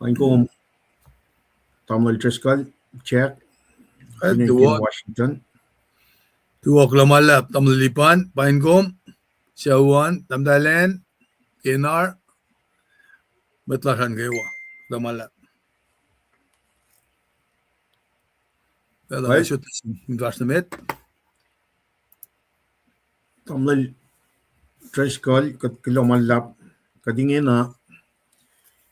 Painkum Tamil Triscal, check. Tuwak Washington. Tuwak lamalap tamlipan, painkom, siyawan, tamdalen, kinar, betlahan Jeova, lamalap. Well, I should investment. Tamil Triscal, Kilomalap, Kadingina,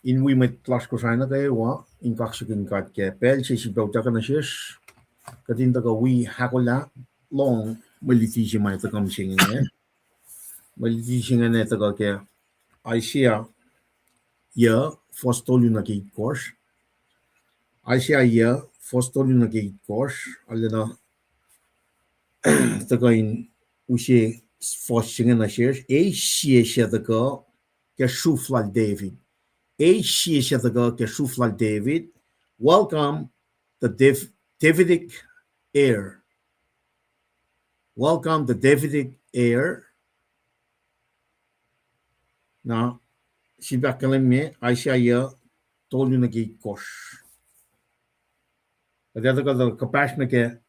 in we met Togusrai na Jeova, in Kaksikin Katke, Pel, Bautakanashish, Kadindaga, we Hakola, long, Militisi might come singing, Militisi and Etagake, I see a year for Stolunaki course. I see a year for Stolunaki course, a little the going Ushe for singing a share, a she the girl, get Sruf like Devid. A she the girl, get Sruf like Devid. Welcome the Davidic heir. Welcome the Davidic heir. Now, she back telling me, I see a year told you the course. The other got compassionate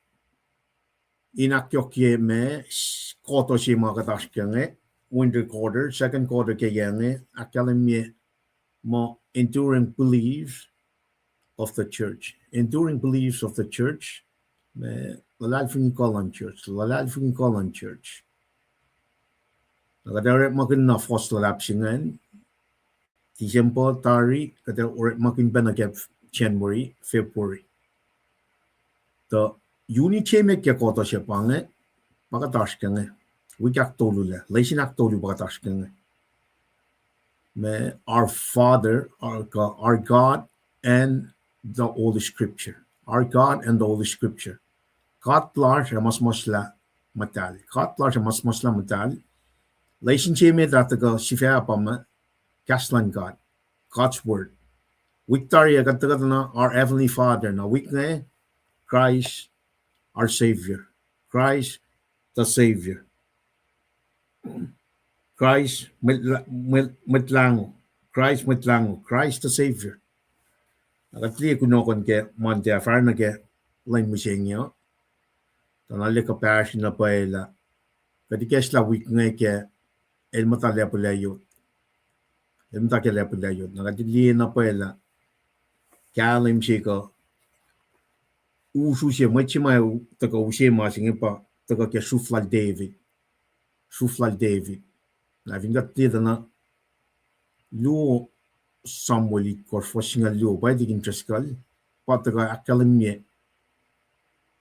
inakyokye me koto si makatashkenge winter quarter second quarter ke yange academy mo enduring beliefs of the church me lalal fin kolan church kadare makin na fossil lapsingen December tari kadare makin benagep January February the Uniche me kya koto siya pange pakatashkenge wikak tolule leisinak tolu pakatashkenge me our Father our God and the Holy Scripture God large mas masla matal leisinche me dataga sifya pama kaslan God's word Victoria katagana our heavenly Father na wikne Christ our Savior Christ the Savior. Christ Mitlango. Christ the Savior. Nakatli kunokon ke monte afarna ke lain musengyo. Tanale ka passion na paela. Kadikes la week ke el matale pulayo. El matale pulayo. Nakatli na paela. Kalim shiko. Usu siya machima taka ushe masingipa taka ke Sruf like David. Na vinga tida na luo Samuel kor fosinga luo by the interskal pataga academy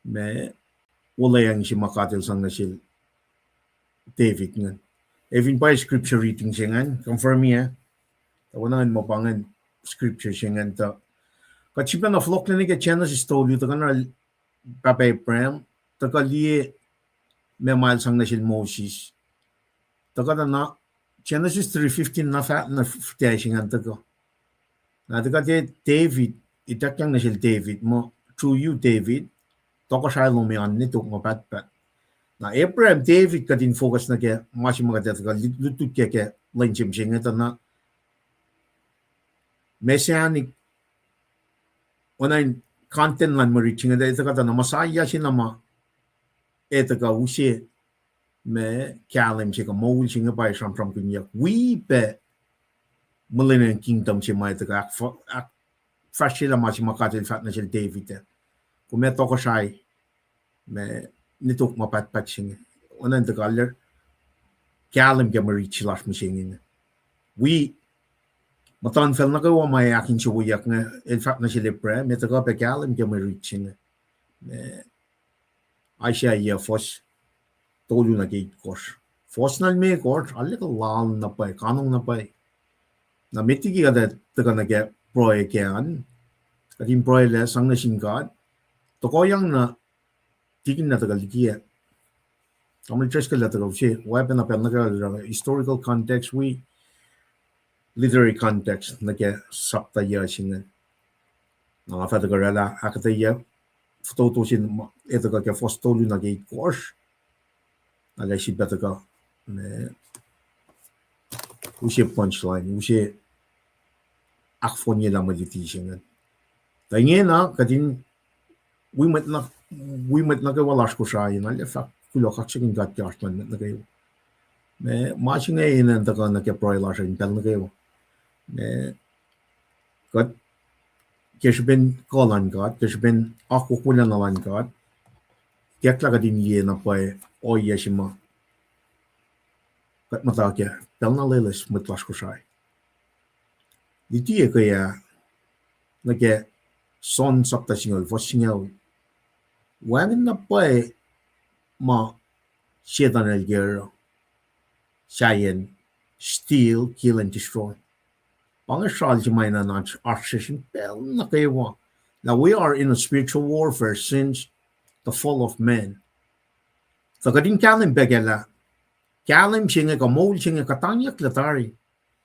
me wala yang si makatel sang nasil David ngan. Even by scripture reading singan confirm ya. Tawanan mo pangan scripture singan ta. Kachipa na flock na ni ke Genesis story ta kana Papa Abraham ta kaliye me mal sang nasil Moses. Taka na Genesis 3:15 na fat na fitashing ang tako. Na taka David itakyang na siya David mo through you David togusrai lo me an nito mo pat. Na Abraham David ka din focus na kaya masi mga taka lutut kaya lanchim sing ito na messianic online content lan mo reaching ito taka na masaya sinama ito ka usi me kalim si ka mawul si nga bay from kunyak we be millennium kingdom si may taga fresh sila mas makatil fat na sila David kung may togusrai me nitok mapatpat siya unan taga aler kalim ka ma-reach lash mo siya we matan fel na kawa may akin siya uyak nga in fact na sila pre me taga pa kalim ka ma-reach siya me ay siya iya fos tolu na gate course. Fosnal me course, a little long na pa, kanong na pa. Na mitigi ka taga na get proye kyan, kating proye le sang na singkat, toko yang na tigin na taga likiya. Kamali tres ka la taga usi, weapon na historical context, literary context na ke sapta ya singan. Na fa taga rela akata ya, foto sin ito ka ke fos tolu na gate course. Alay si bataga usi punchline usi akfonye la meditation tanye na kadin wimet na ke walash ko shay na le fa kulo khaching gat yartman na ke me matching in and the na ke proilash in pel na ke me got kesben kolan got kesben akukulan na lan got kekla kadin ye na pa o yeshima kat mata ke pel na leles mutlash ko shay di ke ya na ke son sapta singal fo singal wanin na pa ma shetan el gero shayen steal kill and destroy pang shal jmaina na archsession pel na kaywa now we are in a spiritual warfare since the fall of man so kadin kalim begela kalim chinga ka mol chinga ka tanya klatari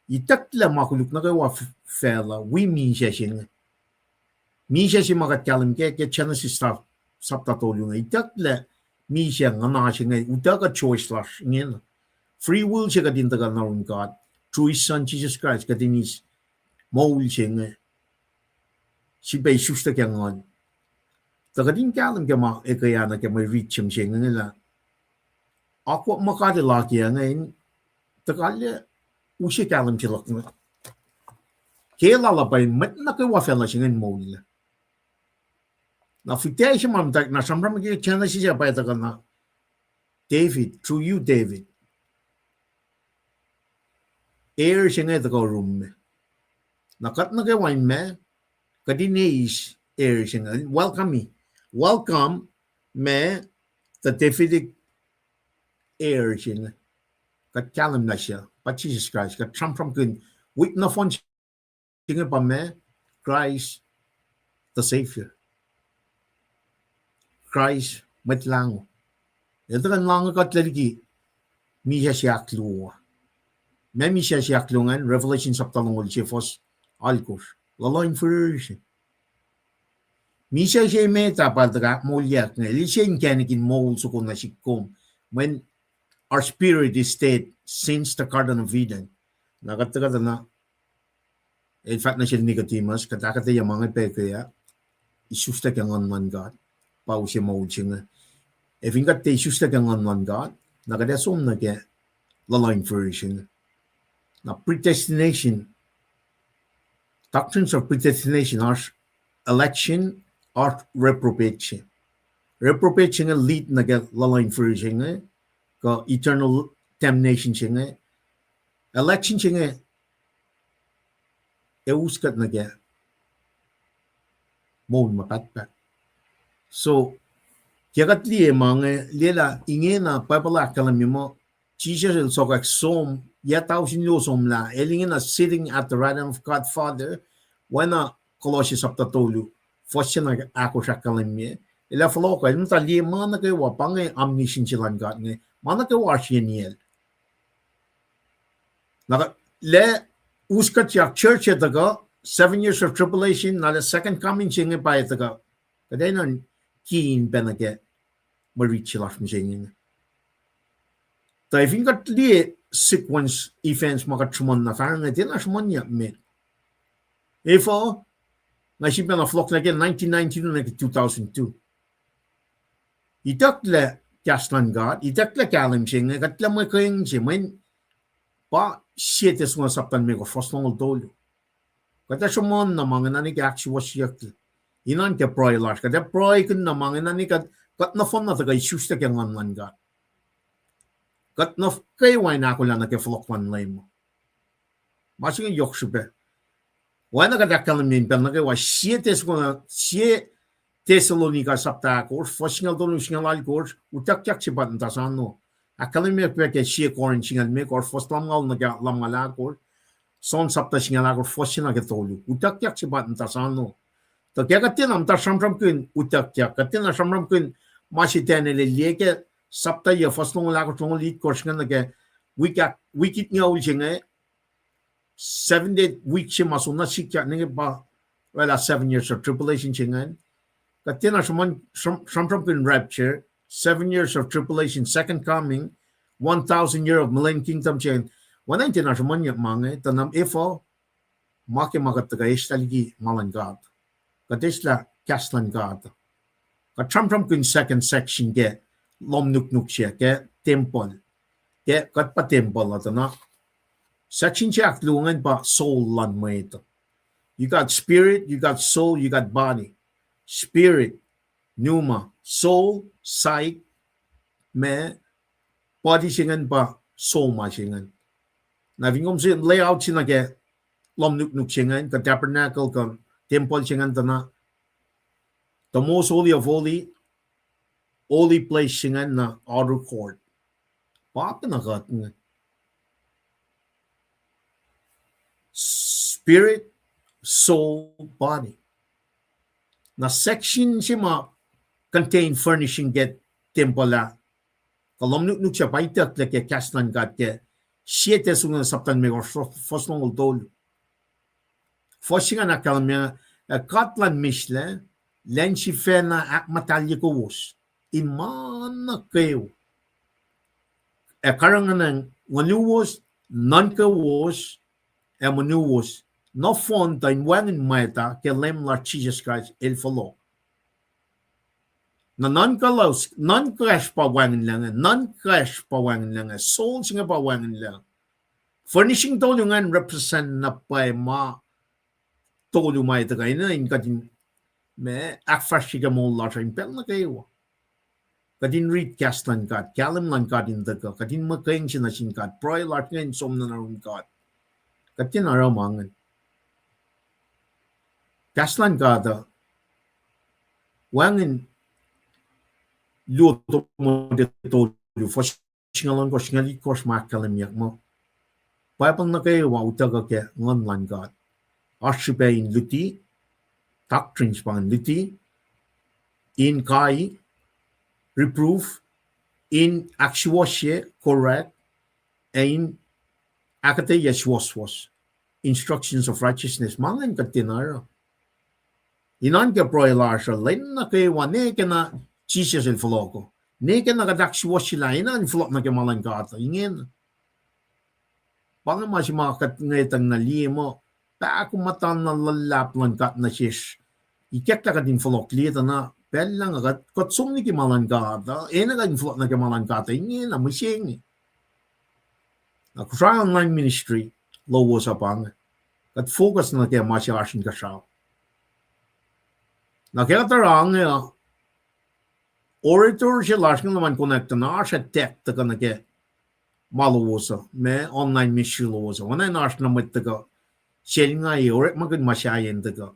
itakla makuluk na kaywa fela we mi session mi session magat kalim ke genesis stuff sapta tolunga itakla mi siya nga na siya utaga choice lash ngin free will siya kadin tagal na rin God through his son Jesus Christ kadin is maul siya nga si bay susta kaya ngon tagadin kalam kaya ma ekaya na kaya may reach siya nga nila ako makadilaki nga ngayon tagalya usi kalam siya lak nga kaya lalabay mat na kaya wafela siya nga maul na fitay siya mamtak na samram kaya chana siya pa itagal na Devid, through you Devid air siya nga itagal room nakat na kaya wine me kadinis air siya nga welcome me the Davidic air siya nga kat kalam na siya pa Jesus Christ kat samram kun wik na fon siya nga pa me Christ the Savior Christ matlango ito kan lang kat laliki mi siya kluwa me mi siya klungan Revelation saptalong siya fos alkos lalain version mi siya meta paltaga molyak nga li siya kanikin mol sukon na sikom when our spirit is dead since the Garden of Eden nakataga na in fact na siya Nicodemus katakata yung mga pekaya isusta kang man God pau siya mauching if ingat te isusta kang man God nakadasom na kaya lalain version na predestination doctrines of predestination are election or reprobation reprobation lead na kaya lalain version ka eternal damnation siya election siya euskat na kaya mon mapatpat so kagat liye mga lela ingena papala kalam mo Jesus el sokak som yataw sinyo som la elingena sitting at the right hand of God Father when Colossians chapter 2 fosya na ako siya kalam me ila floka ilmo ta liye mana kay wapang omniscient silan God nge mana kay warshiniel na le uskat siya church itaga 7 years of tribulation na the second coming siya nga pa itaga kaday nun kiin benage marichilash mo siya nga ta if ingat liye sequence events makachumon na parang nga din ashmon niya me ifo na siya na flock na 1992 na 2002 itakla kaslan God itakla kalim siya nga katla mo kayong siya pa siete sunga saptan me ko fostong tolo kata shumon na mga nani ka actual siyak inan ke proy lash kata proy kun na mga nani kat na fon na taga isusta ke ngan ga kat na kay why na ko lang na ke flok one lay mo masing yok shube why na kata kalam min pen na ke wa siete sunga sie Thessalonica sapta course foshingal tolo shingal course utak yak chibat ntasano akalimia peke shie korin chingal me kor foslamgal na lamala kor son sapta chingal kor foshina ke tolu utak yak chibat ntasano to kya katin am ta shamram kun utak yak katin na shamram kun mashitene le leke sapta ya foslong la kor tong lit kor shingal ke wikit ngaul chinga 7 day week chima suna shikya nge ba wala 7 years of tribulation chinga katin na shamram kun rapture 7 years of tribulation, second coming, 1,000 year of millennium kingdom chain. When I did not money mange, tanam ifo, maki magataga estalgi malangad. Kadesla kaslangad. Katram kun second section ke lom nuk ke temple. Ke kat pa temple atana. Section chak lungan pa soul lan mo ito. You got spirit, you got soul, you got body. Spirit, pneuma, soul, psyche, me body singan pa soul ma singan. Na vingom si layout sina ke lom nuk singan, ka tabernacle ka temple singan tana. The most holy of holy place singan na outer court. Papa na kat nga. Spirit, soul, body. Na section siya ma contain furnishing get temple la. Kalom nuk siya paitak la ke kaslan kat ke 7 sungan saptan me fosnong ultol. Fosinga na kalmya katlan misla len si fena ak matalye ko wos. Iman na kayo. Karangan wanuwos non ka wos manuwos no fontaine wanin maita ke lem la Jesus Christ el falo. Na non-crash pa wangin lang, soul singa pa wangin lang. Furnishing tulungan represent na pa ma tulumay ito kayo na in kadin me akfashi ka mo la sa impel na kayo. Kadin read cast lang kat, kalam lang kat in ka, kadin makayang sinasin kat, proy lat ngayon som na naroon kat. Kadin araw mangan. Cast lang kat, wangin luto mo dito for singalan ko singali ko makalam yak mo paypang na kayo wa utaga ke ngon gat archipe in luti doctrines pan luti in kai reproof in actuoshe correct in akate sumwoswos instructions of righteousness mangan katinara inan ke proilasha len na kayo wa ne kana Jesus el floco. Neke nagadaksyo sila ina ang flok na kemalan kata. Ingin. Pang masih makat ngetang na limo. Pa ako matan na lalap lang kat na sis. Ikek na katin flok lita na. Pelang agat kotsum ni kemalan kata. Ina katin flok na kemalan kata. Ingin na masing. Ako sa online ministry. Lowo sa pang. Kat focus na kaya masih asin kasaw. Nakiyatarang orator siya lasking naman connect na siya tech taka na ke maluwosa me online mission luwosa wana na siya naman taka siya nga orat magad masyayan taka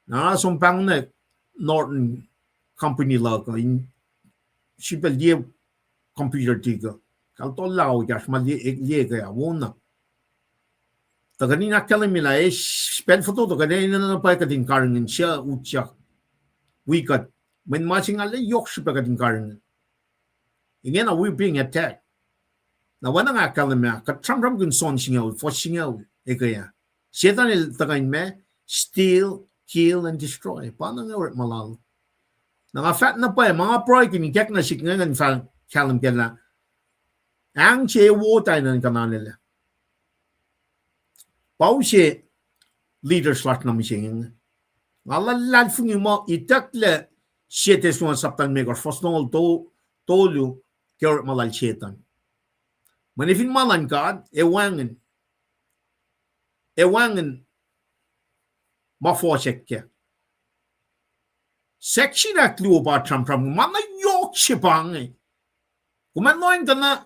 na sumpang na Norton company la ka in siya liye computer tiga kalto lao yash mali liye kaya wona taka ni nakalimila spell photo taka na nanapay ka din karangin siya utyak wikat when matching alle yok sipagadin karin. Again, we being attacked. Now, when I call him, Katram gun son singaw, for singaw, ekaya. Satan il tagain me, steal, kill, and destroy. Paano nga ulit malalo? Naka-fat na pa mga proy, kinikek na sikngan, kalam kela. Ang che wo tayo ng kananila. Pao siya, leaders lahat na misingin. Ngalalal fung yung mo, itakle, 7 sungan saptan megor fosnol tolu kyor malal chetan. Manifin malan kad ewangen mafochekke. Section at lu ba tram mana yok shipang. Kuman na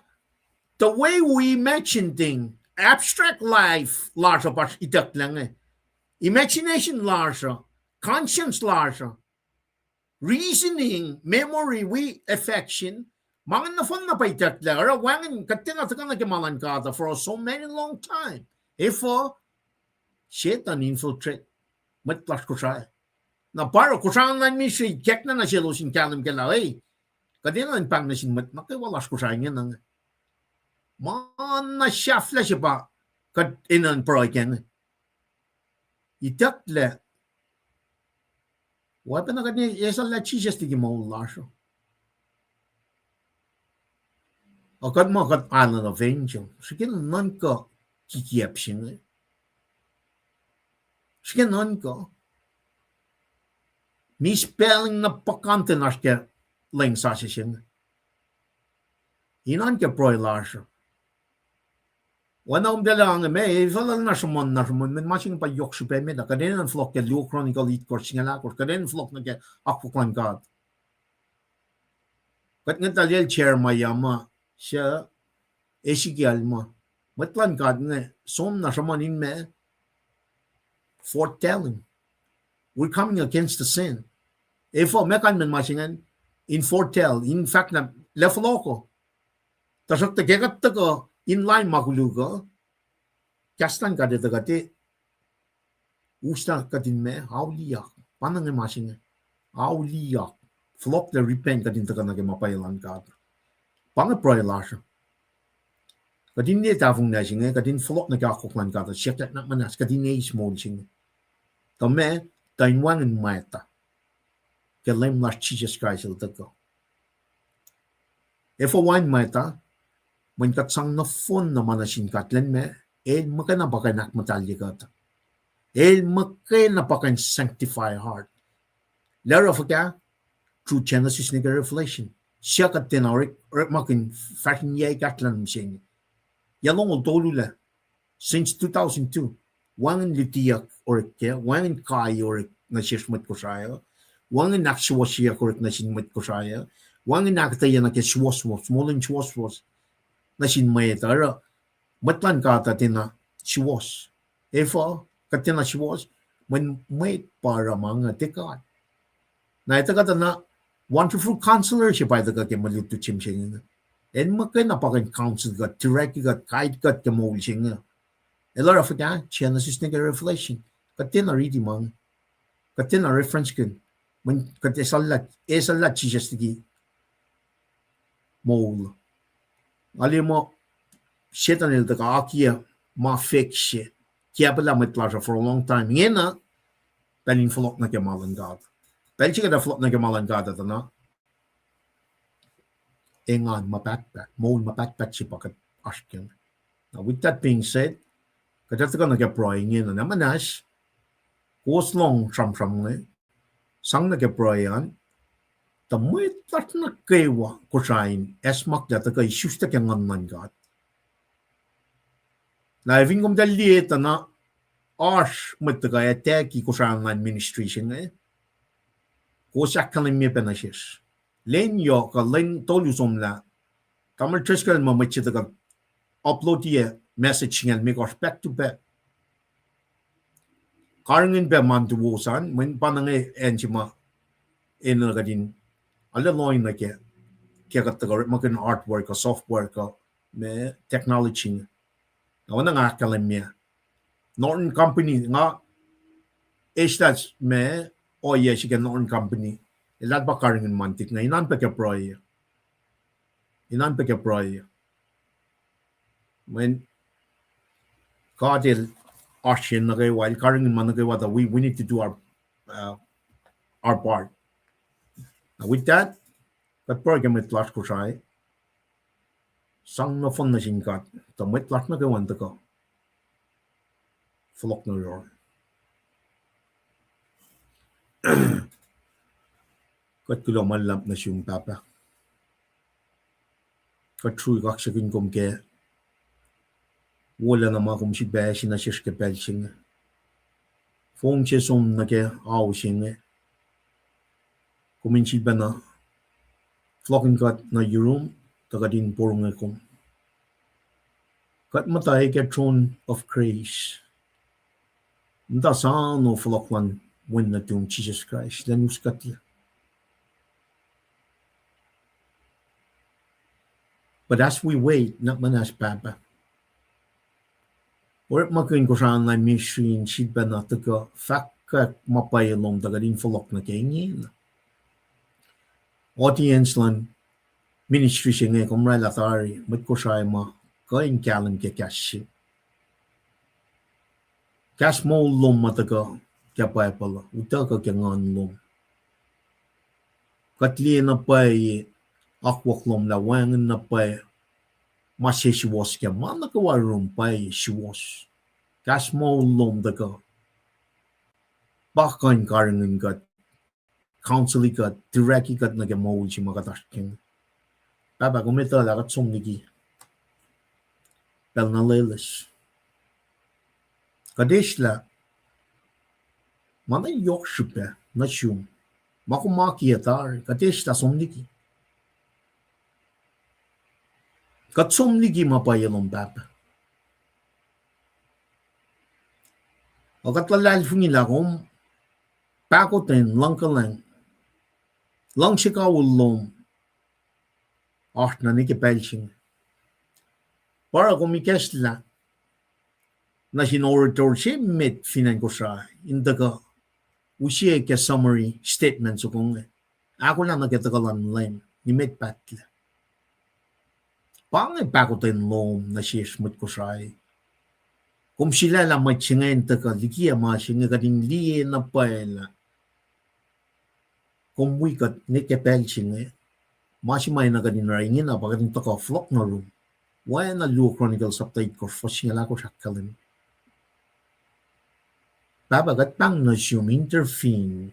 the way we imagine thing abstract life larger part itak lang imagination larger conscience larger reasoning, memory, affection, mga nafon na paitat lang. Wangin, katina taka na kemalan kata for so many long time. If Satan infiltrate, matlas ko siya. Na paro, kusangan lang mi siya, check na siya lusin kalam kala, kadina ang pang na siya, nakiwalas ko siya nga nang. Mana siya flash pa, kad inan proyken. Itak lang. Wapa na kanya esa la Jesus tigi mo lasho. Akad mo kat ana na venjo. Sikin nan ka kikiap singa. Shkenon ko. Ni spelling na pakante naske leng sashishin. Inan ke proilasha. Wana umdelang me ivalal nashamon men matching pa yok shupe me da kaden flock ke lu chronicle it korsingala kor kaden flock na ke akuklan god. Kat ngatalel chair mayama siya esigial mo. Matlan god ne som nashamon in me foretelling. We're coming against the sin. If mekan men matching in foretell in fact na lefloko. Tasok te kegat ko in line makulugo. Kastan ka dito kati usta katin me auliyak panang masing auliyak flop the repent katin taka nage mapailan ka pang proilasha katin ni tafung na singe katin flop na ka koklan ka shekta na manas katin ni small singe tame tainwan in mata kelem las Jesus Christ el tako if a wine mata when katsang na phone na manasin katlen me el makana bakanak matallikata el makana bakan sanctify heart lero faka true Genesis nigga revelation siya tenorik makin fakin ye gatlan msing yalong dolula since 2002 wangan litiyak or ke wangan kai or na shishmat ko saya wangan nakshwashiya or na shinmat ko saya wangan nakataya na ke sumwoswos molin sumwoswos na shinmayetara matlan kata tina sumwos efo katina sumwos when made para mga tikat na ito kata na wonderful counselor siya pa ito kati maluto chimsing en makana pa kan counsel got direct got guide got kemolsing a lot of that Genesis nigga revelation katina reading mang katina reference kun when katisalat esalat Jesus tigi mol alimo Shaitan il taka akia ma fake shit. Kia pala met plaza for a long time. Ngena pelin flok na ke malan god. Pel chika da flok na ke malan god ata na. Engan ma backpack. Moon ma backpack si pakat ashkin. Now with that being said, kadata ka na ke proy ngena na manas. Kos long sham ne. Sang na ke proyan. Tamay tat na kewa kusain. Esmak data ka isus ta ke ngan god. Na evin kom dalieta na arsh mutga eteki kusangan administration ko sakkan me penashis len yo ka len tolusom la kamar triskal ma machita ka upload ye message ngal me back to back karngin be man to wosan when panange enchima in gadin ala loin na ke ka tagar makin artwork or software ka me technology na nga kalamya Norton company nga estas me o ye siya Norton company ilat ba karingin mantik na inan pa ke proy when kadil ashin na kay while karingin man kay wata we need to do our part now with that program it last ko siya sang na fun na singkat tamit last na kay wanta ko Flok New York. Kat kulo malap na siyong papa. Kat true kak siya kum ke. Wala na mga kum si besi na siya ke pelsing. Fong siya som na ke awsing. Kumin si ba na. Flokin kat na yurum. Tagadin purong kum. Kat matay ke tron of grace. Nda saan no flokwan win na tung Jesus Christ. Then uskatya. But as we wait, not manas papa. Or makin ko saan na mission sheet ba na taga fakkat mapayalong tagadin flok na kengin. Audience lan ministry siya nga kumray latari. Mat ko siya ma kain kalam ke kashi. Kas mo lom mataga kya pa pala utaga kya ngan lom katli na pay akwak lom la wangan na pay masishwas kya manakawarum pay shiwas kas mo lom daga Bakain karingin kat, counsel kat, direct kat na mold si makatashking. Baba kumita la kat somnigi. Pel na lelis. Kadeshla, mana yok şüphe, na şum. Makumaki yatar, kadeshla somnigi. Kat somnigi mapayalong baba. O kat lalal fungila kong, pakotin langkalang, lang sikawulong, na nike pelching. Para kumikesla, na sinoritor siya met finangkusra, indaga, usiya ke summary statement so kung ako lang nagkatagalan lang, ni met patla. Pangay pakotin lom na siya smut kusray. Kung sila lang may tsingayin taka, likiya masya nga kading liye na paela. Kung wikat nike pelching masya may nagadin ringin na pagdating taka flock na room. Why na Luo Chronicles update ko for sila ko sakalim. Babagat pang na siyum intervene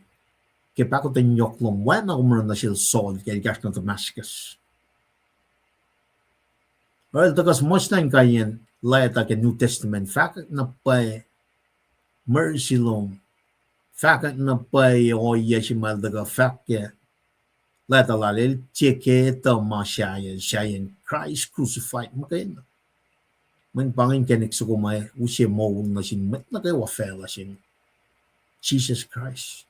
ke pakotin yoklom why na umran na siya Saul kaya gas na Damascus. Well, takas most time kayan layata ke New Testament fakat na pa mercy lom fakat na pa o yeshimal daga fakat layata lalil cheke ta shayan Christ crucified makayin. Mình bangin kenik sa kumay usye mo na sin met na kayo wafela sin Jesus Christ.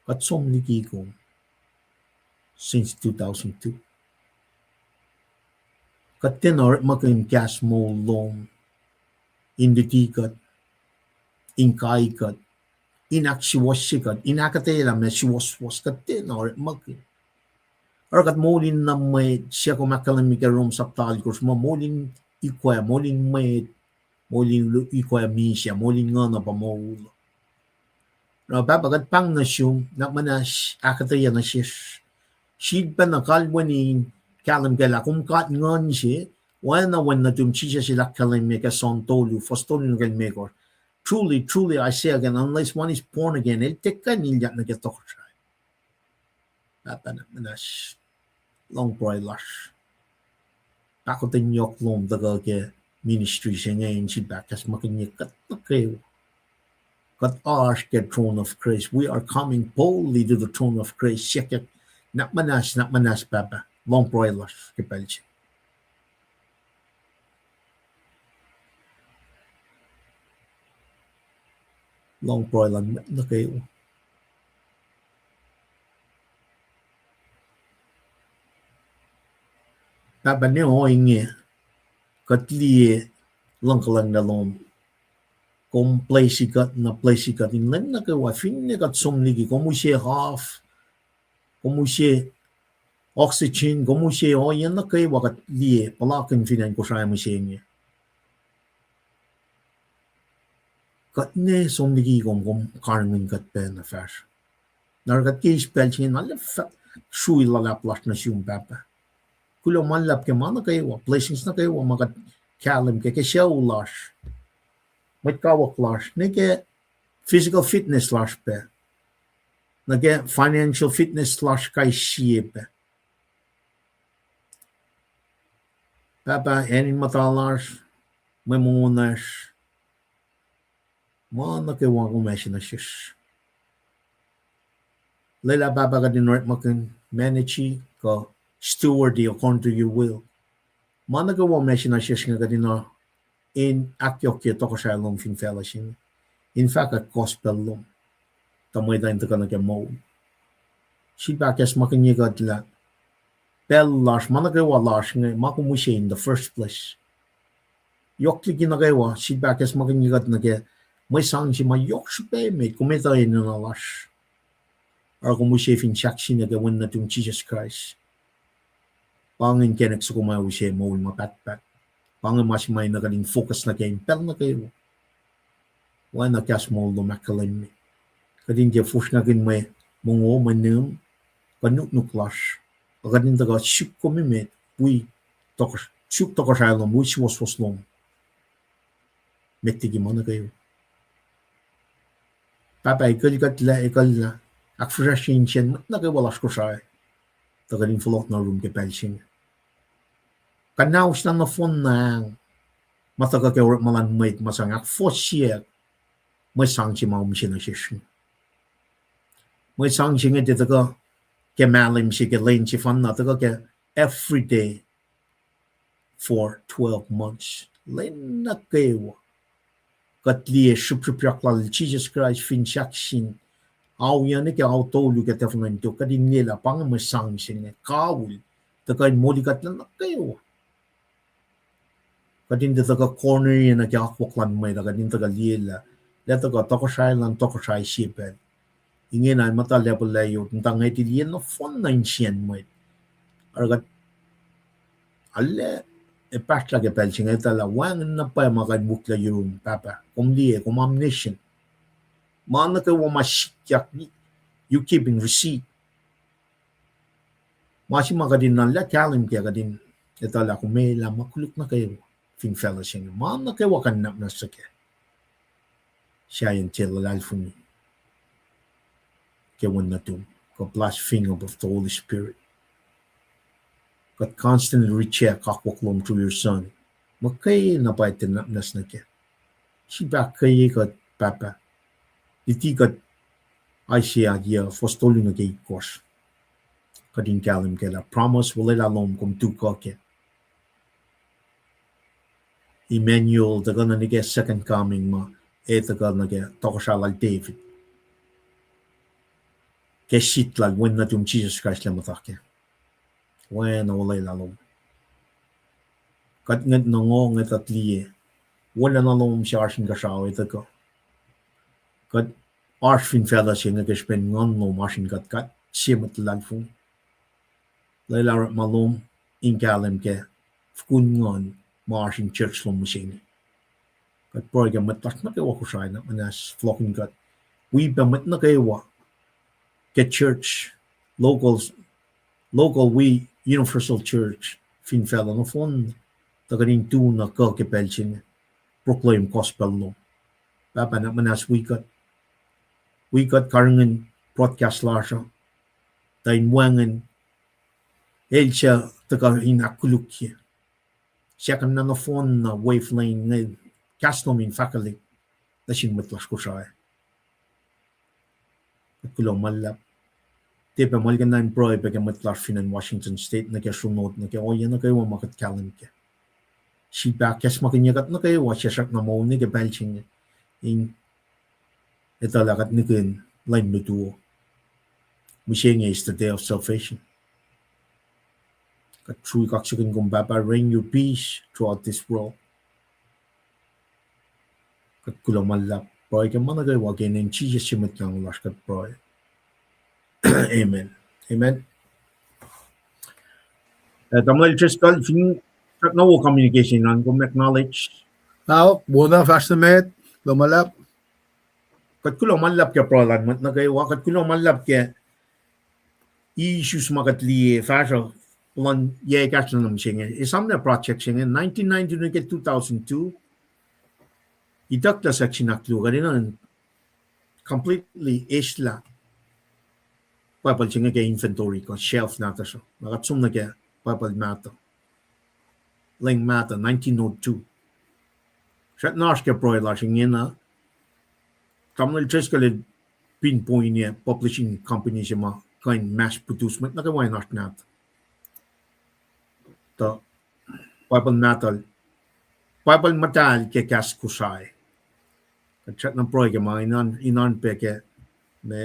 Kat somnigi ko since 2002. Kat tenor makain kas mo long inditikat inkaikat inakshiwashikat inakatela me sumwoswos kat tenor makain. Or kat molin na may siya kumakalamika rom sa talikos mo molin ikwa molin may molin ikwa misya molin nga na pamol. No babagat pang na siyum na manas akataya na siya she'd pa nakalwa ni kalam gala kung kat ngon siya wana when na tumchi siya sila kalam meka son tolu fostolu ng kalmekor. Truly I say again, unless one is born again el tekka nilya na ke togusrai. Baba na manas long boy lash. Ako tin yok lom daga ke ministry siya ngayon si bakas makinyikat na kayo. Kat ash ke throne of grace. We are coming boldly to the throne of grace. Siya nak manas baba. Long broilers ke pelche. Long broiler na kayo. Baba ni hoing kat liye lang kalang na lom. Kung plaisikat na plaisikat inlan na kayo fin ni kat somnigi kung siya half kung siya oxygen kung siya yan na kayo wakat liye palakin finan ko siya mo siya niya. Kat ne somnigi kung karmin kat pen na fash. Narakat kaya spell siya na shui lalaplas na siyong papa. Kulo manlap ke mana kayo blessings na kayo makat kalim ke siya ulash. May kawak lash, nage physical fitness lash pe, nage financial fitness lash kay siye pe. Papa, enin matalash, may mungunash, mga nakiwang kumeshi na shish. Lela baba ka dinort makin manage ka steward according to your will. Mga nagawang meshi na shish nga kadino in oakiyuki togusrai long fin fellowship. In fact, a gospel long. Tamoy da into ka nag-mo. Si bakas makinyigad la. Bell lash, managawa lash nga makumusya in the first place. Yokelik ginagawa, si bakas makinyigad nag may sang si mayok si peme, kumita yun na lash. Or kumusya fin shaksi nagawan na itong Jesus Christ. Pangin kenek sa kumawa siya mo mapatpat. Pangin mas may nagaling focus na kayo, pero na kayo. Wala na kas mo lumakalim. Kadin dia fush na kin may mungo manum, panuknuklash. Kadin taga shuk komimet, we shuk togusrai lom, we sumwoswos lom. Metigi mo na kayo. papa ikal akfrashin chen na ke wala skosai to garin flot na room ke pelsin kanaus na fon na mata ka ke malan mate masang ak fosia mai sang chi ma sin na shin mai sang chi nge de ka ke malim shi ke len chi fan na to ke every day for 12 months len na ke wa katlie shuprupraklal Jesus Christ fin shakshin au yan ke au to lu ke tefnan to kadin nila pang mai sang sin ne kawul to ka moli kat na ke wa kadin de ka corner yan ke akwaklan mai da kadin to ka liela la to ka togusrai lan togusrai shipel ingin ay mata level layo tang ay tilien no fon na insien mai argat alle e patla ke pelching eta la wang na pa magad bukla yung papa kumli kum omniscient mana ka wa mashikyak you keeping receipt mashi magadin na la kalim ke gadin eta la kumela makuluk na kayo fin fellowship mana ka wa kan na sake siya yung tila lalfuni ke wan na tum ko plus finger of the Holy Spirit but constantly recheck akwaklom through your son makay na pa itinapnas na ke si ba kay ka papa iti ka ay siya dia fostoli na kay kos kadin kalim ke la promise wala lalom kum Tuhkuh ke Emmanuel daga na nige second coming ma daga na ke togusrai Devid ke shit lag when na tum Jesus Christ la matake when wala lalom kat ngat nangong at atliye wala lalom siya arshin ka sao ito ko kat arshin fella siya nga kespen ngon lo arshin kat siya matlalfung layla malom inkalem ke fwin ngon ma arshin church lo machine kat proga matlas na ke wakusay na manas flocking kat we bamat na kayo ke church local we universal church fin fella no fon tagarin tu na ka ke pelchin proclaim gospel no papa na manas we got karangan broadcast lasha tain wangan elcha tagarin akulukye siya kan na phone na wavelength na kasnom in faculty na sin matlas ko siya kulong malap Tepe malgan na employ pag matlas finan Washington State na kaya sunod na kaya oyan na kayo makat kalan kaya si bakes makinyagat na kayo siya siyak na mo ni kaya pelching in ito lakat ni kun line lutuo Mishing is the day of salvation kat true kaksikin kung baba reign your peace throughout this world kat kulong malap proy kaya managay wagin in Jesus simit lang ulas kat proy Amen. Amen. Tamal just called fin no communication on kung acknowledge. Now, bona fast met, lumalap. Kat kulo malap kya prolan mat na kayo kat kulo malap kya issues makatli fashion plan ye kaslan nam singe. Isam na project singe 1990 ke 2002 idakta section aklu kanina completely isla papal singe ke inventory ko shelf nata so nakatsum na ke papal mata ling mata 1902 shat nash ke proila singe na tamil cheskale pinpoint niya publishing company siya ma kain mass producement na kawai nash nata to papal matal ke kas kusai chat na proy ke ma inan pe ke me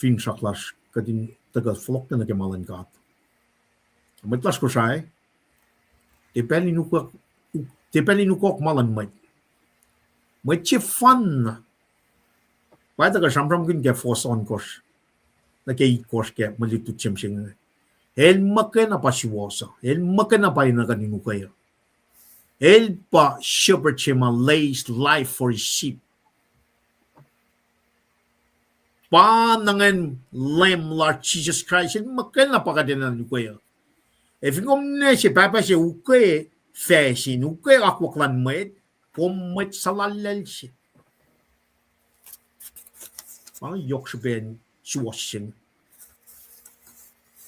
fin saklas kadin tagal flok na ke malan gat matlas kusai depending nu kok malan mai chi fun pai taga samram kin ke force on course na ke course ke malitu chimsing el makena pa siwosa el makena pa ina kaninu kayo el pa shepherd chima lays life for his sheep panangan lamb Lord Jesus Christ el makena pa kadena ni kayo if ngom ne si papa si uke fashion uke akwaklan met pom met salalel si Parang yok ben suwasing.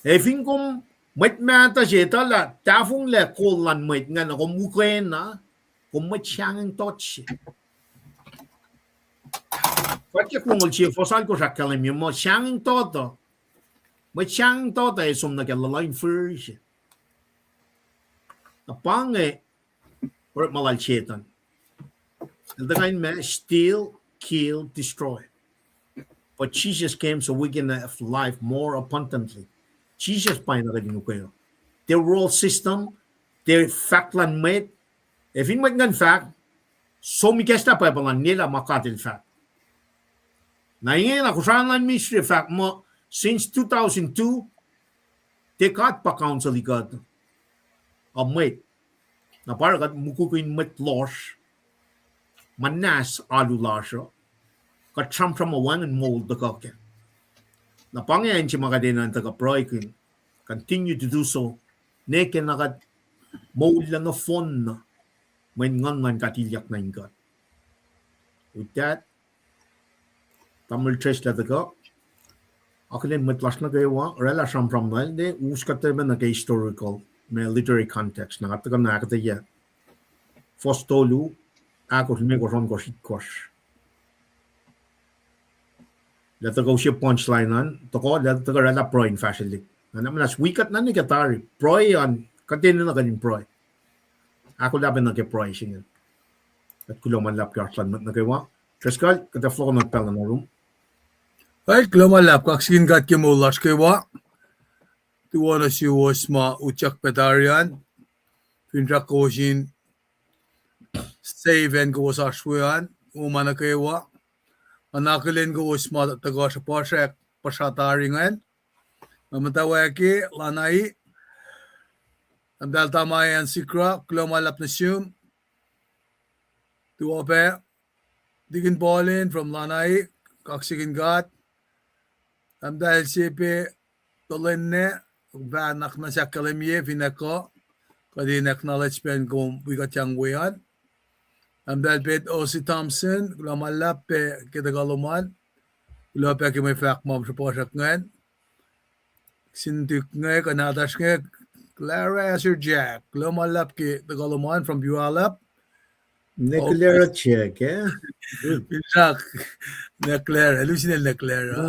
Fin kom met mata jeta la tafung le kolan met ngan ko mukhen na kom met chang toch. Qualche kung ci fosal ko sakale mi mo chang toto. Met chang toto e som na ke la line first. Apange or malal chetan. The kind me steal, kill, destroy. But Jesus came so we can have life more abundantly. Jesus pain na rin ko. Their world system, their factland made. If in mag fact, so mi kesta pa palang nila makatil fact. Na ingin ako saan lang mystery fact mo since 2002, they got pa council ikad. A mate. Na para kat mukukuin met loss. Manas alu lasho. Kat from a wang and mold the kake. Na pangyayan si makadinan taga proikin. Continue to do so. Neke nakat mold lang na phone na. When ngan katilyak na ingkat. With that, Tamil trace la taga. Ako din matlas na kayo wa. Rela from na. De uskate ba na kay historical. May literary context. Nakataga na akataya. Fostolu. Ako rin ko ron ko sitkos. Lata ko siya punchline toko lata ka rala pro in fashion league. Naman as wikat na ni katari. Pro yan. Katino na kanin pro. Ako laban na kay pro siya. At kuloman lap kartlan na kayo. Trescal, kata flow na pala na room. Ay, kuloman lap kaksin kat ke mulas kayo. Tuwa na si was ma uchak petarian. Pinrak ko sin save and go sa shwean. Umana kayo. Anakilin ko usma taga sa pasek pasataringan. Mamatawaki lanai. Amdal tamayan sikra klomalap na siyum. Tuwape digin ballin from lanai kaksigin gat. Amdal sipi tolinne banak na sa kalimye finako. Kadinak knowledge pen kung wigat yang wayan. Amdal pet Osi Thompson, klomalap pe kitagaluman. Klope ki may fact mom sa posak ngayon. Sintik ngayon, kanatas ngayon. Clara Sir Jack, klomalap ki tagaluman from Bualap. Neclara check, eh? Pinsak, Neclara, Lucinel Neclara.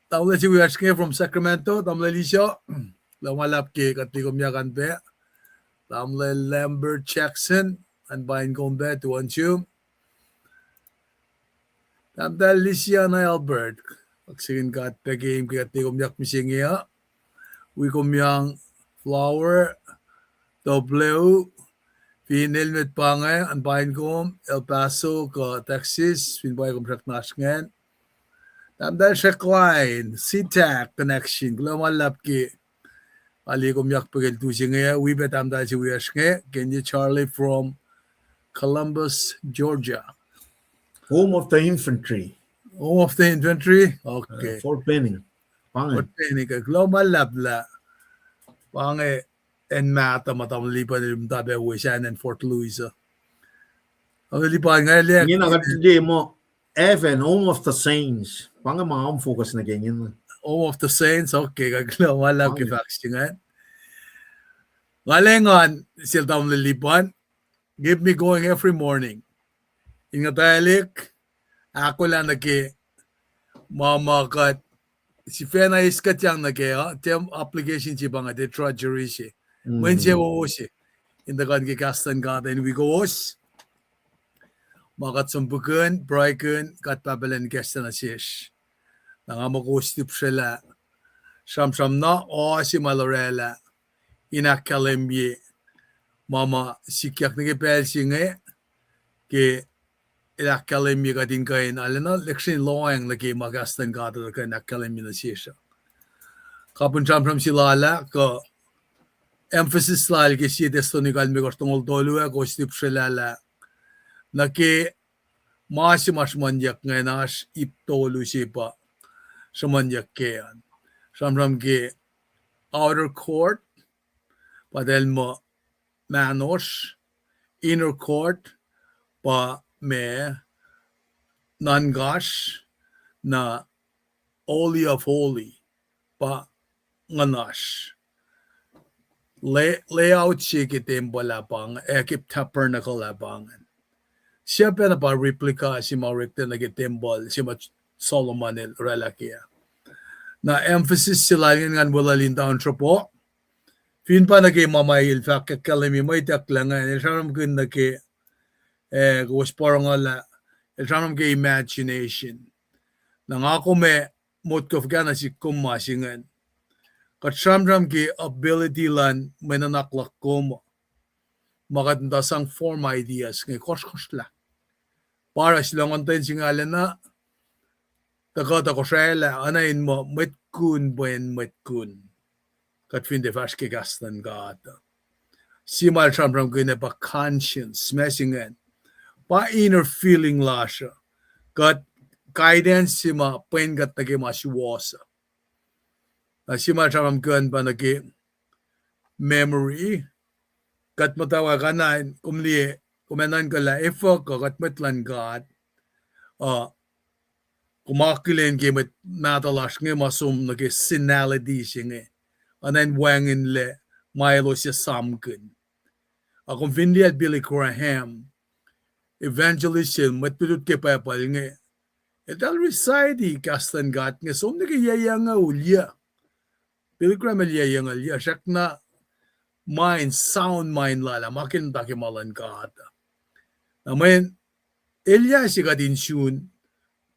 Tamla si Wiyash ngayon from Sacramento, Tamla Lisyo. Klomalap ki katikom yakan pe. Tamle Lambert Jackson and Bain Gombe to Anchum. Tamdal Lisiana Albert. Pagsigin kat pe game kaya tikom yak misingiya. We kumyang Flower, W, Pinil mit Pange and Bain Gom, El Paso, ka Texas, Pinbay kumsak nasngen. Tamdal Shekline, C-TAC connection, Glomalap ki. Ali ko miyak pagel tusi nga we bet am da si wiyash nga Kenya Charlie from Columbus, Georgia. Home of the infantry. Home of the infantry. Okay. Fort Benning. Fort Benning ka global labla. Pange en mata matam lipan nim tabe wisan and Fort Louis. Ang lipan nga lek. Ngayon nakatindi mo Evan, Home of the Saints. Pange mga focus na ganyan. Home of the Saints, okay, kaglaw wala ki vaccine. Ngalengan sil tam lilipan. Give me going every morning. Ingatalik, ako lang naki mamakat si Fena iskat yang naki tem application si banga de treasury si. When siya wo si in the kan ki kastan ka and we go os. Makat sumbukan, braikan, kat pabelan kastan na siya. Nangamakustip sila. Sham na o si Malorela. Inakalimye. Mama sikyak na kipel singe. Ki inakalimye ka din kain. Alam na, leksyon loang lagi magastan ka ito ka inakalimye na siya. Kapun sham sila ka emphasis lal ki siya testo ni kalmi kostongol tolu kustip sila la. Naki mas manyak ngayon as iptolu siya pa. Samanyak kayan. Samram ke outer court, padel mo manos, inner court, pa me nangash na Holy of Holy pa nganash. Layout siya kitempo lapang, ekip tabernacle lapangan. Siya pa na pa replica si Maurikta na kitembol si Solomon el Relakia. Na emphasis sila nga wala lintaon siya po. Fin pa naging mamayil fa kakalami mo itaklangan. Ilsaram ko naging was parang ala. Ilsaram ko imagination. Nang ako may mutkof ka na si kumasingan. Katsamram ki ability lan may nanaklak ko mo. Makatandasang form ideas ngay kos la. Para silang antayin singalan na togusrai la anayin mo meun meun. Kat fin de fast kigastan gata. Simal samram ko na pa conscience messingan. Pa inner feeling la siya. Kat guidance sima pengat nagi masiwasa. Simal samram ko pa nagi memory. Kat matawa ka na kumenan ka la efo ko kat metlan God. Kumakilin kimet natalas nga masum nagi sinality siya nga. Anan wangin le Milo siya samkin. Akong vindi at Billy Graham, evangelist siya, matpilot kay papal nga. Etal reside kastan gat nga, so nagayaya nga ulya. Billy Graham alyaya nga ulya, siyak na mind, sound mind lala, makinta kimalan ka ata. Naman, Elia siya katin siyon,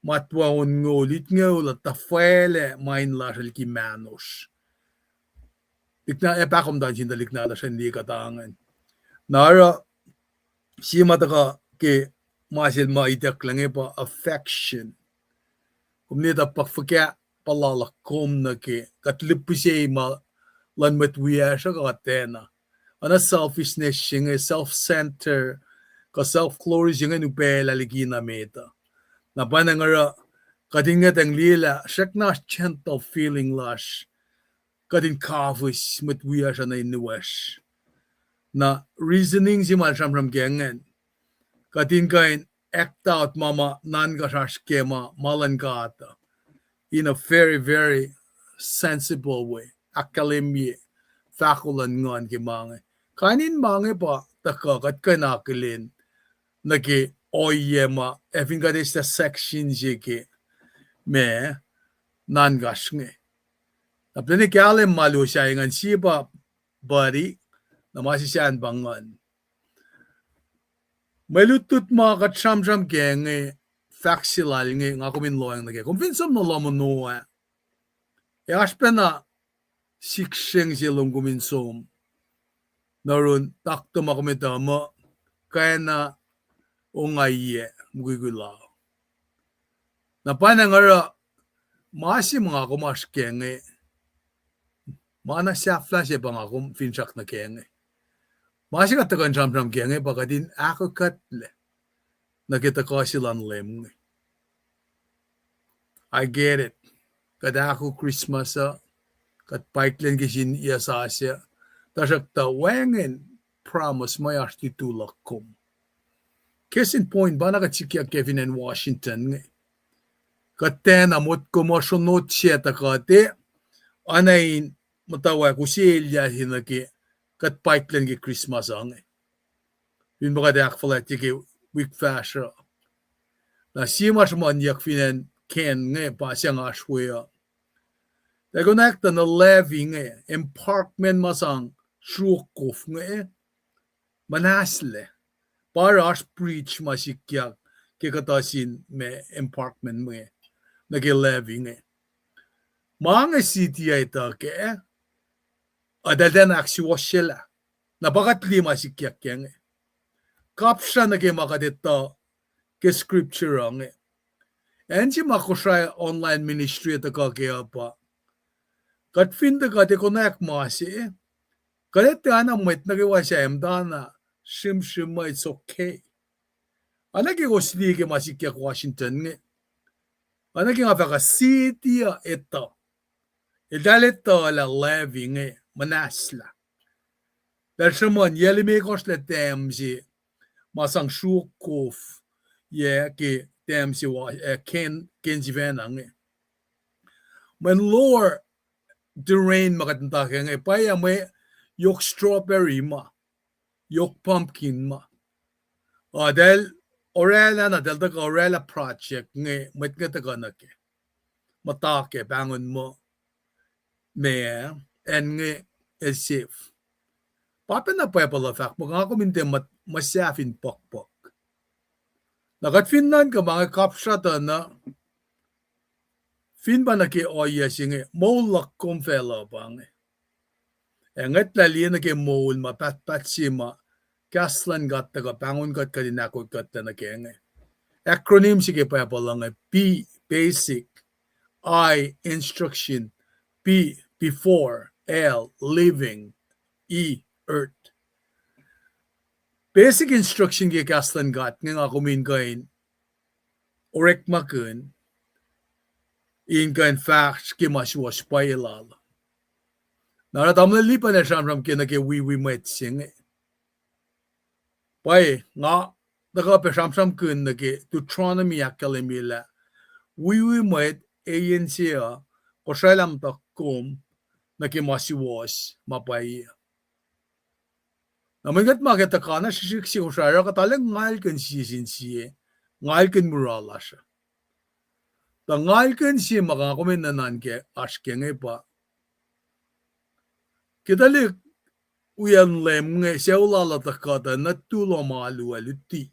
matwaon nga ulit nga ulat, tafele mind lasal ki manos. Likna epakom dan sin dalikna da hindi katangan. Nara si mataka ke masil maitak lang pa affection. Kumnita pakfakya palalakom na ke katlipusay ma lan matwiya siya katena. Ana selfishness siya self-center ka self-glory siya nupela ligina meta. Napanangara kadingat ang lila siya na gentle feeling lash. Kadin kafus matwiya siya na inuwash. Na reasoning si malsamram gengen. Kadin kain act out mama nangasas kema malan kata. In a very, very sensible way. Akalimye. Fakulan ngon ki mange. Kanin mange pa takakat kanakilin. Naki oyema. Efin kadis the section jiki. Me nangas nge. Tapos ni kalim malu siya ingan siya bari na masisyan bangan. May lutut mga katsamsam kenge facsilal nge nga kuminloang nage. Kung pinsam na lamon noa. E aspe na sikseng silong kuminsom. Narun takto makumitama kaya na ungaye mugigulaw. Napanangara masi mga kumas kenge. Mana safla siya bang akong finsak na kenge. Masih katakan jam-jam kenge baka din ako katle. Nakita ko silang lem. I get it. Kada ako Christmas kat paiklen kisin iya sa asya. Tasak ta wengen promise may ashti tulak kom. Case in point ba nakatsikya Kevin and Washington. Katen amot ko mo sunod siya takate. Anayin matawa ko siya hinaki kat pipeline ki Christmas ang yun baka dak falat ki week fashion na siya mas Moniyuk finan ken nga pa siya nga aswaya dago nakta na levy nga emparkment masang Tuhkuh nga manasle para as preach masikyak kikatasin me emparkment nga nag-levy nga mga city ay ta ke adaldan aksiwas sila. Nabakat lima si Kyakyang. Kapsya na kayo makadito ke scripture ang. And si makusay online ministry ito kaya pa. Katfinda ka di konak masi. Kalit ka na mwit nagiwa siya emdana. Sim-sim it's okay. Anaki ko slike masikyak Washington nga. Anaki nga paka city ito. Idalit to ala levy nga. Manasla. Dahil sa mga yelimikos na temsi, masang Tuhkuh, ki tem si wa ken si venang men lower the rain makatanta kaya paya may yok strawberry ma yok pumpkin ma dahil orela na dahil taka orela project ngay mat nga taka na ke matake bangon mo may and ngay safe papa na paya pala fact mo nga kuminte masyafin pokpok nakat Finland ka mga kapsata na fin ba na ke oya singe molak kumfela bang ngat lali na ke mol mapat sima kaslan gat taga bangon gat kadinakot gat na ke acronym sige pa pala nga P basic, I instruction, P before, L living, E earth. Basic instruction ke kaslan gat nga kumin kain orek makun in kain facts ke maswas pa ilal. Naratamla lipa na siyam kina ke we might sing Pai nga daga pe shamsam kun nage Deuteronomy akalimila we might agency ko salam takum nage masiwas mapai namagat magata kana shiksi ko shara ka talang ngal kun sisin siye ngal kun murala siya ta ngal kun siye makakumin nanan ke askenge pa kitalik uyan lem nge seulala takata na tulo malu aluti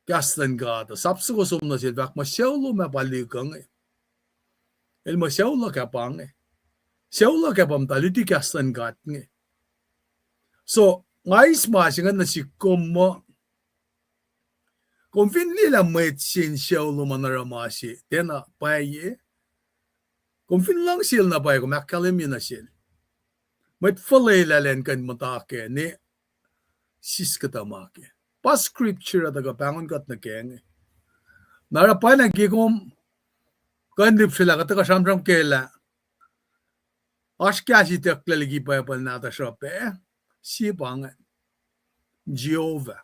kastan gata sapsuko sumna silvak ma seulo ma palikang el ma seulo kapang seulo kapam taluti kastan gat nge so ngais masingan na si kommo konfin nila metsin seulo manaramasi tena paye konfin lang sil na paye ko makalemi na sil Met falay lalen kan matake ni siskatamake. Pas scripture at agapangon kat na keng. Narapan nagikom kan dip sila kataka samsam kela. Askya si teklaligi pa yapal nata shope si pangan. Jeova.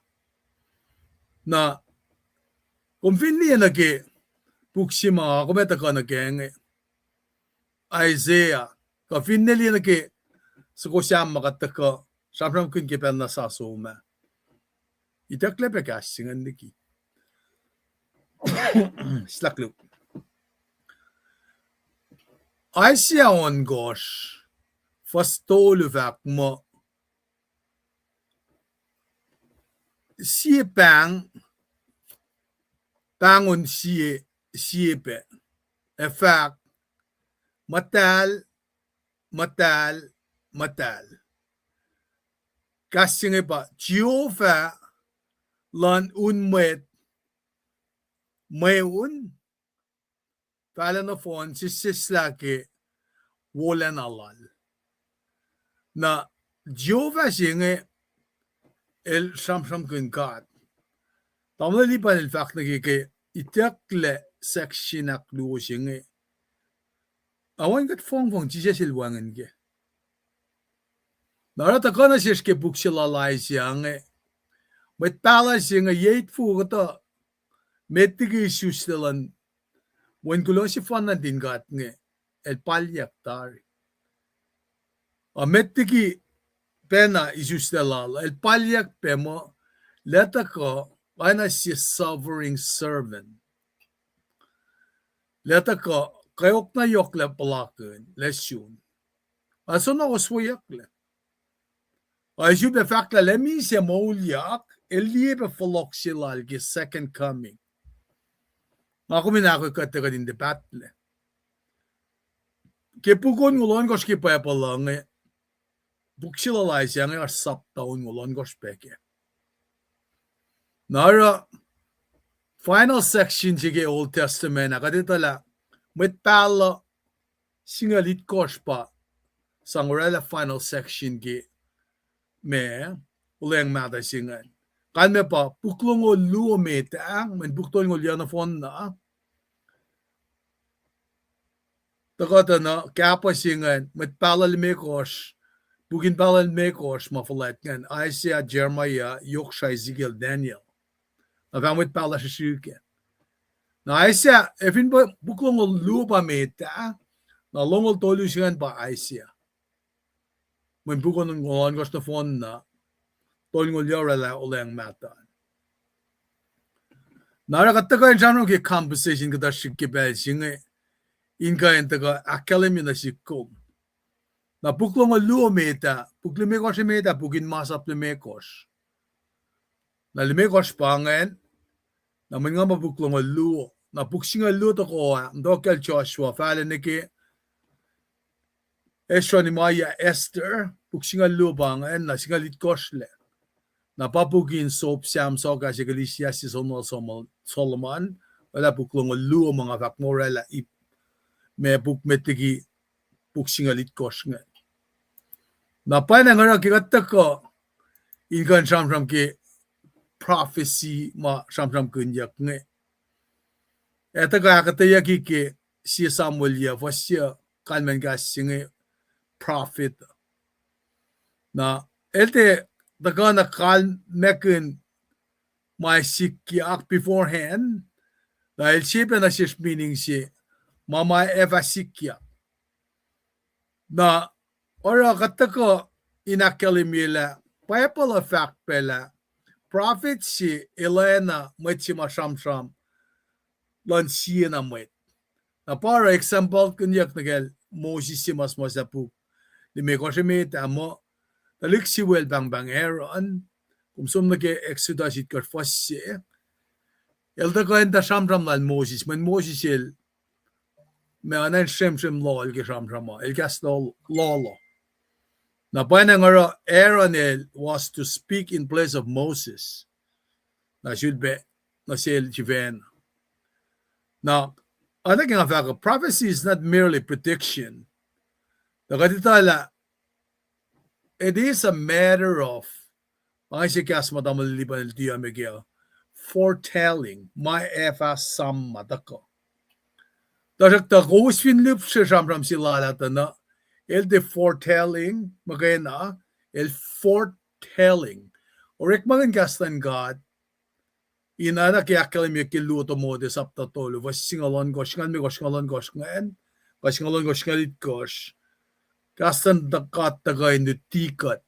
Na kumfini na ke puksima kumetaka na keng. Isaiah. Kafinili na ke så går samma kataka samram kun ke penna sa soma itakle pe kasingen niki slaklu aisia on gosh fastolu vak mo sie bangon sie pe effect matal Kasing pa Jeova lan unmet meun pala na fon sislake wolan alal na Jeova singe el samsam kun kat tamali pa el fak ke itakle section aklu singe awan kat fong jisesilwangen ke Narata kana siske buksila laisiange. Met pala singa yeit fugata metigi sustelan when kulosi fanan din gatnge el palyak tari. A metigi pena isustelala el palyak pemo letaka ana si sovereign servant. Letaka kayok na yokle palakun lesyun. Aso na oswayakle. Als je bevakt lemi se Moniyuk, liebe verloksilal ge second coming. Ako minako katega din debatle. Ke pukon ngulon gos ke pa palange. Buksilal siang ar saptaon ngulon gos peke. Nara final section sige Old Testament akaditala met pala singalit gos pa sangorela final section ge me uleng mata singan kan me pa puklong o luo mete ang men buktol ngol yana fon na takata na kapa singan met palal mekos bugin palal mekos mafulat ngan Isaiah Jeremiah Yokshay Zigel Daniel Nagamit pala sa syuken. Na Asia, efin ba buklong lupa meta, na longol tolusigan pa Asia. May bukon ng ngon gusto fon na tolngol yara la ulang mata. Narakataga yung janong ki conversation kada shikibel singe inka entaga academy na sikkom. Na buklong luo meta, buklimekos meta bukin masap limekos. Na limekos pangen, na mga mabuklong luo, na buksing luo to ko, ndokel Joshua, fala niki, Esra ni Maya Esther, buksing luo pangen, na singalit kosle. Na papugin sop siyam soga si Galicia si Solomon, wala buklong luo mga fakmorela ip, may bukmetigi buksing alit kosle. Na pa na nga kikata ko, inkan siyam ki, prophecy ma shamsham kunyak nge. Eta ka kataya ki si Samuel ya wasya kalmen gas singe prophet. Na elte daga na kal meken my sikyak beforehand. Dahil siya na siya meaning si mama eva sikya. Na ora katako inakalimila payapala fact pela prophet si Elena met si mashamsham lan siya na met. Na para example kunyak nagel Moses si mas masapu. Di may ko siya met amo talik si well bang bang eron kung sum nage Exodus it karfas siya. Elda ko enta shamsham lan Moses. Men Moses il may anan shem law il shamsham il kastol lolo. Na pwede nga Aaron was to speak in place of Moses. Na should be na siya Jeeva. Now, I think nga fact, prophecy is not merely prediction. Nakatitala, it is a matter of ang sikas matamalilipan ng tiya Miguel, foretelling, may efa sam matako. Tasak takos finlip siya siyam sila lata na el de foretelling, magayana, el foretelling. Orek magan gastan God, inana kaya kalimya kiluto mo de sapta tolo, was singalon gosh ngan, was singalon gosh ngalit gosh, gastan dakat tagay no tikat,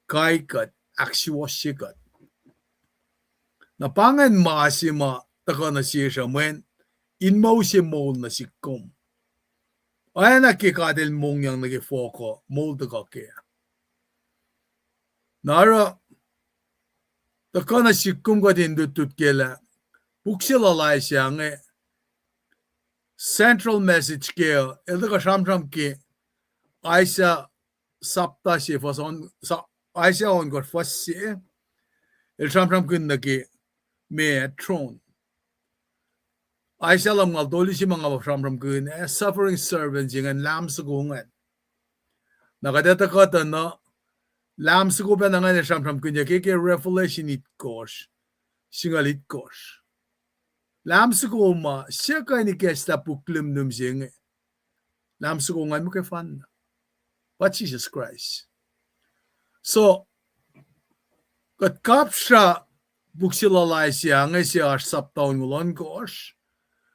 kaikat, aksiwasikat. Napangan maasima taka na siya siya, men, inmaw siya mo na sikkom. Ay nakikadil mong yang nagifoko, molda ka kaya. Nara, taka na sikkum ka din dutut kela, buksilalay siya nga, central message kaya, ilda ka siyam ki, ay siya sapta siya, ay siya on got fas siya, il siyam kun nagi, may tron. Ay siya lang nga doli si mga siyam kun, suffering servants yung lam sa gungan. Nakadeta ka ta na, lam sa gupa na nga siyam kun, kiki revelation it kosh, singalit kosh. Lam sa guma, siya ka ni kesta puklim num sing, lam sa gungan mo kay fan. But Jesus Christ. So, kat kap siya, buksilalay siya, nga siya saptaon ngulon kosh,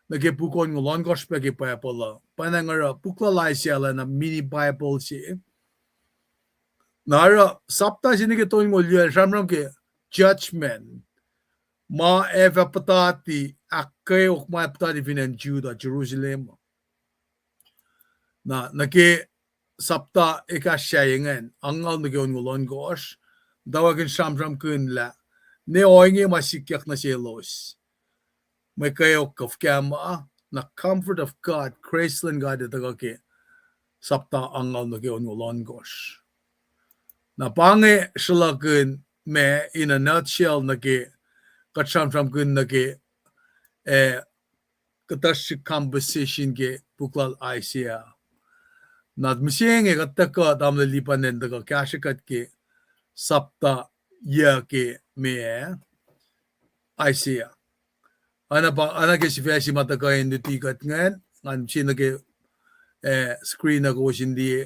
nagipukon ngulon kosh pagipayapala, panangara, puklalay siya la na mini Bible siya. Nara, sapta siya nagitoon ngulyan, siyam ke, judgment, ma eva patati, akay ukmay patati finan Judah, Jerusalem. Na, naki, sapta ikasyayangan, angal nagyon ngulon kosh, dawagin siyam kun la, ne oingi masikyak na silos. May kayo kafkama na comfort of God, Christland God ito kaki sapta angal nagyon ngulon gosh. Na pangi sila kun me in a nutshell nagi katsam kun nagi katashi composition ge buklal Isaiah. Na misiyeng kataka damla lipanen daga kashikat ki sapta ya ki me Isaiah. Ana kasi fesi matakayin ni tikat ngayon. Ang sinage screen na ko hindi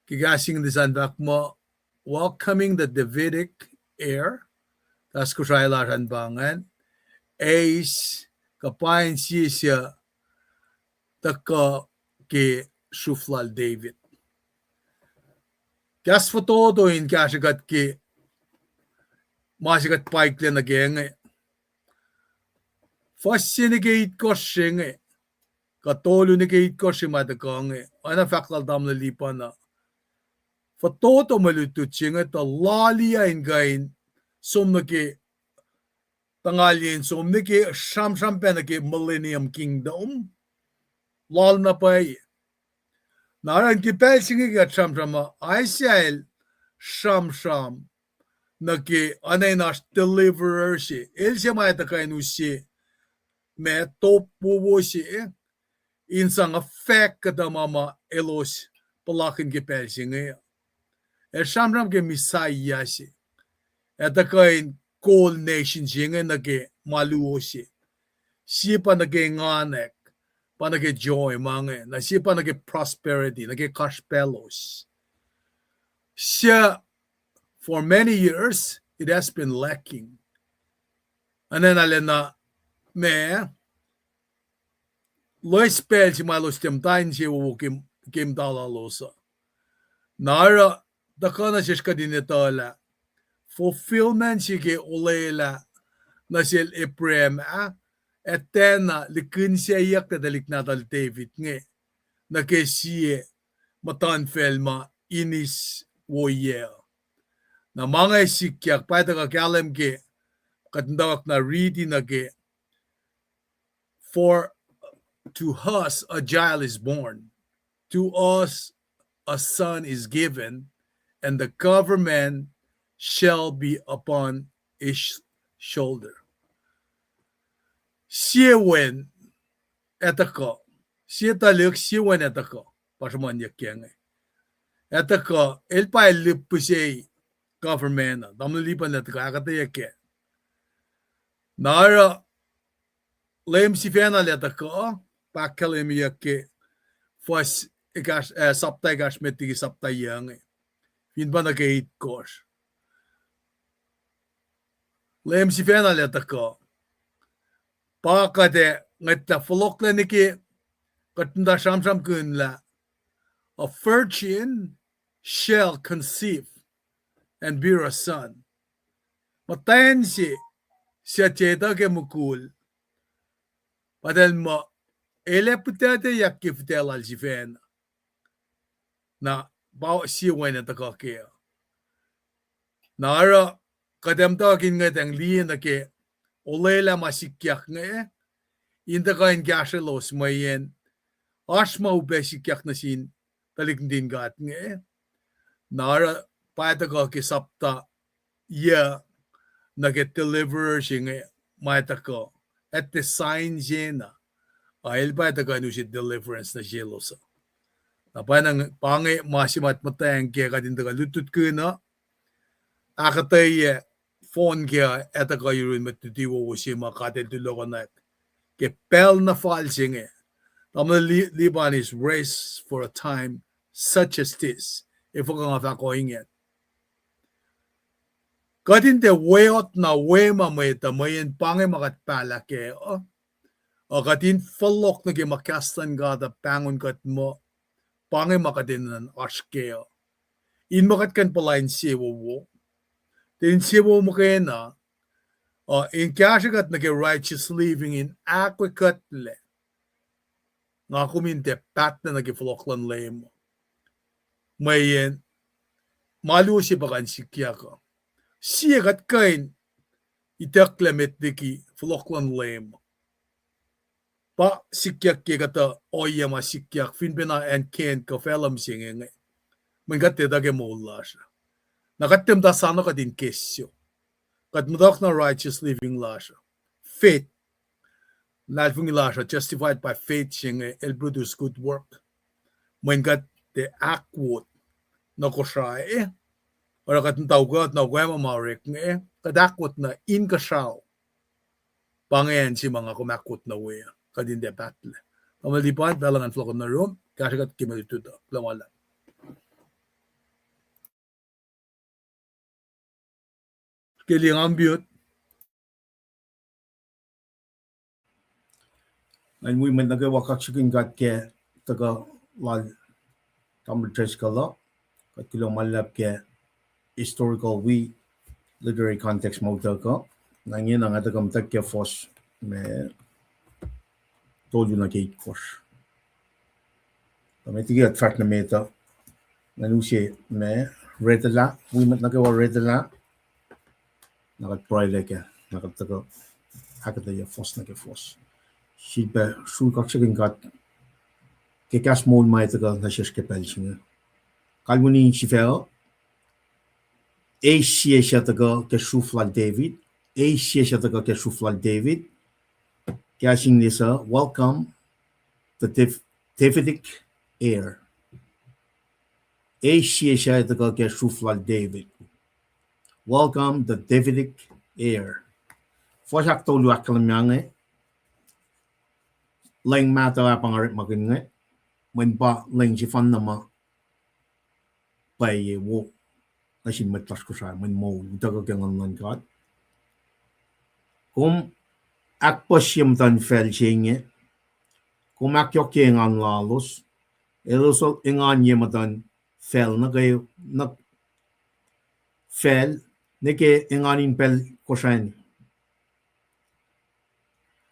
kigasing di sandak mo welcoming the Davidic heir tas kusrai laran bangan ace kapain siya taka ke shuflal Devid. Kas foto in kasikat ke masikat paikle na genge. Fascinigate ko singe. Katolo ni gate ko si matakange. Ana faklal damla lipa na. Foto malutut singe ta lalia in gain somna ke tangalien somna ke sham pena ke Millennium Kingdom. Lal na pay. Naran ki pel singe ka sham Aisael sham na ke anay nas deliverer si. El siya matakain usi me top buwo si insang effect kada mama elos palakin ke pel singe. Sham ke misaya si. Etakain coal nation singe na ke maluo si. Siya pa na ke nganek. Pa na ke joy mange. Na siya pa na ke prosperity. Na ke cash pelos. Siya for many years, it has been lacking. And then alena me lo spell si malos temtain si wo kim dala losa. Nara dakana si kadinetola. Fulfillment si ke ulela na sil eprem etena likun siya yak tadalik natal Devid nge na ke siye matan felma inis wo yel. Na mga sikyak pwede ka kalam ke katandawak na reading na ke for to us a child is born, to us a son is given, and the government shall be upon his shoulder. Siwen etaka, siya talik siwen etaka, pasaman yakyang etaka, elpa elipusay government na damlipan at kakatayake. Nara lem si fena leta ko pakalim yake fas ikas saptay gas metigi saptay yang fin ba nagait kos. Lem si fena leta ko pakade ngeta flokle niki katunda sham kunla a virgin shall conceive and bear a son. Matayan siya cheta ke mukul. Padel mo, eleputate yakiftel al jifen. Na, bao siya wena taka kaya. Nara, kadam takin nga tang liyan na ke, olela masikyak nga inda kain gashalos mayen, asma ubesikyak na sin, talik din gat nga Nara, paita ka ke sapta, nag-deliver siya nga maita ko. At the sign siya na, ay paita ka siya deliverance na siya losa. Na panang pangi masimat matayang kaya kadinda ka lutut ko na, akatay phone kaya eta ka yun matutiwa ko siya makatil tulo ko na ke pel na fall siya nga. Tama Liban is raised for a time such as this. If ka nga ko ingin. Kadin te weot na wema may tamayin pange makatpala ke o kadin falok na ke makastan gada pangon kat mo pange makadin nan aske o in makat kan palain siwo wo din siwo mo kaya na in kasyagat na ke righteous living in akwakat le nga kuminte pat na ke faloklan le mo mayin malu si bakan sikya ko siya kat kain itaklemet diki floklan lem. Pa sikyak ke kata oyama sikyak finbena and ken ka felam singenge. Mengatte dage molla siya. Nakatem da sana ka din kesyo. Kat mudak na righteous living la siya. Faith. Nalfung la siya justified by faith singe el produce good work. Mengatte akwot na kosray Ora kat tawgat na gwema maurek nga kadakot na in kasaw. Pangayan si mga kumakot na we kadinde patle. Kamalipan talangan flokon na room kasyagat kimalituto. Lamala. Kiling ambiyot And we met nage wakak chicken got ke taga lal tamil tres kala kat kilo malap ke historical we literary context mo ka nangin ang atagam tak ke fos me told you na ke kos. Tamay tigi at fact na meta nanusi me redala we met nage wa redala nakat proile ke nakat taga hakata ya fos na ke fos. She'd be shul kak chicken got ke kas mol mai taga na shish ke pelchinga. Kalmuni chifel Asia shataga ke Sruf like Devid. Asia shataga ke Sruf like Devid. Cashing this welcome the Davidic heir. Asia shataga ke Sruf like David. Welcome the Davidic heir. Fosak tolu akalamyange. Lang mata apangarit makinge. When ba lang chifan nama. Bay wo. Nasin matlas ko sa man mo daga gangan lang God. Kung akpasyam tan fel chinge, kung akyoke ngan lalos, elosol ingan yematan fel na kayo na fel ne ke inganin pel kosan.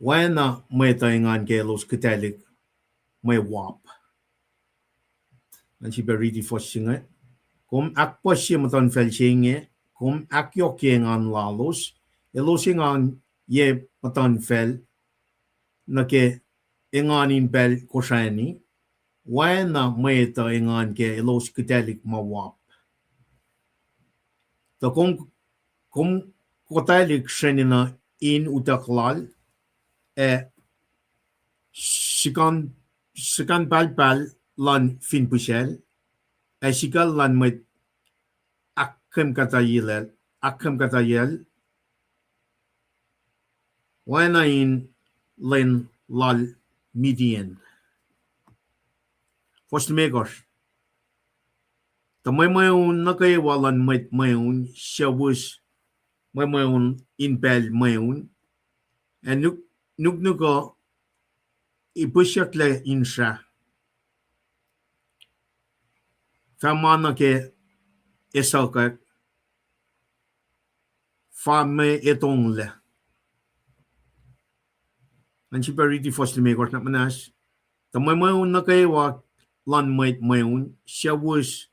Wena may ta ingan ke los kitelik may wap. Nansi beriti fosinge. Kung akpasyam tan fel chinge, kung akyoke ngan lalos, elos ingan ye matan fel na ke inganin pel kosani wena meta ingan ke elos kitelik mawap to kung kotalik shenina in utaklal sikan palpal lan finpushel sikal lan met akkem katayel wena in len lal Midian. First makers. The meun na kay walan meun sumwos meun inpel meun and nununku ipusyakle insha. Famana ke esaka fame etongle. And she parity first makers na manas. The meun na kay wa lan meun sumwos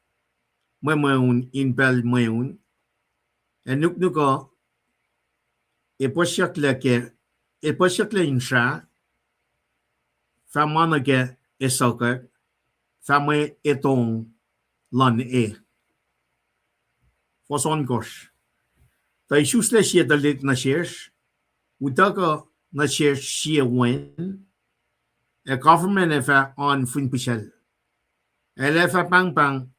meun inpel meun and nununku ipusyakle insha famana ke esaka fame etong lan Foson gosh. The isusle shia dalik na shares utaka na shares shia wen a government efa on fwin pichel. Elefa pang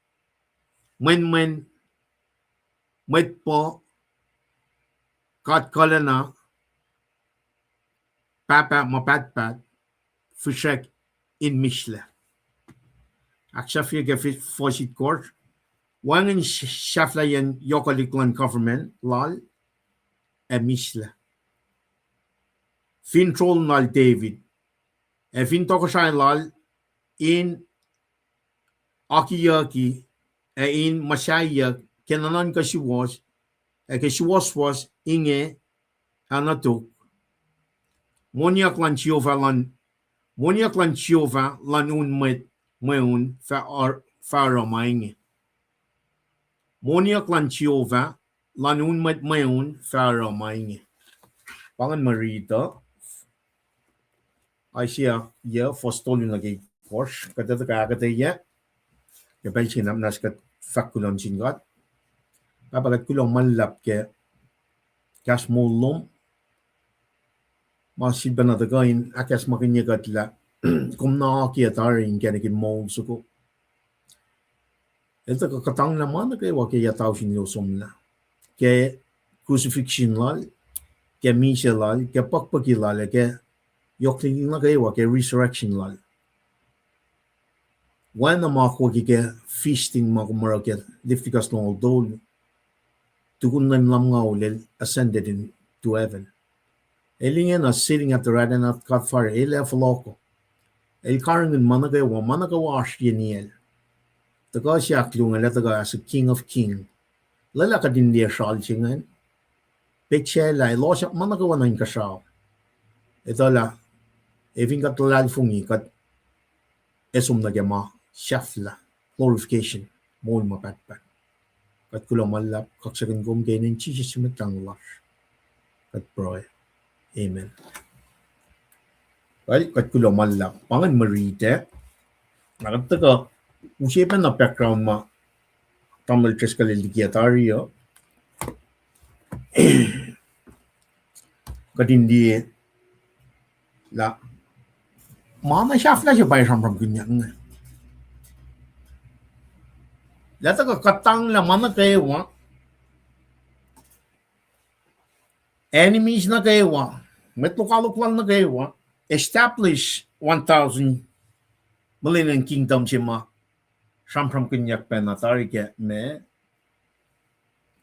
when met po kat kolana papa mapatpat fishek in misla. Akshafi gefit fosit court. Wanin saflaiyen yokelik government lal a misla. Fin tron lal Devid. E fin togusrai lal in oakiyuki in musaiyuk kenanan ka sumwos ke sumwoswos inge anatuk. Moniyuk lan Jeova lan meun fa Moniyuk lan Jeova lan meun fa Pangan marita. I see ya fostolun lagi course kata kagate ya. Ya belchin am naskat fakulon singat. Papagat kulong manlap ke kas molom. Masid banatagain akas makinyagat la. Kum na ki atarin kanikin mol suko. Ito kakatang naman na kay waki yataw sinilosom na. Ke crucifixion lal, ke misla lal, ke pakpaki lal, ke yokelik na kay waki resurrection lal. When na mako ke feasting makumara ke liftikas ng oldol, tukun na lam nga ulil ascended into heaven. Elingena sitting at the right hand of God for ele floko. El karingen manaka wash yeniel. The gosh yaklung as a king of king. Lala ka din dia shal chingen. Picture la losh manaka wanan ka shaw. Ito la eving kat lal fungi kat esum na gema shafla glorification mo mapatpat. Kat kulo malap kaksakin gum gainin chichisimitang lash. Kat broy. Amen. Right? Kat kulo malap. Pangan marite. Nakataka usipan na background ma tamal triskal ligiatario. Kat hindi la mana shafla siya pa from ganyan. Lata ka katang la mana kayo wa enemies na kayo wa metlukaluklan na kayo wa establish 1,000 millennium kingdom siya ma from ganyan pa na tarike me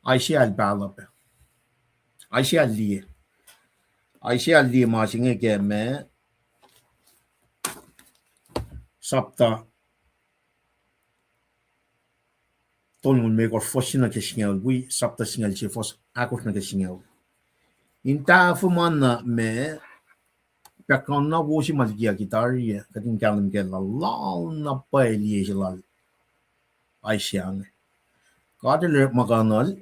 Aisha al-balap Aisha al-li ma singe ke me sapta tolmun me ko fosina ke singaw wi sapta singal si fos akos na ke singaw inta fuman na me background na wo si malgia guitar ya kadin kalam ke la na pa li jelal Aisha kadel maganal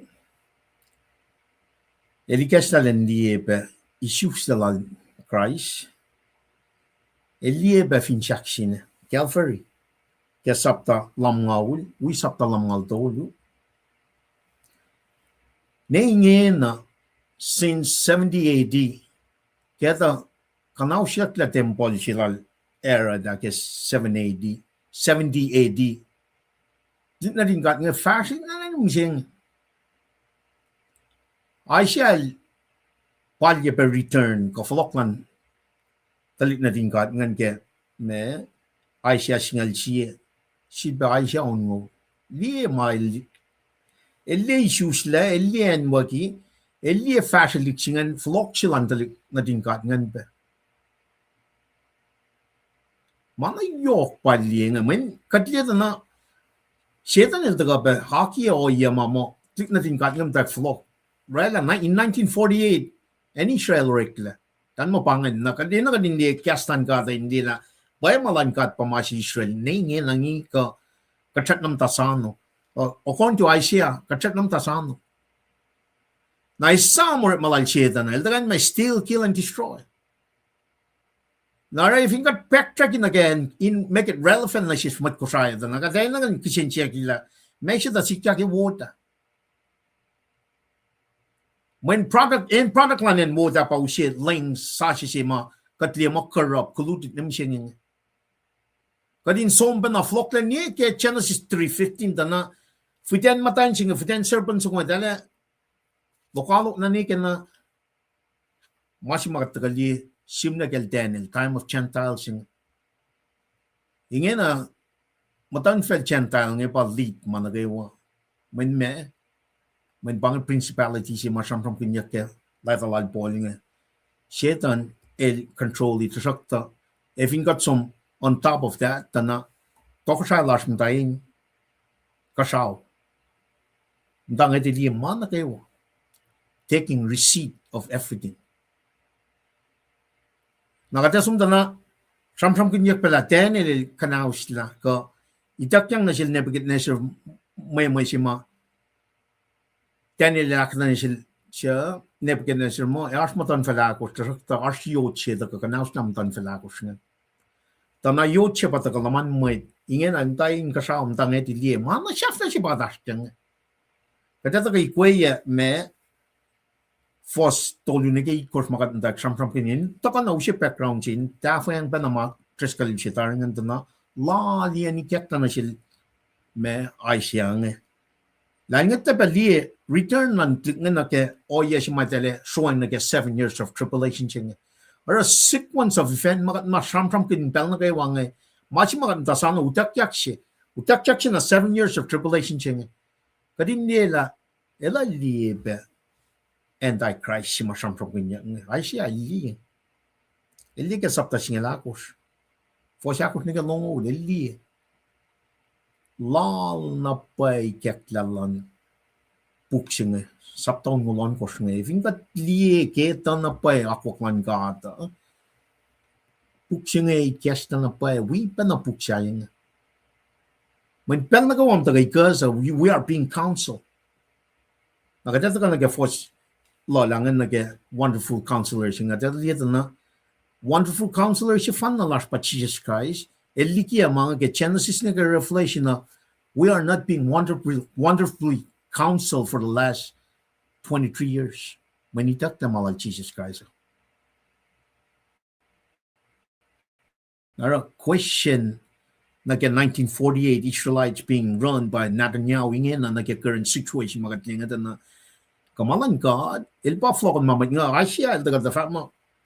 elikastalen liebe isufstalal Christ liebe finchaksine Calvary ke sapta lamngawul wi sapta lamngal tolu na since 70 AD keta kanau shakla temple shilal era da ke 7 AD 70 AD din na din gat nga fashion na nung sing I shall palye per return ko floklan talit na din gat ngan ke me I shall singal siye si ba siya ongo li mail elle isusla elle en waki elle fashion liksingan flok silan talit na din gat ngan be mana yok palye nga men katliya na setan el taga be hockey o yamamo tik na din gat ngam tak flok right in 1948 any Israel rekla tan mo pangan na kadina kadin di kastan ka hindi na bay malankat pa masi Israel ninge nangi ka kachat nam tasano according to Isaiah kachat nam tasano na isam or malal setan el tagan may steal kill and destroy now if you got backtracking again in make it relevant na sis mat kusaya na kadai na kan kisensia kila make sure that sikya ki water when product line and water pa usi links sa sima katli mo corrupt polluted nim singing kadin somba na flock lan ye ke Genesis 3:15 dana futen matan singa futen serpent sungo dala lokalo na ni na masi makatagali simna kel Daniel time of Gentile sing ingena matan fel Gentile nge pa lead managawa when bang principality si masam from kinyak ke latalal polling Satan el control it sakta if you got some on top of that tana togusrai lash mtayin kashaw ndang eti di managawa taking receipt of everything nakatasum dana sam kinyak pala Daniel kanaus la ko itakyang na sil Nebuchadnezzar may sima Daniel akna sil siya Nebuchadnezzar mo ars matan falakos ta ars yot siya da kanaus nam tan falakos nga tana yot siya patakalaman mo ingen antayin kashaw mtang eti liye mana shafta siya badashtang kadata kay kwaya me fos tolu nagay course makatandag sam kinin taka na usip background chin tafang pa nama triskalim siya tarangan tana la liya ni kyakta na siya me ay siya nga langat ta bali return nan nga na ke oya siya matele showing na ke 7 years of tribulation siya or a sequence of event makat ma sam kinin pel na kay wangay machi makatanta sana utakyak siya na 7 years of tribulation siya kadin nila ela liye antichrist si masam from kanya ay siya ili ka sapta singilakos for siya akos niga longo ili lal na pay kyaklalan puksinge sapta ngulon kos nge vingat liye keta na pay akwaklan gata puksinge kyesta na pay we pa na puksayang when pen nagawam tagay kasi we are being counseled nakadata ka nag-force law langan nag-wonderful counselor siya nga dito na wonderful counselor siya fan na last pa Jesus Christ elikia mga Genesis nga revelation na we are not being wonderfully counseled for the last 23 years when he talked them like Jesus Christ. Now, question like in 1948 Israelites being run by Netanyahu in and like a current situation mga tinga na kamalan God il pa flock mama nga Russia the fact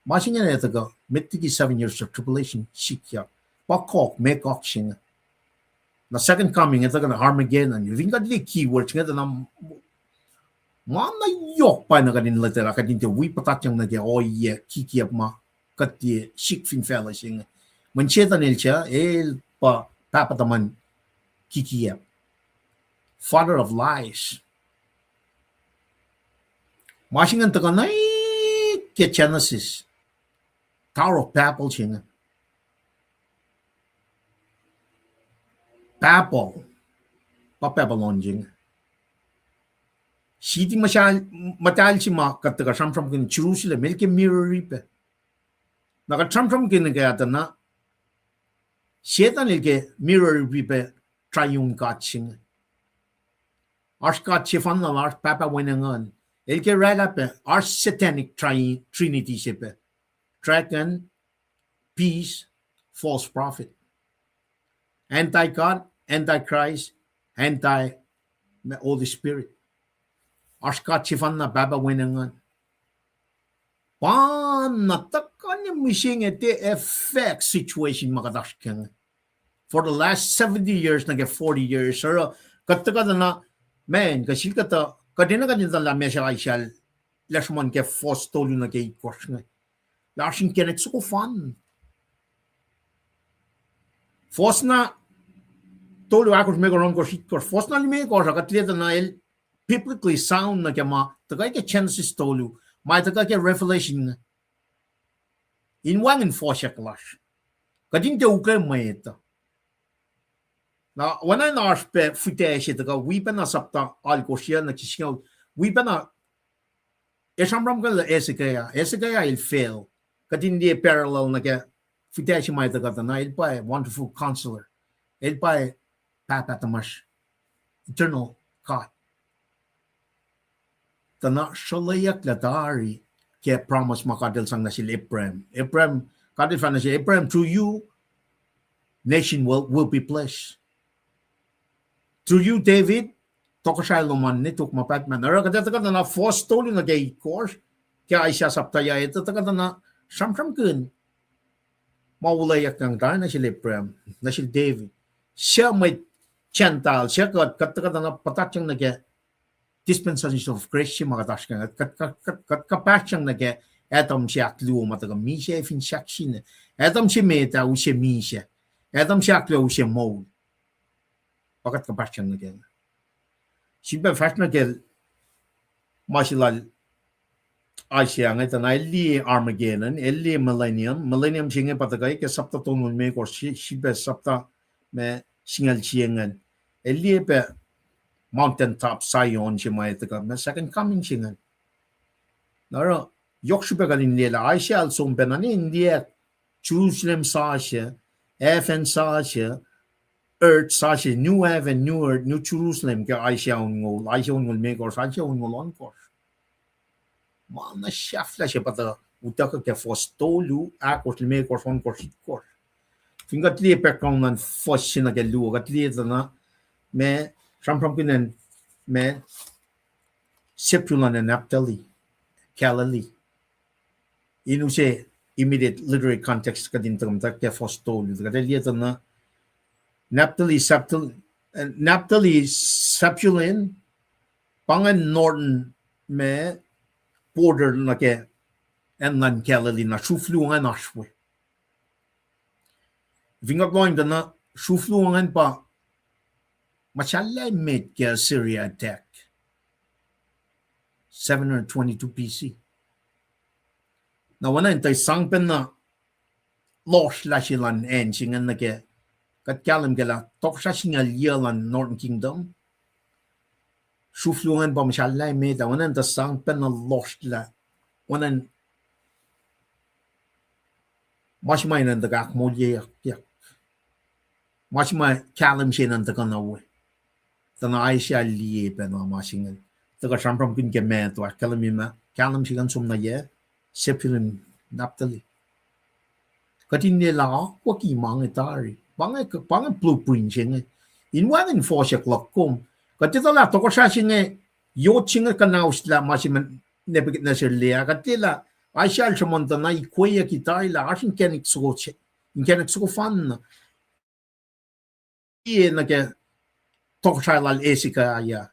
Machine na ito ka, may 7 years of tribulation, sikya. Pakok, may koksing. Na second coming, ito ka na Armageddon. Yung ka di keywords nga ito na manayok pa na kanin litera. Kanin ti wi patat yung nagya, oh yeah, kikiyap ma. Kati sikfing fella siya. Mancheta nil siya, pa papataman kikiyap. Father of lies. Machine ito ka na Genesis. Tower of Babel siya. Babel. Pa Babylon siya. Siti matal si kataga samsam kin Jerusalem melke mirror ripe. Naka samsam kin kaya na Satan ilke mirror ripe triune God siya. Ars God siya fan na ars Papa wenangan. Ilke right up ars satanic trinity siya. Dragon, peace, false prophet. Anti-God, anti-Christ, anti-Holy Spirit. Arskat sifan na baba wenangan. Panatakan yung missing iti effect situation makadaskan. For the last 70 years, nag 40 years, or kataga na, man, kasi kadina kanina la mesya kasyal, lasman ke false tolu na kay course nga. Lasing kenet so fun. Fos na tolu akos mega ron ko shit ko. Fos na lime ko sa katleta na biblically sound na kama tagay ke Genesis tolu. May tagay ke Revelation. In Wanin fos ya clash. Kading te ukay may ito. Na wana na aspe fute siya taga wipa na sapta alko siya na kisingaw. Wipa na esamram ka la Esekaya il fail. Kadindi parallel na kaya fitashi may taga na il pa wonderful counselor. Il pa papa tamash eternal God. Tana shalayak latari kaya promise makadil sang na sila Ephraim. Kadil fa na siya Ephraim through you nation will be blessed. Through you David togusrai luman ni tuk mapatman. Ara kada na force tolu na kay course kaya siya saptaya ito taga na samsam kun maulayak ng tayo na si Ephraim, na si Devid. Siya may Gentile, siya katakat na patatyang nagya dispensation of grace siya makatash ka. Kapasyang nagya etam siya akluwa mataga misya fin siya sina. Etam siya meta u siya misya. Etam siya akluwa u siya mold. Pakat kapasyang nagya. Siya fast nagya masilal Asia nga ito na ili Armageddon, ili Millennium siya nga patagay kaya sapta tungon may kor siya sapta may singal siya nga. Ili pa mountaintop Zion siya may ito ka, may second coming siya nga. Naro, yok siya pa kanin nila, Asia also pa na India, Jerusalem sa siya, FN sa siya, Earth sa siya, New Heaven, New Earth, New Jerusalem kaya Asia ungol may kor, Asia ungol on kor. Mana shafla siya pata utaka ke fos tolu akos lime kor son kor sit kor. Fingat li pekong nan fos sina ke lu gat li na me shampram kinen me Sepulun and Naphtali Galilee. Inu se immediate literary context kadin tam tak ke fos tolu gat li na Naphtali Sepulun pangan northern me border na ke en lan kelli na sufluangan aswe vinga going na sufluangan pa machalai met ke Syria attack 722 BC na wana intay sangpen na losh la silan en singan na ke kat kalam gala tok sa singal yelan Northern Kingdom sufluangan pa machalai met wana intay sangpen na losh la wana mas may nandagak mo ye ya mas may kalam siya nandaganawe tana Aisha liye pe na masingan taga sampram kin ke me to kalamima kalam sigan sum na ye sepilin naptali katin ne la ko ki mang etari bang blueprint singe in one in four shek lokom katita la to ko sa singe yo chinga kanaus la masiman ne bigit na sir le katila Aisha al chamonta na ikoya kitai la asin kenik suko fan ye na ke togusrai lal esika ya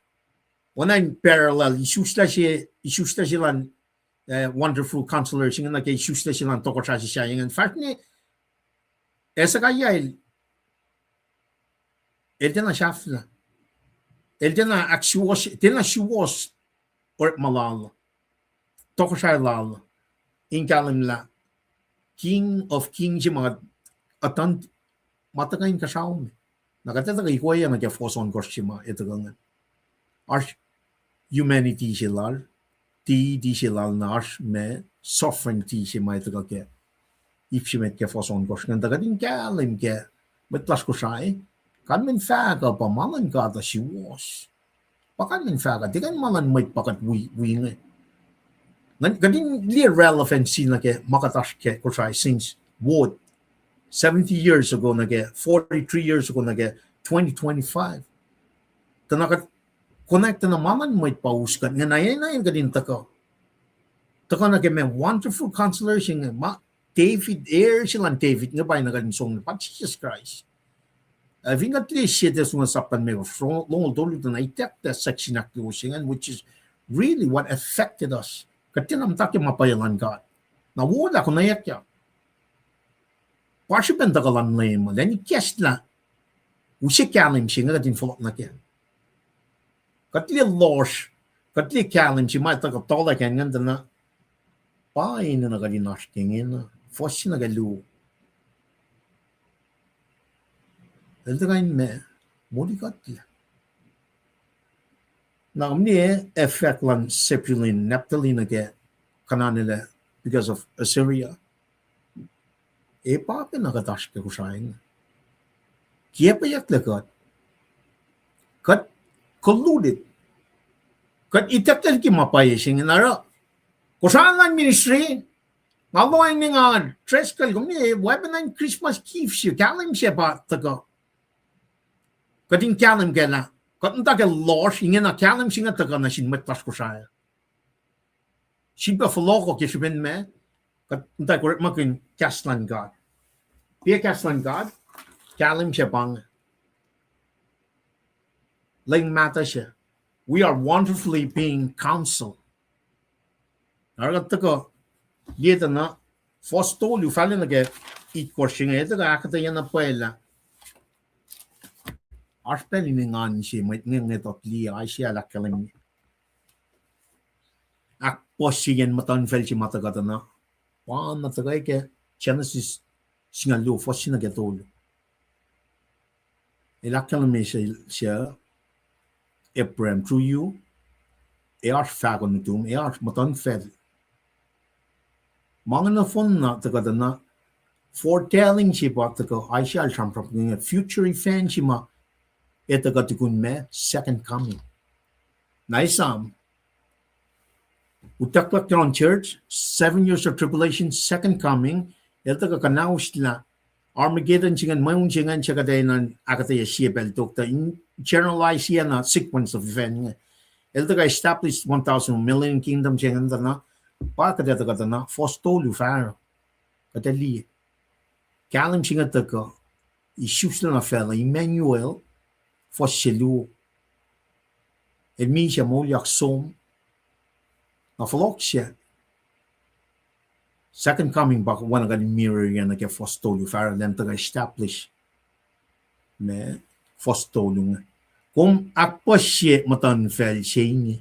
wana in parallel isusta shi lan wonderful counselor singa na ke isusta shi lan togusrai shi siya in fact ne esaka ya el tena shafla el tena sumwos or malal togusrai lal in kalim la king of kings mga atan matakain kasaw nakatata kay kuya na kaya foson koshima ito gangan arch humanity silal di silal na arch me sovereignty sima ito kaya ifsimet kaya foson kosh nga dagadin kalim kaya betlas ko siya kan min faga pa malan ka da sumwos pakan min faga di kan malan may pakat wing gadin li relevant sina kaya makatas kaya ko siya since wood 70 years ago nage 43 years ago nage 2025 tanaka connect na maman may pauskan nga nayan gadin tako nage may wonderful counselor sing ma Devid silang Devid nga ba na gadin song pa Jesus Christ vinga tli shit this one sapan me long dolu na itek that section at closing which is really what affected us katinam take mapayalan God na wala ko nayak ya Pashipan tagalan lema, then guess la. Usi kalim si nga din follow na kya. Katli losh, katli kalim si may tagatola kya nga na. Pain na nagalinash tingin na. Fosi nagalu. Dito kain me, muli katla. Na umni effect lang sepulin, naptalin na kya kananila because of Assyria. Papi nakatash ke kusain. Kaya pa yak lakat. Kat colluded. Kat itakal ki mapayasing nara. Kusain lang ministry. Ngawang ni nga tres kal kung ni weapon ng Christmas gift siya. Kalim siya pa taka. Kating kalim kaya kat nta ka losh ingin na kalim siya nga taka na sinmatlas kusain. Siya pa follow ko kisipin me. Nta ko makin kaslan God. Pia kaslan God, kalim siya bang. Ling mata siya. We are wonderfully being counseled. Naragat ko, dito na, fostol, ufali na kaya, ikor siya nga, ito ka, akata yan na pwela. Arspel iningan siya, may ito, liya, ay siya lakalim niya. Akpos siya yan, matanfel siya matagata na. Wan natagay ke Genesis singalu fosi na getolo. Ilakal me siya Abraham through you. Fagon nitum, matan fel. Mga na fon na tagada na foretelling siya pa taga ay siya alsam ng future event siya ma etaga tikun me second coming. Naisam Utaklak Tron Church, 7 years of tribulation, second coming, ito ka kanaus la, Armageddon singan, meun singan siya katayin ng akataya siya beltok, in generalize siya na sequence of event. Ito ka established 1,000 million kingdom singan na, pa katata kata na, fostolu faro, katali. Kalim singan taka, isus na fella, Emmanuel, foselu. It means siya mo yak som, flock second coming back one of mirror yan na fostolyo para then to establish me fostolyo kung akpo siya matan fel siya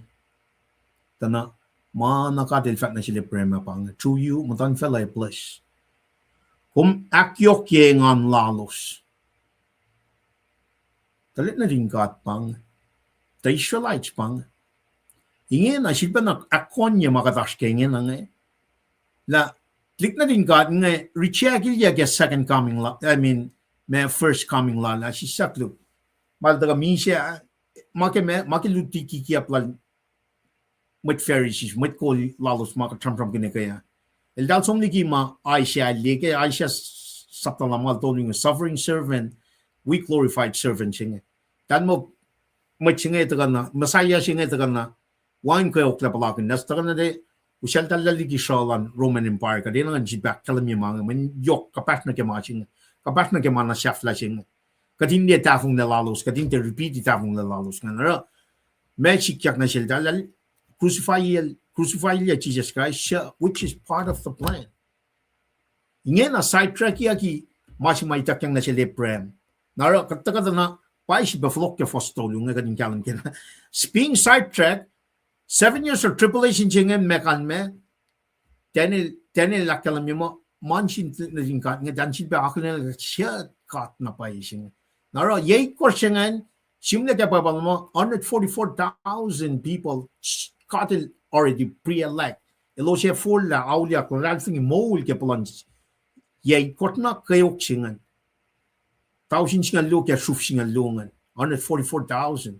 tana mana kadil fat na sila prema pang chuyu matan fel ay plus kung oakiyuki ngan lalos talit na rin kat pang the Israelites pang ingin na silpa na akon niya makatash kaya nga nga la lik na rin kat nga richagil ya get second coming la I mean may first coming la la si saklo mal daga minsiya makiluti kikiap la mit Pharisees mit ko lalos makatram kina kaya el dal som liki ma Aisha leke Aisha sapta la mal tolong suffering servant we glorified servant singa dan mo mit singa ito kana masaya singa ito kana wine ko okla palakin nas ito kana de usal talali ki shalan Roman Empire ka din nga jibak kalam yung mga man yok kapat na kema singa kapat na kema na safla singa kadin dia tafung na lalos kadin te repeat tafung na lalos nga na magic yak na sila dalal crucify Jesus Christ which is part of the plan ingin na sidetrack yaki mas may takyang na sila prem nara katakata na pa si beflock ya fostol yung kadin kalam kina being sidetrack 7 years of tribulation jingen mekan me tenil lakalam yung manshin na din kat nga dan si ba ako na siya kat na pa ising nara yay korsyengan simula ka pa mo 144,000 people katil already pre-elect elo siya full la aulia ko ralfing mole ke plans yay kotna kayok singan thousand singan lo ke Sruf singan lungan 144,000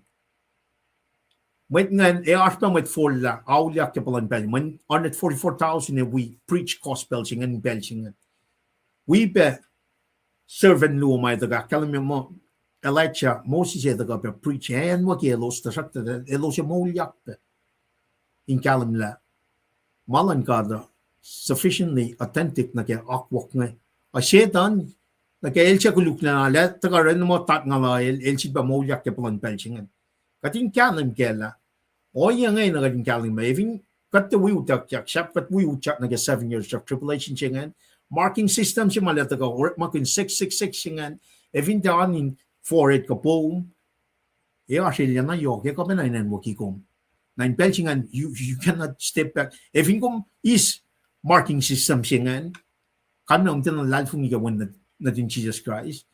wait ngan after with full la aulia ke plan bel 144,000 and we preach gospel singan bel singan we be servant lo mai daga kalam mo Elijah Moses daga be preach and mo ke lo sta sakta elo siya molyak in kalam la malan kada sufficiently authentic na kaya akwak nga a shetan na kaya elcha kuluk na la tagaran mo tat nga la elchi ba mo yak ke plan pelchingan kating kalam kela o yang ngay na kating kalam ma even kat the we utak yak shap kat we utak na 7 years of tribulation chingan marking system si malata ka work makin 666 chingan even down in for it ka boom e asilya na yoke ka benainan mo kikom nine belchingan you cannot step back if income is marking system singan kami ang tinang lalfung iga when natin Jesus Christ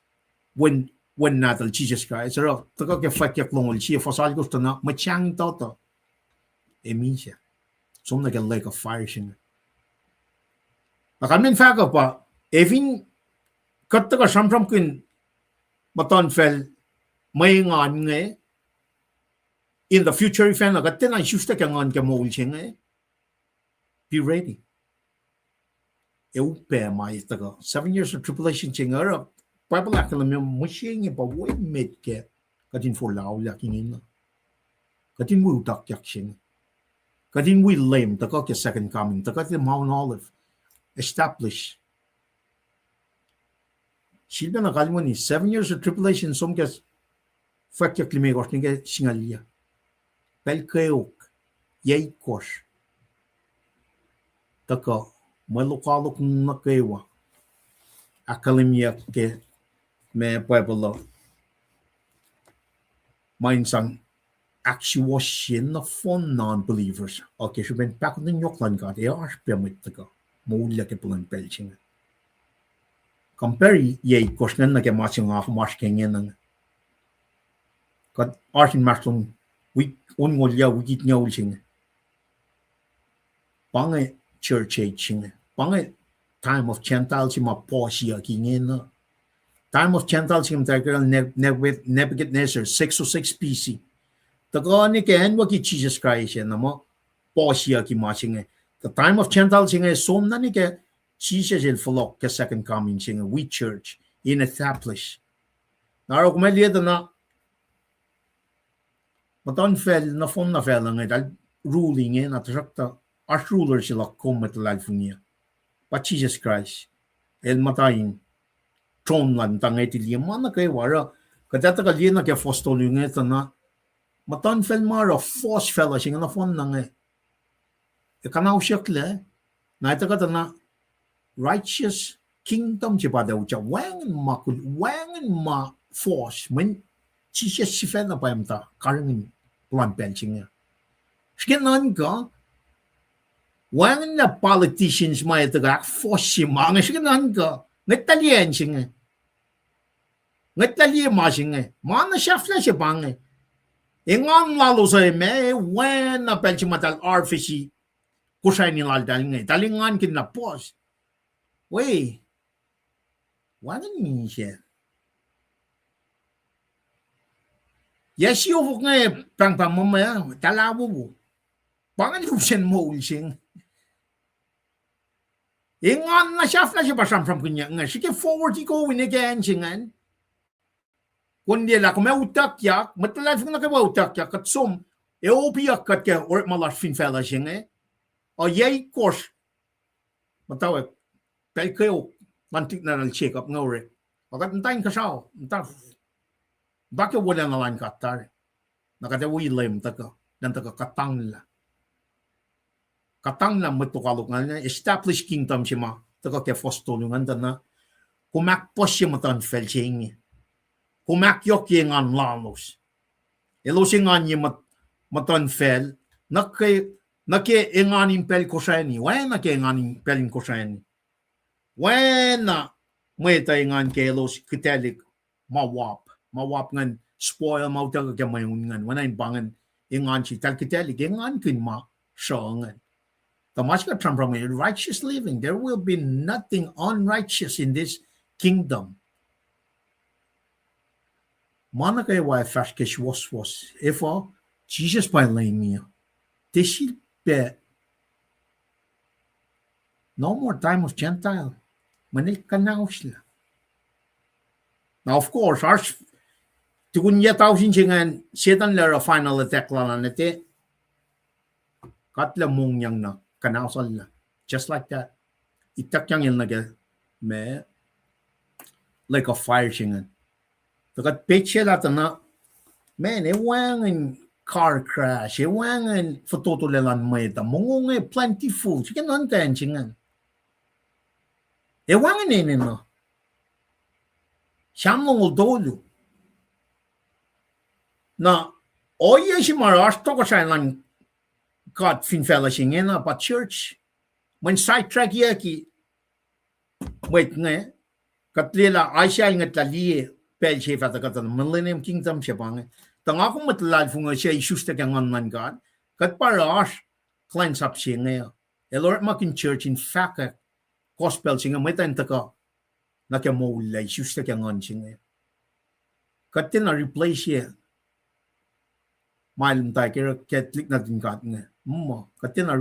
when natal Jesus Christ pero taka ke fakya klongol siya fasal ko na machang toto emisya som na like a fire singa nakamin faga pa even katta samsam kun maton fel may ngan nga in the future if na gaten ang shusta ka ngan ka mo ulchinga be ready upe mai taga 7 years of tribulation chinga Bible akalam yung mushing pa way met ke kadin for lao yakingin na kadin wu dak yakshin kadin we lame taga ke second coming taga ke Mount Olive establish silba na kalmo ni 7 years of tribulation som ke fakya klime gosting ke singalia pelkeok yay kosh taka malukalok na kewa akalimya ke me pueblo mainsang actuation na fon non-believers okay so ben pak ng yoklan ka de arpe mit taka mula ke plan pelching compare yay kosh na ke masing af mas kengen nang kad artin masung we ngolya wikit nga ulsing pangay church aging pangay time of Gentile si maposya kingin time of Gentile si mtagal Nebuchadnezzar 606 BC taga ni ken waki Jesus Christ na mo posya ki masing the time of Gentile sing som na ni ke Jesus el flock ke second coming sing we church in establish naro kumaliya na Matan fel na fon na fel nga dal ruling at sakta as ruler sila kommet lalfunia. But Jesus Christ el matayin tron lan tangay tili mana kay wara kadata kalina ke fostol yung ito na matan fel mara false fella singa na fon na nga kanau shakle na ita kata na righteous kingdom je pada uca wangen ma force men chisya sifen na payamta karengin plan penchingnya shkenan ka wangen na politicians ma ita ka force ma shkenan ka ngetalien chinge ngetalien ma chinge mana shafla se bange ingan lalo sa me wen na pelchimatal arfishi kusay ni laldal ngay talingan kin na pos wey wangen ni siya yes yo fuk ngay pang mamaya talawo mo bangan lusen mo ulsing ingan na shafla siya basam from kunya nga sige forward go win again singan kundi la kuma utak yak matalad fuk na ka utak yak kat sum eopiak kat ka or malas fin fella singa o yay course matawag kay kayo mantik na ng check up ngore pagat ntayin ka sao nta bakit wala na lang katar nakatawi lem taka dan taka katang la matukalok nga established kingdom sima taka ke fostolungan na kumak pos siya matan felching kumak yok yengan lalos elosingan niya matan fel nake enganin pel koseni wena ke enganin pelin koseni wena mweta engan ke los kitelik mawap ngan spoil mawta ke mayun ngan wena bangan engan si tal kitelik engan kin ma shongan tamaska from righteous living there will be nothing unrighteous in this kingdom mana kay wa faske sumwoswos ifo Jesus by lamia this be no more time of Gentile. Manil kanaw sila. Now, of course, tukun niya tao sinsingan, setan lera final attack lang nete, katla mong yang na, kanaw sila. Just like that. Itak yang yung nage, me, like a fire singan. Takat peche lata na, man, ewangan car crash, ewangan fototolelan mayta, mongong plenty food, sige nan kayan singan. Ewangan no. Shamong dolu. Na oye si maras togusrai lang kat fin fellowship na pa church. When sidetrack yaki wait nga katlela Aisha ngat lalie pel Jeova ta katan millennium kingdom siya bang. Tanga ko matlal funga siya isusta kang man God. Kat paras cleanse up siya nga. Elor makin church in fact gospel singa may tayo taka nakamawala isusta kang on siya. Katin na replace siya. Malum tayo kaya Catholic natin kat nga. Katin na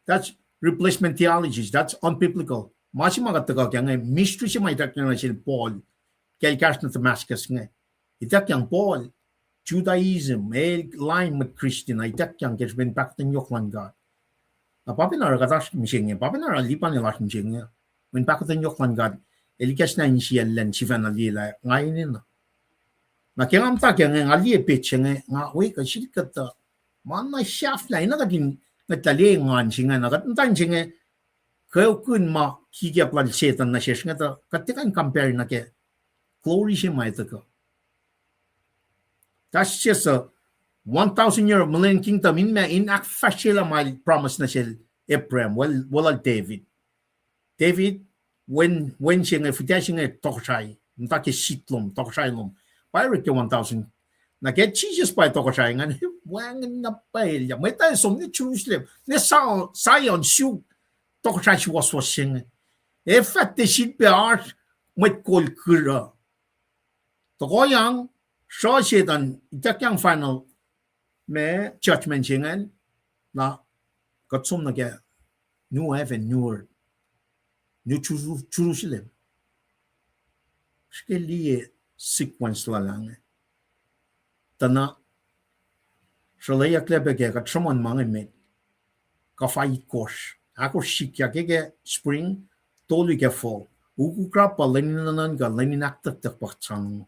that's replacement theologies. That's unbiblical. Masih magataga kaya nga mystery siya may takya na siya Paul. Kaya ikas na Damascus nga. Itak yang Paul. Judaism, line with Christian. Itak yang kaya sabihin pakatan yok lang God. Papinara katas mishing niya. Papinara lipan nila mishing niya. When pakatan yok lang God. Elikas na siya lan siya na lila. Ngayon na. Nakingam ta kaya nga liye pitch nga wait kasi kata mana shaft na ina kadin natali ngan singa na katantan singa kayo kun ma kikya plan setan na siya nga ta katikan compare na ke glory siya may taka. That's just a 1,000-year millennium kingdom in act fascila may promise na siya Ephraim wala Devid when siya nga fitya siya nga togusrai nta ke sitlom togusrai lom pirate 1,000 na get Jesus pa togusrai nga wangan na pa ya may tayo som ni Jerusalem ne Zion shu togusrai sumwoswos siya effect de shit pe art may kol kura togoyang so siya itak yang final me judgment siya na katsom na ke new heaven new earth new Jerusalem skeliye sequence la lang tana shalaya klebe ke ka tron mange met ka fight course ako shikya ke spring tolu ke fall uku krap lenin ka lenin aktak tak pakchang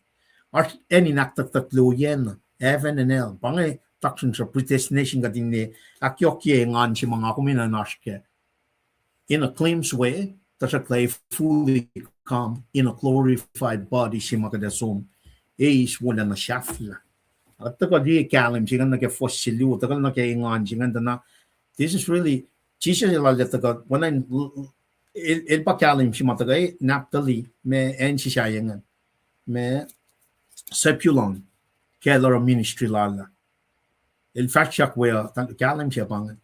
art any naktak tak lo yen heaven and hell bange taksun sa predestination ka din ni oakiyuki ngan si mga kuminanaske. In a claims way, tashaklay fully come in a glorified body si makadasum. Is wala na shafla. At taka di kalim singan na ke fossilu, taka na ke ingan singan na. This is really Jesus ilalya taka when I il pa kalim si matagay naptali me en si sayangan me sepulon keller ministry lala. Il fact check where kalim siya pangan.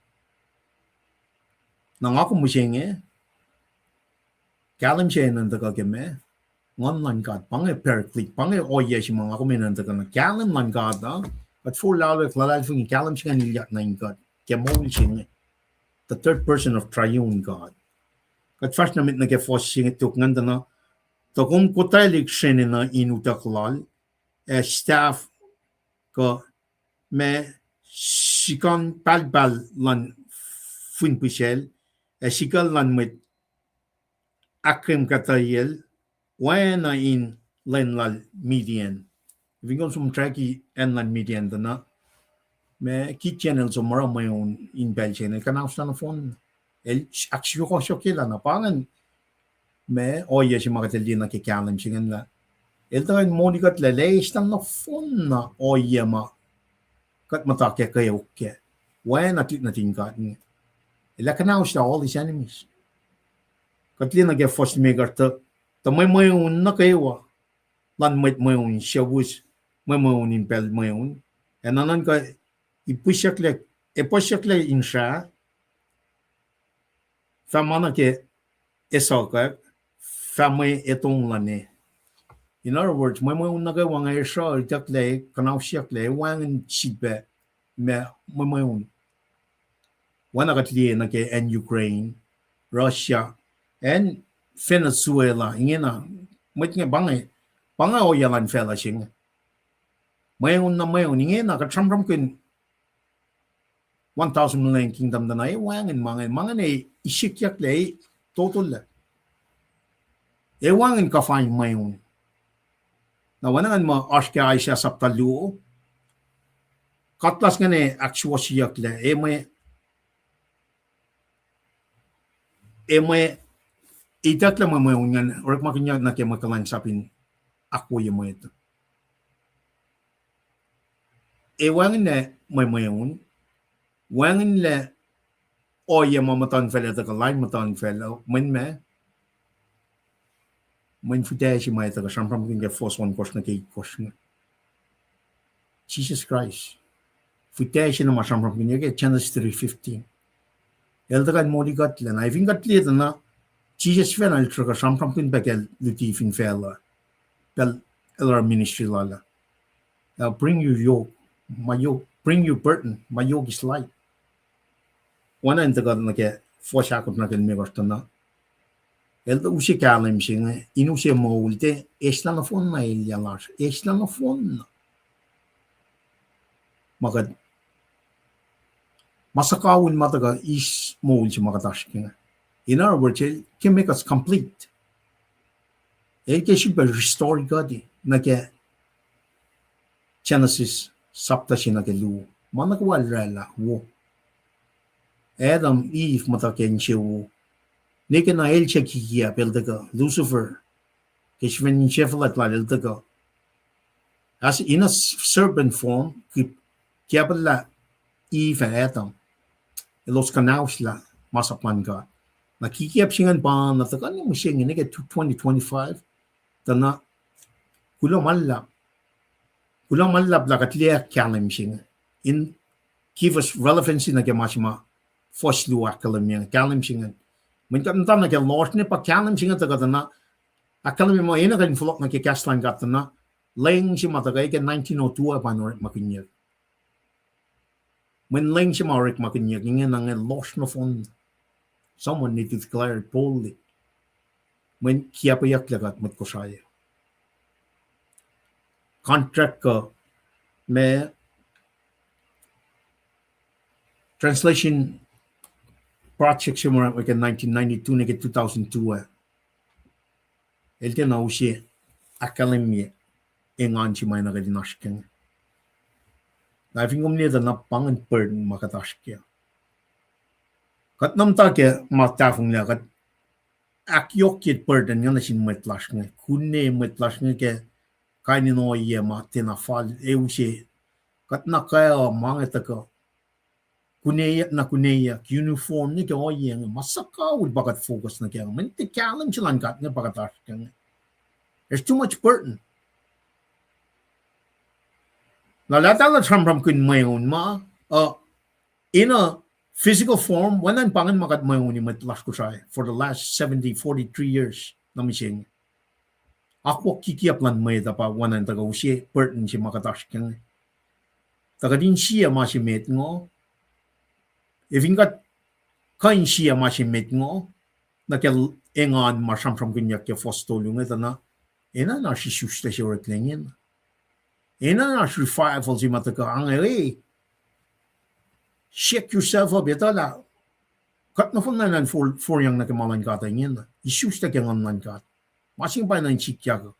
Nang ako mo siya kalim siya nang taka ke me. Ngon lan God, pange periklik, pange oye si mga kuminanta ka na kalim lan God na, at for lalo lalal fung kalim siya nilyak na yung God, kaya mo siya the third person of triune God. At first namin nag-fos siya ito nganda na, to kung kutalik siya na inutaklal, staff ko, me sikon palpal lan fwin pisyel, sikal lan mit akrim katayel, Wanin in lenlal median. Vi går som traki enlan median dana. Med key channel som mara meun in Belgium. Kan avstanna från el aksjo ko shokila na pangan. Me oye si makatelina ke kalam singen la. El ta monikat le leistan na fonna oye ma. Kat mata ke kayoke. Wan atit na tingkat ni. Ila kan avsta all these enemies. Katlina ke first megarta Tamay meun na kayo lan meun siyawus meun in pel meun enanan ka ipusyakle in siya famana ke esoka famay etong lane. In other words, meun na kayo wang ayesha itakle kanaw siyakle wang sibe me meun wana katli na ke en Ukraine, Russia and Venezuela, ingena, mit nga bangay o yalan fela sing. Mayon na mayon, ingena, katramram kun 1,000 million kingdom na wangin mga na isikyak le, total le. Wangin ka fine mayon. Na wanangan mo, aske ay siya sa taluo, katlas nga ne, akswa siyak le, may itatla mo yan, or makinya na kaya makalan sapin, ako yung mo ito. Wangin na may mayon, wangin na oya mamatan fela, taka line matan fela, man fudaya si may taka, sampram kinga first one course na kay course na. Jesus Christ. Fudaya si na masampram kinga, kaya Genesis 3:15. Eldagan mo di katla na, ifing katli ito na, Jesus fena iltraka sampram kin bekel lutifin fela pel elar ministry lala. Bring you yoke, my yoke, bring you burden, my yoke is light. Wana intagal na ke foshakot na ken megosta na. Elda usi kalim singa inusi moulte esla na fon na ilyalas, esla na fon. Magad masakawin mataga is moul si makatash kinga. In other words, it can make us complete. It can restore God. Nage Genesis sapta si nage lu. Managwal rela wo. Adam, Eve mataken siya wo. Nike na el siya kikiya peldaga. Lucifer. Kishven shefalat la peldaga. As in a serpent form, kaya pala Eve and Adam. Los kanaus la masapan God. Nakikiyap singan pa na taka ni mo siya ngini kaya 2025 tana kulang malap lakat liya kalam singa in give us relevancy na kaya masima first luwa kalam yan kalam singan mintam na kaya lost ni pa kalam singa taka tana akalam mo ina kan flok na kaya kaslan kat tana laying si mata kaya 1902 pa norit makinyag when laying si marik makinyag ingin na nga lost na phone. Someone need to declare it boldly. When kiapayak lagat mat kusaya. Contract ka may translation project simula like in 1992 na 2002. Elte na usi akademia engan si may nagadinashkang. Na fingom ni na pangan pern makatashkia. Kat nam ta ke matafung na kat akyokit perden nga sin metlash nga kunne metlash nga ke kaini no ye ma tena fal euse kat na kaya manga ta ka kuneya na kuneya uniform ni ke oye nga masaka ul bagat focus na kaya men te challenge lan kat nga bagatash nga there's too much burden na lata la tram kun mayon ma in a physical form wanan pangan makat mayon ni metlash ko siya for the last 43 years na mising ako kikiap lan may tapa wanan taga usi burden si makatash nga taga din siya masimit ngo if ingat kain siya masimit ngo na kel engan masam kunyak ke fostolo nga na ena na si susta si reklengin ena na si revival si mataka ang shake yourself up yatala kat na fun nan for yang nakamalan kata ngin isusta ke ngan kat masing pa nan chikya ko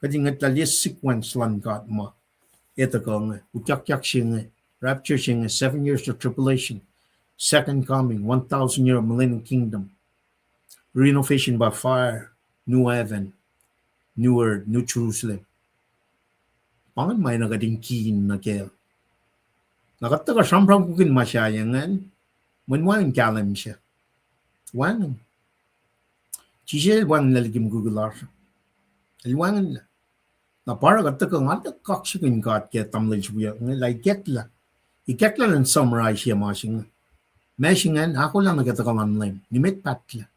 kadi ngat la sequence lan kat ma eta ko nga utyak sing rapture sing 7 years of tribulation second coming 1,000 year millennial kingdom renovation by fire new heaven new earth new Jerusalem pangan may nagading kin na kaya nakataga sampram kukin masyayangan manwain kalam siya wanan Chisel wang naligim gugular alwangan na para kataga ngata kaksikin kat kaya tamlay siya like getla iketla lang summarize siya masing Meshingan, ako lang nagkatakalan lang. Nimit patla.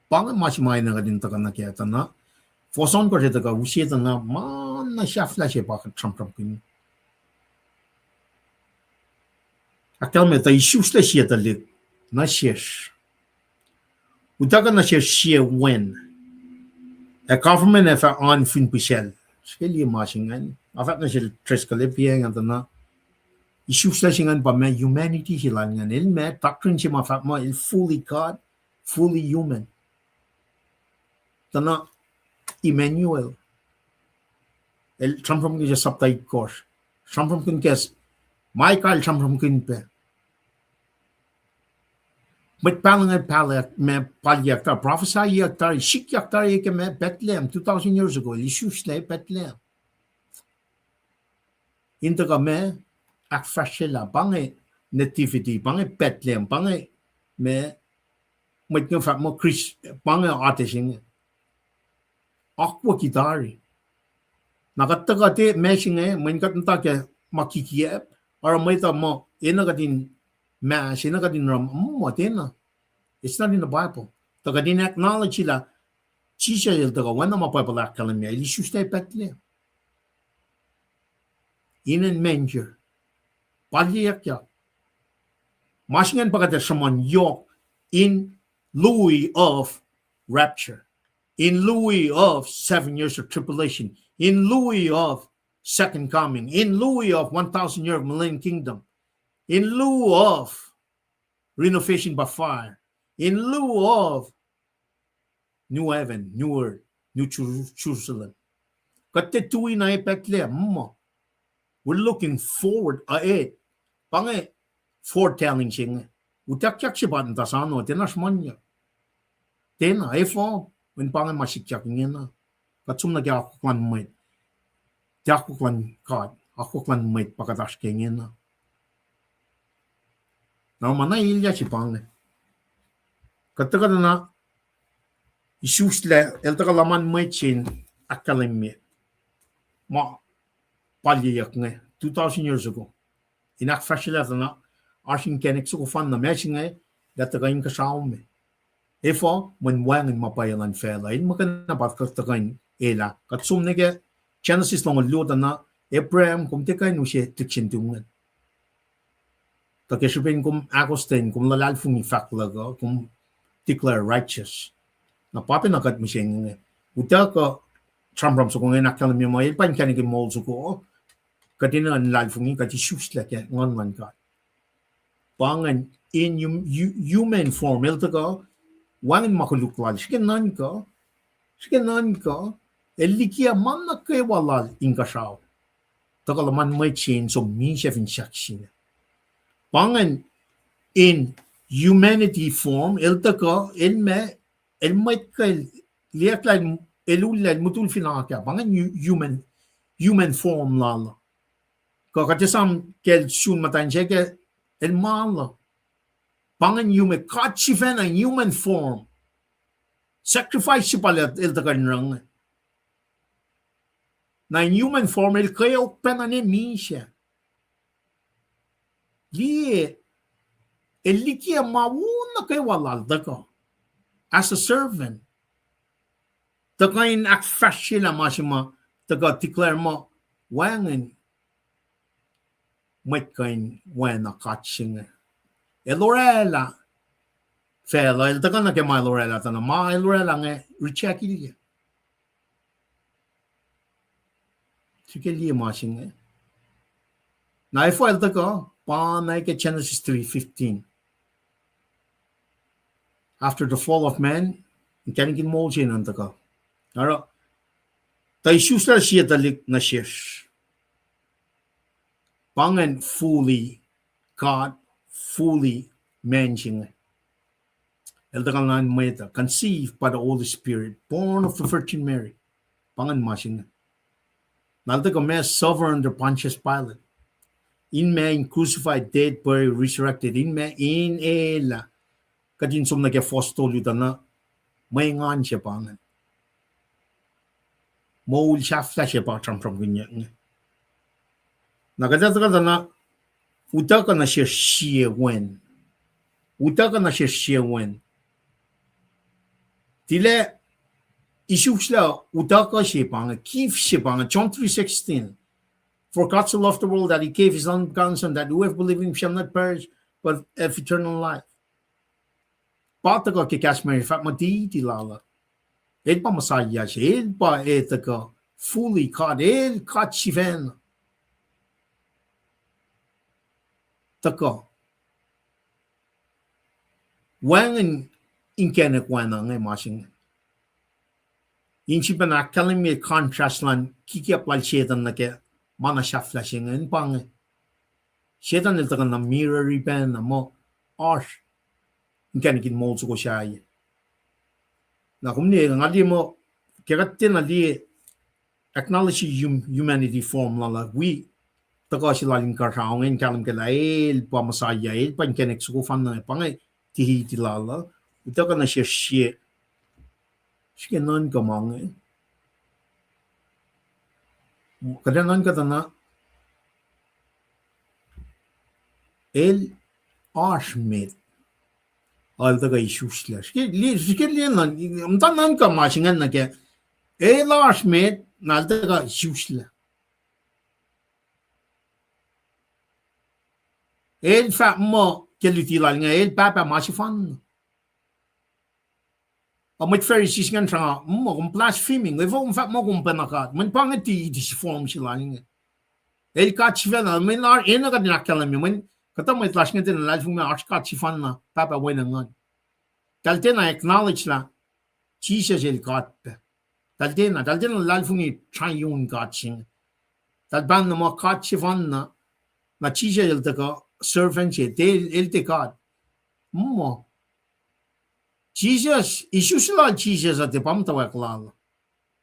Pangan masimay na kadin taka nakita na. Foson ko siya taka, usita na, man na siya flash siya bakit tram-tram kini. Akal me ta isus la siya talik. Na siya. Utaka na siya win. A government efa on fin pisel. Sekali masingan. Afat na siya tres kalipia nga na. Isus la singan pa may humanity sila nga nil may doctrine siya mafat mo il fully God, fully human. Tana Emmanuel. El tram-tram kun siya saptay course. Tram-tram kun kes Michael tram-tram kun pe. Met palangan palak me palyak ta prophesy yak ta shik yak ta yake me Bethlehem 2,000 years ago. Isus la Bethlehem. Inta ka me ak fascela bange nativity bange Bethlehem bange me met nga fat mo Chris bange artising akwa kitari nakataga te meshinge men katanta ke makikiep or may ta mo ina kadin mas ina kadin ram mo tena it's not in the Bible taga din acknowledge la chisha el taga wana mapapalak kalamya ili shuste Bethlehem in a manger Paliyakya. Masingan pagkata sumwoswos in lieu of rapture, in lieu of 7 years of tribulation, in lieu of second coming, in lieu of 1,000 year millennial kingdom, in lieu of renovation by fire, in lieu of new heaven, new earth, new Jerusalem. Katituin na ipekle mo. We're looking forward ahead. Pange foretelling siya. Utak-yak siya ba nita sa ano? Tinas man niya. Tena, ifo. When pange masikyak niya na. Katsum na kaya ako klan mait. Tiyak ako klan kad. Ako klan mait pagkatas kaya niya na. Na manayilya si pange. Kataga na isusle. Elta laman mait sin akalimit. Ma paliyak nga. 2,000 years ago. Inak fascila na arsing kenek so fan na meshing datagain kasaw me. Ifo when wangin mapayalan fela in makanapat katagain ela katsum nege Genesis long luda na Abraham kum tekay no siya tikshin tungan. Takesipin kum Agustin kum lalal fumi faklaga kum declare righteous. Na papi nakat mo siya nga. Uta ka tram-tram so kung inakala mo may pan kanig mol so ko katina ang lalfungi kati shoes like ngon man ka pangan in human form elta ka wangin makuluklal sikenan ka elikia man na kay walal inkasaw takalaman may chain so mi chef in shakshin. Pangan in humanity form el taka el may kay liak like elulad mutul finaka pangan human form lala. Kakatesam kel shun matanjeke el mala. Pangan human kachifen a human form. Sacrifice si palat el takanrang. Na human form el kayo penane misha. Lie el likia mauna kay walal dako. As a servant. Takain akfashi la masima taka declare mo wangan might kain wana catching. Elorela fela el taka na ke ma elorela tana ma elorela nge recheck ili. Sige li masing. Na ifo el taka pa na ke Genesis 3:15. After the fall of man, kanigin mo siya ng taka. Aro, tayo susla siya dalik na shish. Pangan fully God, fully man siya. El taka nga mayta, conceived by the Holy Spirit, born of the Virgin Mary. Pangan ma siya. Nalta ka may suffer under Pontius Pilate. In man crucified, dead, buried, resurrected. In man in ela. Kadin som nag-fostol yuta na may ngan siya pangan. Maul siya siya pa from ganyan. Nakadata na utaka na siya wen. Utaka na siya wen. Tile isusla utaka siya pangan. Kif siya pangan. John 3:16. For God so loved the world that he gave his only son that whoever believes in him shall not perish but have eternal life. Pata ka kikasmeri fat madi lala. El pa masaya siya. El pa etaka fully caught. El caught shiven. Taka. Wangan inkenek wana ngay masing. Inchi pa nakalim may contrast lan kikiap lal shetan na ke mana siya flashing en pang. Shetan el taka na mirror ripen na mo arsh. Inkenekin mo ko siya. Na kumni nga di mo kagatin na di acknowledge humanity form lala we taka sila ling karhaungen kalam kala el pa masaya el pa inkenek suko fan na pangay tihi tilala utaka na siya siya non kamang kadanan ka na el arshmate al taka isusla sikirlian nan amtanan ka masingan na ke el arshmate na taka isusla el fa mo kelitila nga el papa masifan Amit Pharisees ngan tra mo kung blaspheming we vom fa mo kung panakat man pangati di si form sila nga el kachivan men ar ena ka dinakala mi man kata mo itlash nga tin la fung ma arch kachifan na papa wena ngan taltena acknowledge la Jesus el kat taltena la fung i triune kaching talban na mo kachifan na Jesus el taka servant el te kat mo Jesus, isusla Jesus at the pamtawaklal.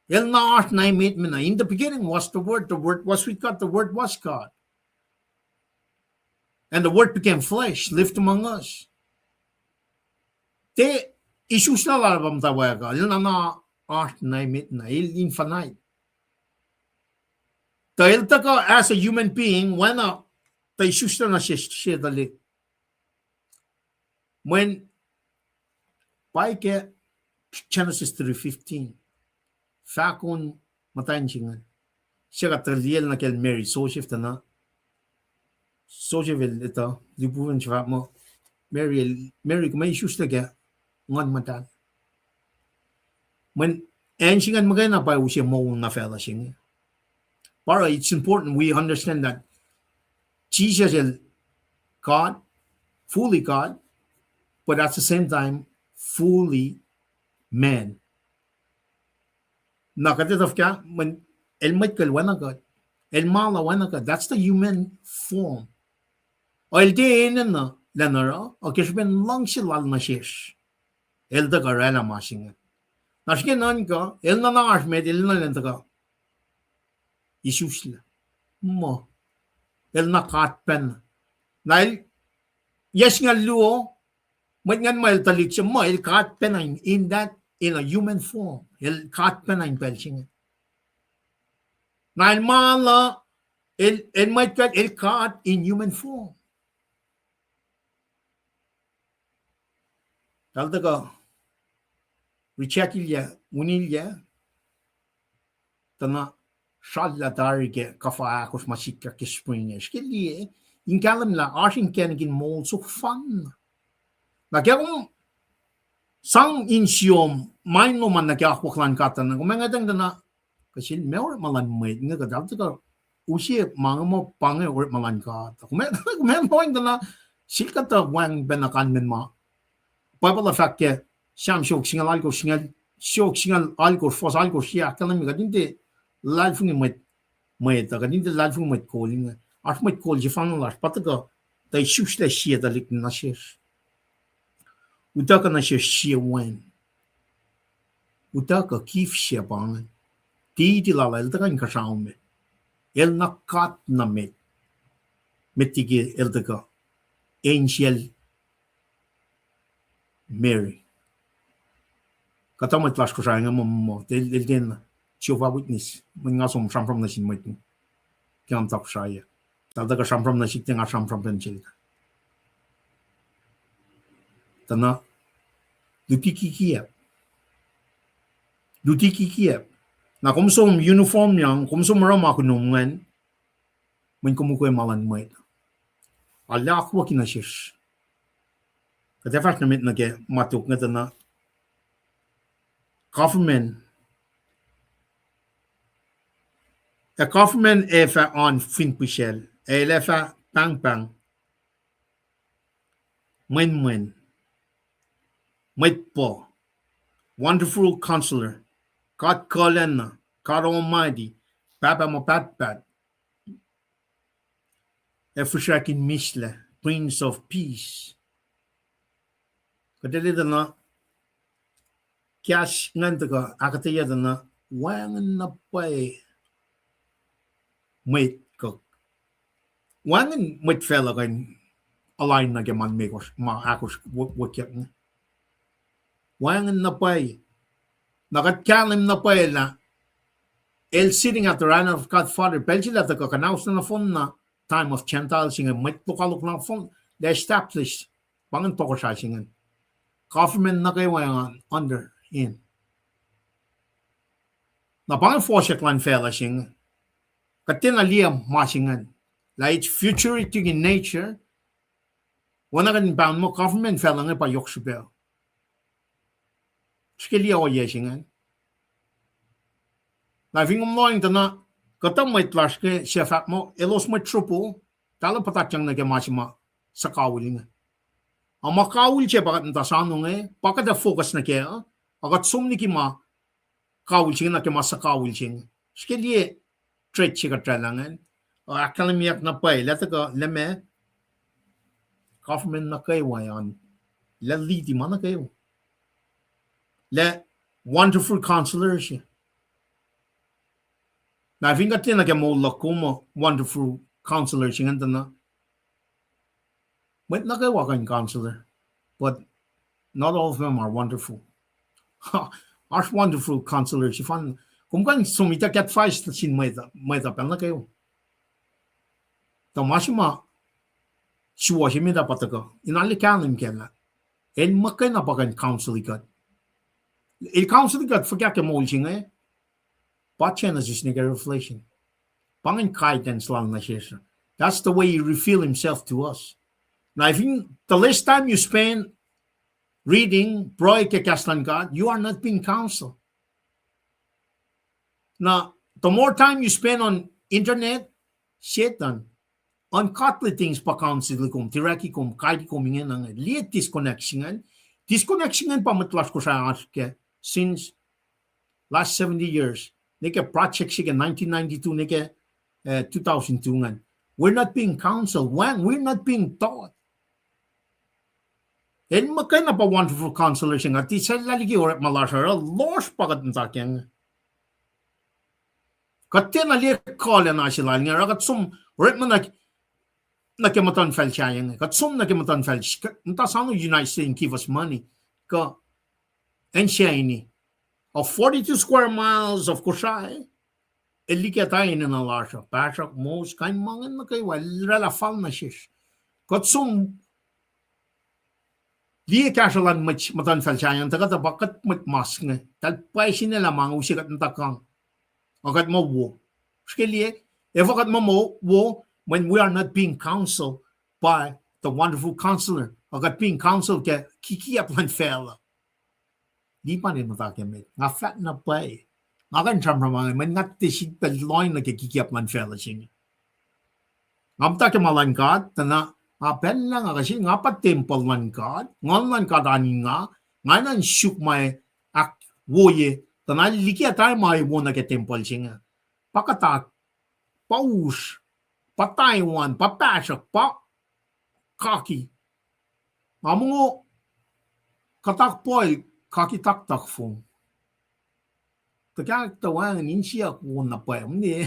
El na art na imit mina. In the beginning was the word was with God, the word was God. And the word became flesh, lived among us. Te isusla la pamtawaklal. El na art na imit na. El infinite. Ta el taka as a human being, when ta isusla na siya dali. When Paike Genesis 3:15. Fakun matanjingan. Siya katraliel na kel Mary. So shift na. So shift ito. Libuvan siya mo. Mary kumay issues na kaya. Ngon matan. When ensingan magana pa siya mo na fella siya. Para it's important we understand that Jesus is God, fully God, but at the same time, fully man. Nakatitaf ka, man, el might kalwana God. El mala wanaka, that's the human form. El de na lenara, o kishben langshilal nashish. El da garela mashing. Nashke nanka, el na nashmed, el na lentaka. Isusla. Mo. El na kat pen. Nail, yes nga luo, but ngan mail talik siya mo, el kat pen in that, in a human form. El kat pen ang pelching. Nail mala, el might cut el kat in human form. Taldaga, richakilya, unilya, tana, shalla darige, kafa akos masika kispringe. Skilje, in kalam la, arshin kenigin mol so fun. Nagyakong, sang insyom, main no man nagyakwaklan katan, kumengatang dana, kasi meron malan may, nga kadaldaga, usi mga mo pange or malan kata. Kumengatang dana, silkata wang benakan men ma. Babala fakke sham shok singal algo singal shok singal algo fos algo shia kalam ga dinte lalfung met ta ga dinte lalfung met calling art met call je fan las pataga dai shushla shia da lik na shesh utaka na shesh shia wen utaka kif shia bang ti la el ta kan ka shaume el nakat na metige el daga angel Mary. Katama tlash ko siya nga mo. Del din Jeova witness. May nga som from na sin mo ito. Kaya ang tak siya. Talda ka from na sin nga from den chil. Tana dutiki kiyap. Na kumsom uniform yang kumsom rama ko nungen. May kumukuha malan mo ito. Ala ako kinashish. Kaya fast namin na ke matuk nga na government efa on fin pichel elefa pang men po wonderful counselor God Kolena God Almighty Papa mo pat efushakin misla Prince of Peace. Kadali na cash ngantaga akatiya na wangan na pay mate ko wangan mate fella kan align na gaman mekos ma akos wakyat na wangan na pay nakatkalim na pay na el sitting at the run of Godfather Belgila ta kanaus na phone na time of Chantal singa mate lokalok na phone they established bangan togusrai singa government na kayo under in. Na pang fosyak lan fella sing katina liam masingan. Like futuristic in nature. Wana kan bound mo government fella nga pa yoksubel. Skili o yesingan. Na vingom loing na katam may tlash ke chefat mo elos mo trupo tala patatyang na masima sa kawilingan. Ang makawil siya bakat ntasanong bakat na focus na kaya, bakat sumni ki ma kawil siya na kaya sa kawil siya. Skili trait siya katlalangan, o akalamiyak na pa leta ka leme, government na kayo wayan, laliti man na kayo. Le wonderful counselor siya. Na vingat na kaya mo lakumo wonderful counselor siya nga na, May nagawakan counselor, but not all of them are wonderful. Are wonderful counselors. Kung kan sumita kat advice sin may tapel na kayo. Tamasima, siwa siya may dapat ako. Inalikalim kaya na. El makay na bagan counseling kat. El counseling kat, forget ka mo siya Ba't na siya nag-reflection. Pangin guidance lang na siya. That's the way he reveal himself to us. Now, I think the less time you spend reading Broy Kekaslan God, you are not being counseled. Now, the more time you spend on internet, Satan, ungodly things pa counsel kum, tiraki kum, kaidi kum ingin liat disconnection pa matlas ko sa aske since last 70 years. Nike project siya 1992 nike 2002 ngan. We're not being counseled. When we're not being taught. And makay na pa wonderful counselor siya nga. Ti sa laligi orat malasara. Lost pagat ng takyang. Kati na liya kala na sila nga. Ragat sum. Orat man nakimatan fel siya nga. Kat sum nakimatan fel. Nta sa United States give us money. Ka. And siya ini. Of 42 square miles of Kushay. Elike tayo na nalasha. Pasak mos. Kain mangan na kayo. Rala fal na siya. Kat sum. Liye kashalan matan fel siya. Taga tabakat mask nga. Talpay siya nila mga usikat ng takang. Akat mo wo. Skiliye. If akat mo wo. When we are not being counseled by the wonderful counselor. Akat being counseled ka kikiyap lang fela. Di pa rin matakimit. Nga flat na pa eh. Nga kan chamramangan. Man nga tisid peloy na kikiyap lang fela siya. Nga matakimalan ka. Tana. Nga pen lang nga kasi. Nga pa temple lang ka. Nga lang ka dani nga. Nga nan syuk may woye. Tana likia tayo may wona ke temple siya. Pakatak. Paus. Pa Taiwan. Pa Pasak. Pa Kaki. Nga mga katakpoy. Kaki tak fong. Kaya tawang ninsiya ko na pa hindi.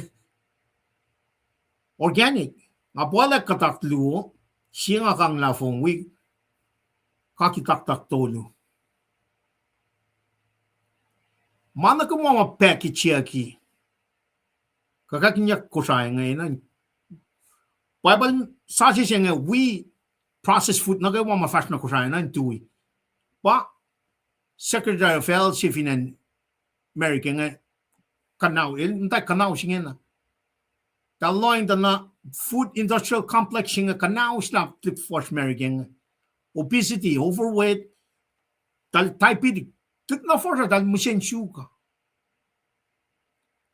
Organic. Nga pala kataklu, siya nga kang lafong wig. Kaki tak tolo. Mana ko mga package yaki. Kakakinyak ko siya ngayon. Bible sashi siya nga, we process food na kayo mga fashion na ko siya ngayon. Tuwi. Pa, Secretary of Health, si Finan America nga, kanaw. Intay kanaw siya nga na. Taloy na food industrial complex siya nga, kanaw siya flip force America nga. Obesity, overweight, diabetic. Tuk na force dahil musyan suka.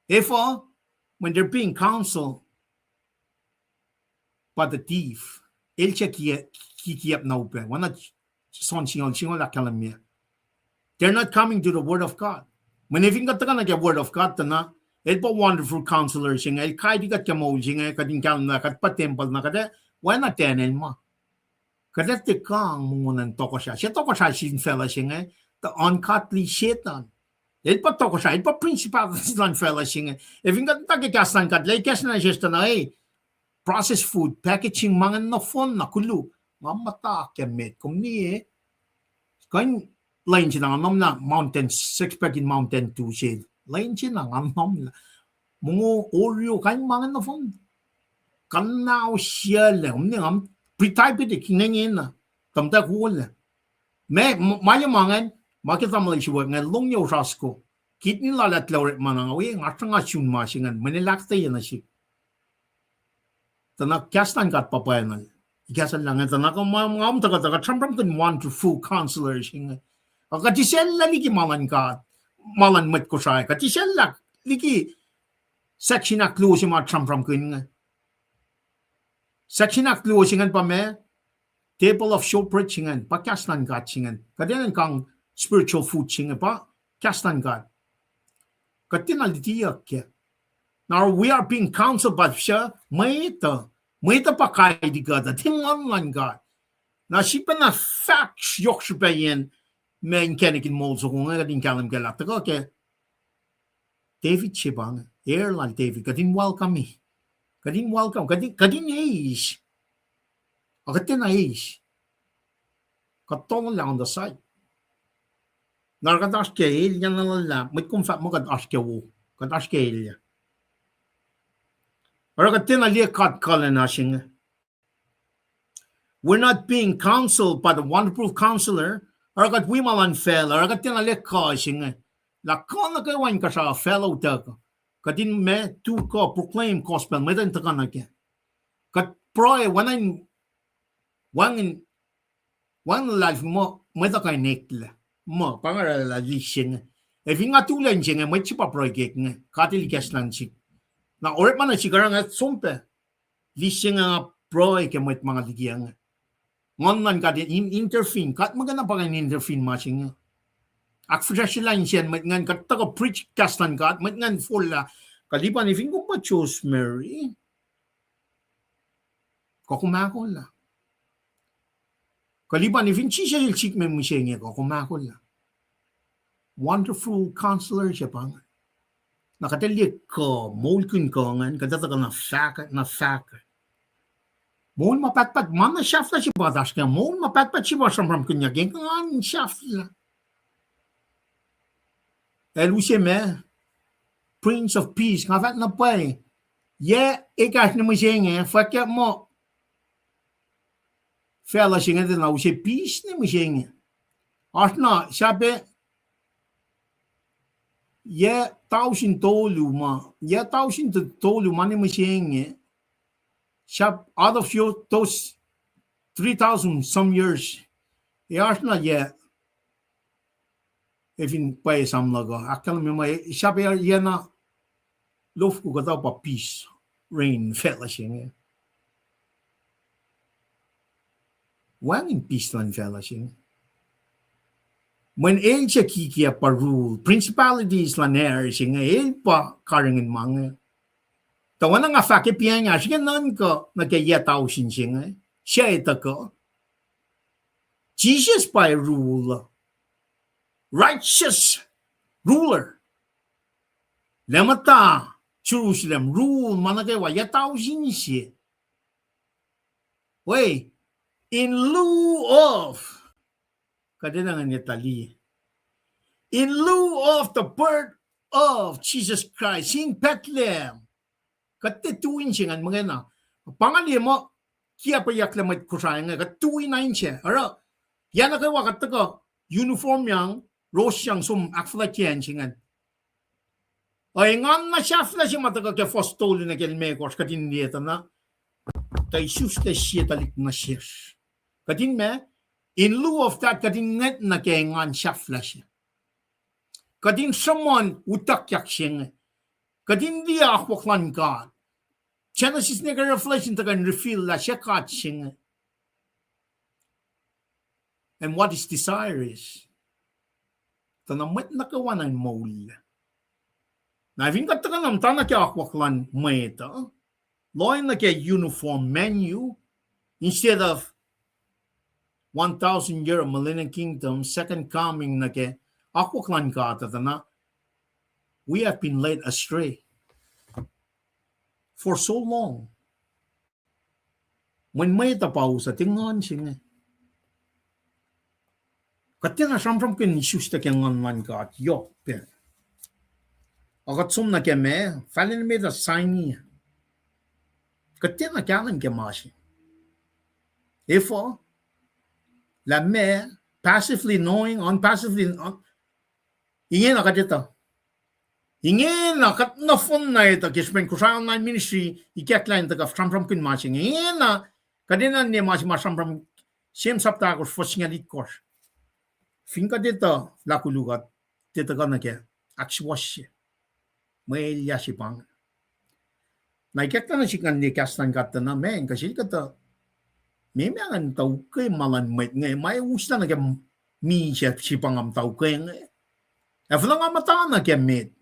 If when they're being counseled by the thief, el siya kikiyap na upe. Wana son singol akalamya. They're not coming to the Word of God. Manifing ka taka na kaya Word of God na, el pa wonderful counselor siya nga, el kaya di kat kamo siya nga, kading kalam na, kat pa temple na kada, wala na tenen mo. Kada tikang mungunan toko siya. Siya toko siya fella siya nga, the ungodly Satan. El pa toko siya, el pa principal silang fella siya nga. If yung takikas ng kadlay, kas na siya na processed food, packaging, mga na phone na kulo. Mamata kemit, kung niye, kaya lain siya nga na mountain, six-pack in mountain 2 shade. Lain siya nga na mga Oreo, kaya mga na phone. Kanaw siya lang, pre-diabetic, hinangin na. Tamta ko lang. Mayamangan, makita mo lang siya, nga long yaw rasko. Kit nila lahat lauret man nga, nga nga siya masingan, manilakta yan na siya. Tanak, kastan ka at papayanan. Ikasan lang, tanak, mga taga-taga, chamram kan wonderful counselor siya. Katisella liki malan mat ko siya. Katisella liki section na clue siya mga chamram kun nga. Section na clue siya pa me, table of showbread siya pa kastan ka siya. Kadiyan kang spiritual food siya pa kastan ka. Katinalitiyak kya. Now we are being counseled by siya, may ito pa kaya di ka, tingan lang ka. Na siya pa na facts yok siya pa yan, men kenikin molso kung nga kading kalam kalat. Tako ke Devid siya bang, airline Devid, kading welcome eh. Kading welcome, kading age. Akatin na age. Katong lang on the side. Narkatash ke il, yan na lang, may kumfat mo katash ke wo. Katash ke il ya. Arakatin na liya katkala na siya. We're not being counseled by the wonderful counselor. Arakat we malan fel. Arakat tinalik ka siya. Lakon na kayo ka sa fellow taka. Katin me tu ka proclaim gospel. May din taka na kya. Kat proy wanin life mo may taka nekla. Mo pangarala siya. If nga tulan siya may chipa proy kek nga. Katilikas lang siya. Na orat man na siya nga sumpe. Lisya nga proy ke may mga ligyan. Ngon man ka din intervene kat magana pa kan intervene matching ak fresh line siya met ngan kat ta preach kastan kat met ngan full Kalipan ifin ko pa choose Mary. Kokumakola. Kalipan ifin siya ilchik me musenge kokumakola. Wonderful counselor siya pang. Nakatalik ko, molkun ko ngan, kadata ka na faka. Mol mapatpat, mana shafla siya ba das ka, mol mapatpat siya ba samram kunya, gengan shafla. Elu siya me, Prince of Peace, kavat na pa eh. Ye, ikas na musenge, fakya mo. Fela siya nga din na siya peace na musenge. Asna, sabi, ye 1000 tolu ma, ye 1000 tolu mani musenge. Shab out of those 3,000 some years, asna ye. Even pay some lago. Akal mi may shab ye na lof ko kataw pa peace, rain, fela siya nga. Wanin peace lang fela siya. When el siya kikia pa rule, principalities lang siya nga, el pa karingin mga. Tawana nga fakipiyan niya, siya nan ko, nagkayataw siya nga. Siya ito ko. Jesus pa rule. Righteous ruler. Lemata, Jerusalem, rule, managawa, yataw siya. Wait, in lieu of, kadinangan niya tali. In lieu of the birth of Jesus Christ in Bethlehem, katituin siya nga mga na. Pangali mo, kaya pa yaklamay kusaya nga, katuin na siya. Ara, yan na kayo wakataga, uniform yang, rose yang sum akflatyan siya nga. Ay nga na siya flash yung mataga kaya fostolo na kilmekos, katin dito na, tayo susta siya talik na siya. Katin me, in lieu of that, katin net na kaya nga siya flash. Katin someone utakyak siya nga. Kadin dia akwaklan God. Genesis nega reflection tagan reveal la siya kat siya. And what his desire is. Tanamit na kawanan mole. Na vin ka tagan am tana kya akwaklan meta. Loin na kya uniform menu instead of 1,000-year millennium kingdom, second coming na kya akwaklan ka tatana. We have been led astray for so long. When may tapausa, tingan siya. Katina samsam kin Isus ta kyangan man ka at yok pen. Agat sum na keme, falin me da sign. Katina kyanan kemasi. Ifo, la me, passively knowing, unpassively, ingin akadita. Ingen na kat na fun na ito kispen kusang na ministry ikatlain ta ka from kun matching ingen na kadina ni mas from same sapta ko fosing alit kos finka dito la kulugat dito ka na ke akswash may yashi pang na ikatla na sikan ni kastan katta na men kasi kata may mga tau kay malan may usta na ke mi siya sipangam tau kay aflang amata na ke med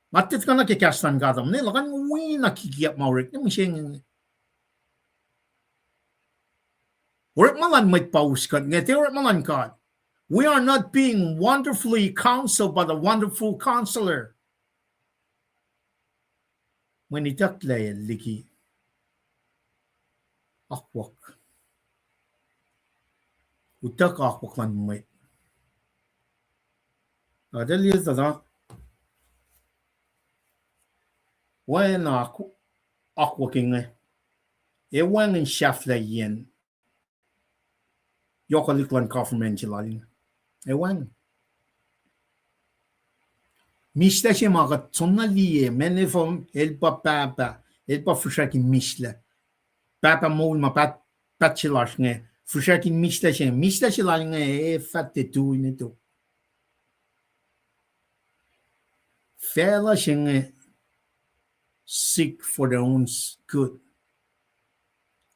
Matit ka na kikastan ka tam nila kan uwi na kikiyap maurik ni msing. Urik malan may paus ka ngeti urik malan ka. We are not being wonderfully counseled by the wonderful counselor. When itaklay liki akwak. Utak akwak lan may. Adel yes da Wanin akwaking e wanin saflaiyen yokelik lan guferment jilalin e wanin misla siya mga sonaliye menifom elpa papa elpa fushakin misla papa mo mapat patchilash nge fushakin misla siya lang e fatte tu nito fela siya seek for their own good.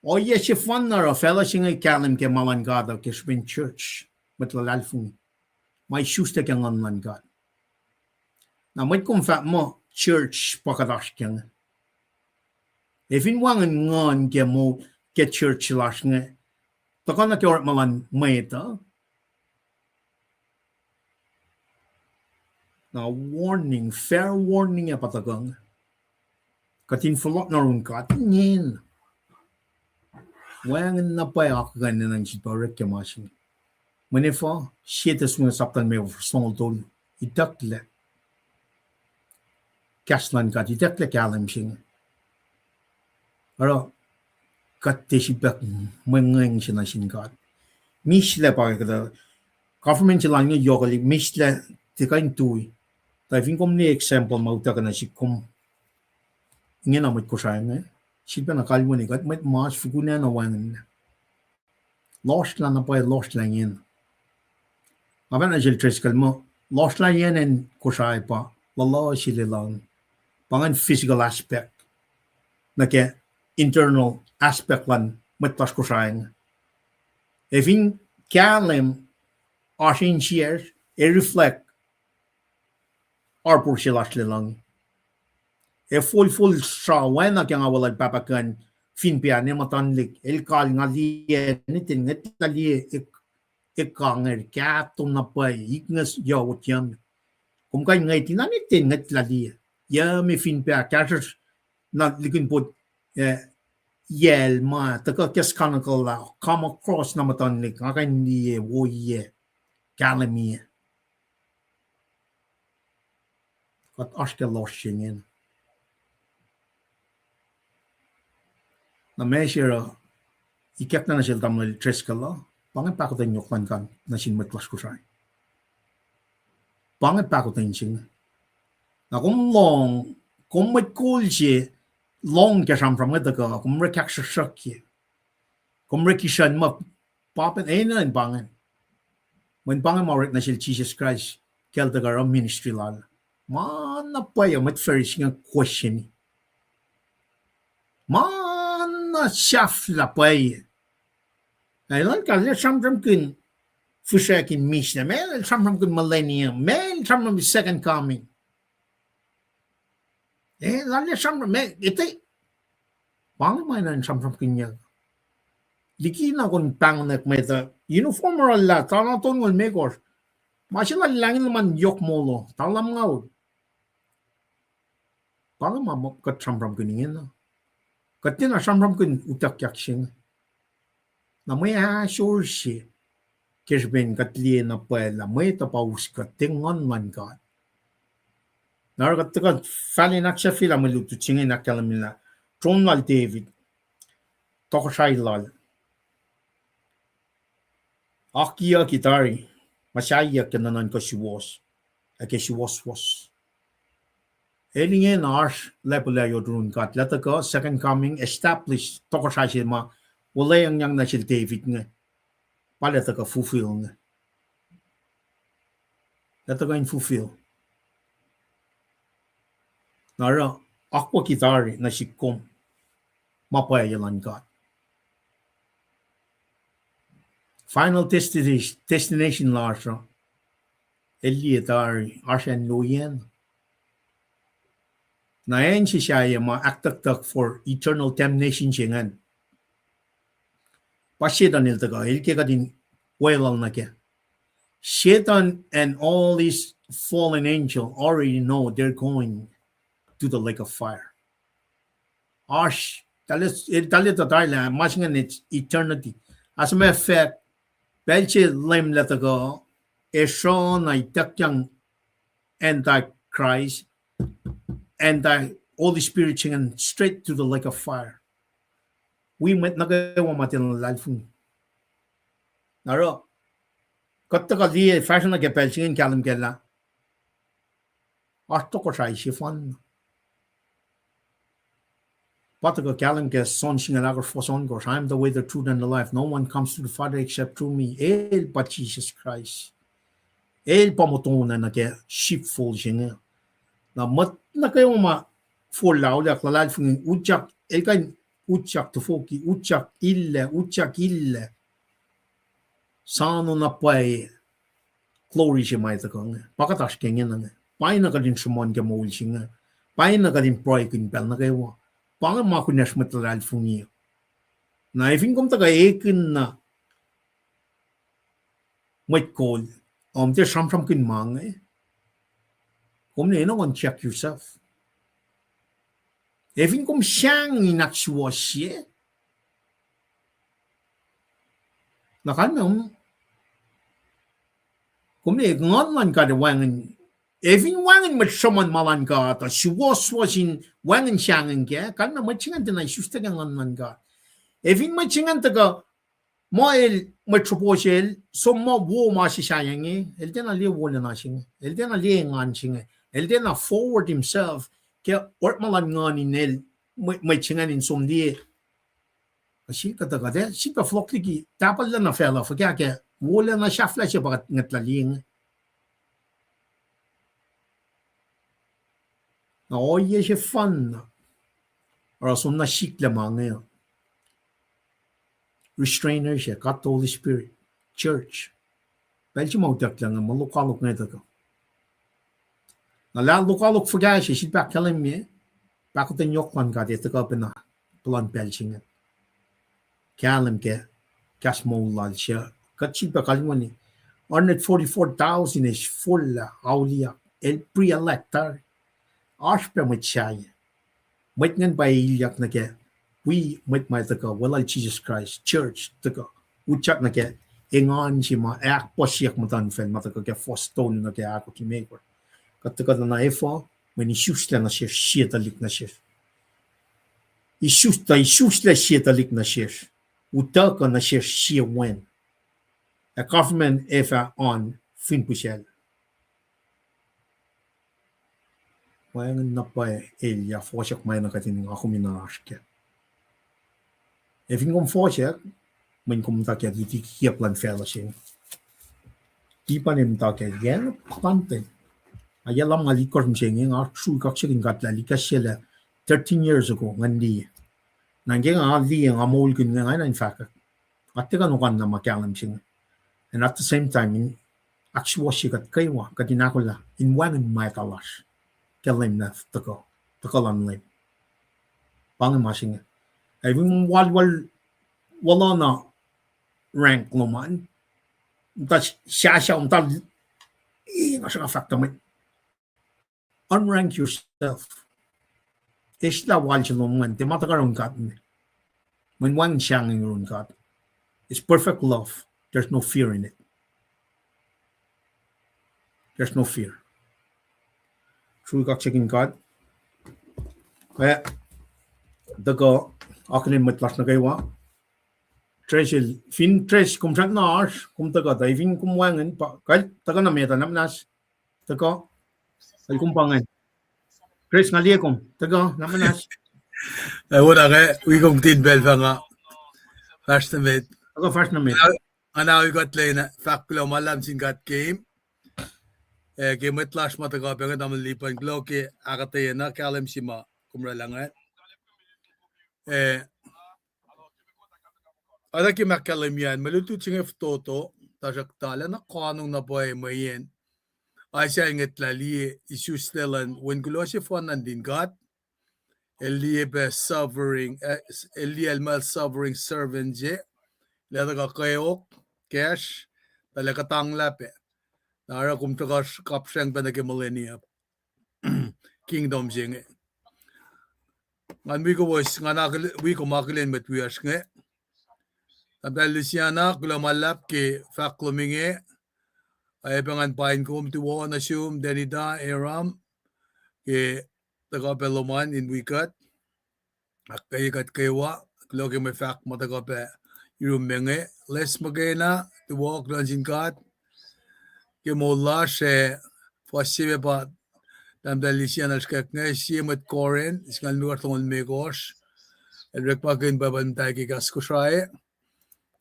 O yes, if one or a fellow singing kalim ke malan God of Kishbin Church, but lalalfung, my shoes take an online God. Now, may kumfat mo, church pakadashkang. If in wangan ngon get church lashng, takana ke ort malan maita. Now warning, fair warning ya patagang. Katin follow na run katin. Wangan na pa ak ganin ang siparek ke masin. Manefa, shietas mga saptan me small tol. Itakle. Kaslan kat itakle kalam sing. Aro kat tesibak mengeng sina kat. Misla pa kada. Government lang yung yokelik misla tikain tui. Tapi kom ni example mau ta kana si kom. Ngena mo ko sayang eh. Sipa na kalmo ni kat met mas figuna na wangan. Lost lang na pa lost lang yan. Aban ajil tres kalmo. Lost lang yan en ko say pa. Lala sila lang. Pangan physical aspect. Na ke internal aspect lang met tas ko sayang. If in kalem asin shares reflect Arpur sila lang. Full sa wena kaya nga walad papakan finpia ni matanlik kal nga liye nitin nget na liye kanger kato na pa ikngas yawot yam. Kung kaya nga itinanitin nget la liye. Ya mi finpia kasers na likin po yel ma taka kes kanakal la come across na matanlik nga kaya liye wo ye kalamiye. Kat aske lossingen. Na measure ikek na sil tamil treskala. Pangat pa ko tayo nyoklan kan na sinmetlas ko siya. Pangat pa ko tayo sing. Na kung met cool siya, long ka siyang from ito ka, kung rekak siya siya. Kung rekisyan mo, papan, na yung pangan. When pangan mo na siya Jesus Christ, kaya taga ram ministry lal. Mana pa yung met first nga question. Mana safla pa yung. Aylan kalya samram kun fushakin misla, mel samram kun millennium, mel samram second coming. Lalya samram mel ite. Pangmay na samram kunya. Likina kun pangnek meta uniform alla tala ton ngol megor. Masila langin man yok molo, talam ngaw. Pang mamok kat samram kunin na. Katina samram kun utak yaksing. Na may sure siya. Kisben katliye na pala may tapaus ka tingon man ka. Naragatka fali naksha fila malutu tsingin nakalamila. Tron lal Devid. Togusrai lal. Oakiyuki tari. Musaiyuk ka nanan ko sumwos. Ake sumwoswos. Elingen arsh lepula yodrun kat. Lata ka second coming established togusrai siya ma. Wala yang na siya Devid nga. Pala ka fulfill nga. Lata ka in fulfill. Nara, akwa kitari na si kom. Mapaya yalan ka. Final destination larsa. Elietari, arsyan loyen. Naen siya ma aktak for eternal damnation siya. Pasyetan nil taga, ilke ka din wailal na kya. Satan and all these fallen angels already know they're going to the lake of fire. Ash, talit tayo mas nga it's eternity. As a matter of fact, belche lem letaga, esho na itakyang antichrist, Holy Spirit chingan straight to the lake of fire. We met nagawa matin life. Naro, katta di fashion na kepel chingin kalam kela. Ato ko siya isifan. Pataga kalam ke son singan agar foson gosh. I am the way, the truth, and the life. No one comes to the Father except through me. El pa Jesus Christ. El pa motona na ke sheepfold singa. Na mat na kayo ma for lauda klalal fung ujak el kan Utsak tufoki, utsak ille. Sano na pay, glory siya may takang. Pakatash kanya na. Pay na ka din sumon ka mawul siya nga. Pai na kadin proy kin pel na kayo. Pangan ma kunas matral fungi. Na ifin kum taga ekin na might call. Te sham kin mang eh. Kum ne no one check yourself. Ifin kum shang ni naksuwasye. Na kan kum ne ngon man ka de wangen. Ifin wangen mat shaman malan ka ta sumwoswos in wangen shangen ke kan na machingan na shusta ngon man ka. Ifin machingan taga mo el metroposhel so mo wo ma shi shayang el tena le wo na shing el tena le ngan shing el tena forward himself ke ort malan ngan in el machingan in som die shi ka taga de shi pa flok ki tapal na fela fa kya ke wo le na shafla shi ba ngatla ling na o ye shi fun or som na shikla mange restrainer siya, got the Holy Spirit, church. Belki mautak lang, malukalok na ito ko. Nalukalok forga siya, siya pa kalim niya, bakit ang yokman ka, ito ka pa na, pelan belsi nga. Kalim ka, kas maulal siya, kat siya pa kalim niya, 144,000 is full, aulia, el pre-elector, ash pa mat siya. Mat ngan pa iyak na kaya, we might my taka wala Jesus Christ church taka uchak na ke engan si ma ak posiak matan fen mataka ke fostone na ke ako ki maker kataka na efo when isusla na siya sietalik na siya isusla sietalik na siya utaka na siya siya wen a government efa on fin pushel wayan na pa elia fosiak may na katin ako minarashke If kom voorzet, men komt dat die kieplan verder zijn. Die panem dat gen planten. Aya lam ali korm singing our true coaching got la likashela 13 years ago ngandi. Nangeng ali ang amol kun nga in fact. Atika no kan na makalam sing. And at the same time in actually she got kaywa kadinakola in one in my kalash. Kalim na tako. Takolam lim. Pangamasing ay wala na rank naman. Tas siya tal nasa factor mo. Unrank yourself. Isla wal siya naman. Di matakaroon ka. When one siyang yung ka. It's perfect love. There's no fear in it. There's no fear. True ka checking God. Kaya daga akin matlas na kayo tresil fin tres kum sak nas kum taga dai fin kum wangen pa kal taga na meta namnas taga ay kum pangan tres ngalie kum taga namnas wala ka we kong tin bel fa nga first met taga first na met ana we got lena faklo malam sin got game game matlas mataga pa nga lipan gloke akate na kalem sima kumra langat ada ki makalim yan malutu chingef toto tajak tala na kanong na boy mayen ay siya inget lali isustelan when gulo si fonan din got elie be sovereign elie mal sovereign servant je lada ka kayok cash talaga tanglape nara kum tagas kapsang pa nage millennium kingdom jenge ngan we ko was ngana we ko makilen met we as nge tabel Luciana gulamalap ke fakluminge ay pangan pain ko tuwo na sum denida eram ke taga peloman in wikat akay kat kaywa kloke me fak mataga pe yumenge les magena tuwo klonjin kat ke molla she fasibe ba tabel Luciana skak nge simet koren iskan lugar tongol megos Rekpakin babantay ki kaskusrai.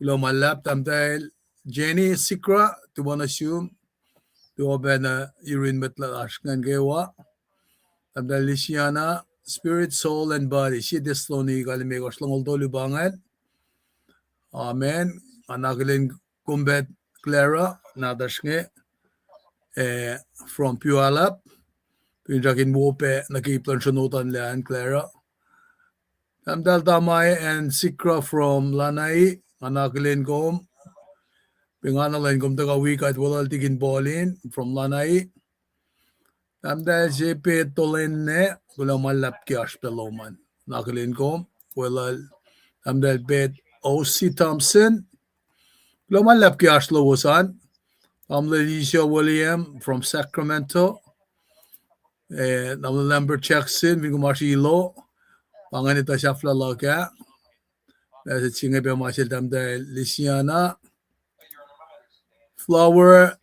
Lomalap tamdahil Jenny Sikra tuwan assume tuwa na urine metlash ngan gewa. Tamdahil Lisiana spirit, soul, and body. Si desloni kalimegos lang uldo lubangan. Amen. Anagalin kumbet Clara nadash nge from Puyalap. Pinjakin wope nakiplan sunutan lian Clara. Tamdal tamay and Sikra from Lanai, Anakilin kom. Pinganalain kom taga wikat walal tigin bolin from Lanai. Tamdal sipe tolenne kulang malap ki aspeloman. Nakilin kom walal tamdal bet O.C. Thompson. Kulang malap ki aslowosan. Tamdal William from Sacramento. Tamdal number checksin Vingumarshilo. Panganita Shafla Loka. That's a chingabe masil tamdal Lisiana. Flower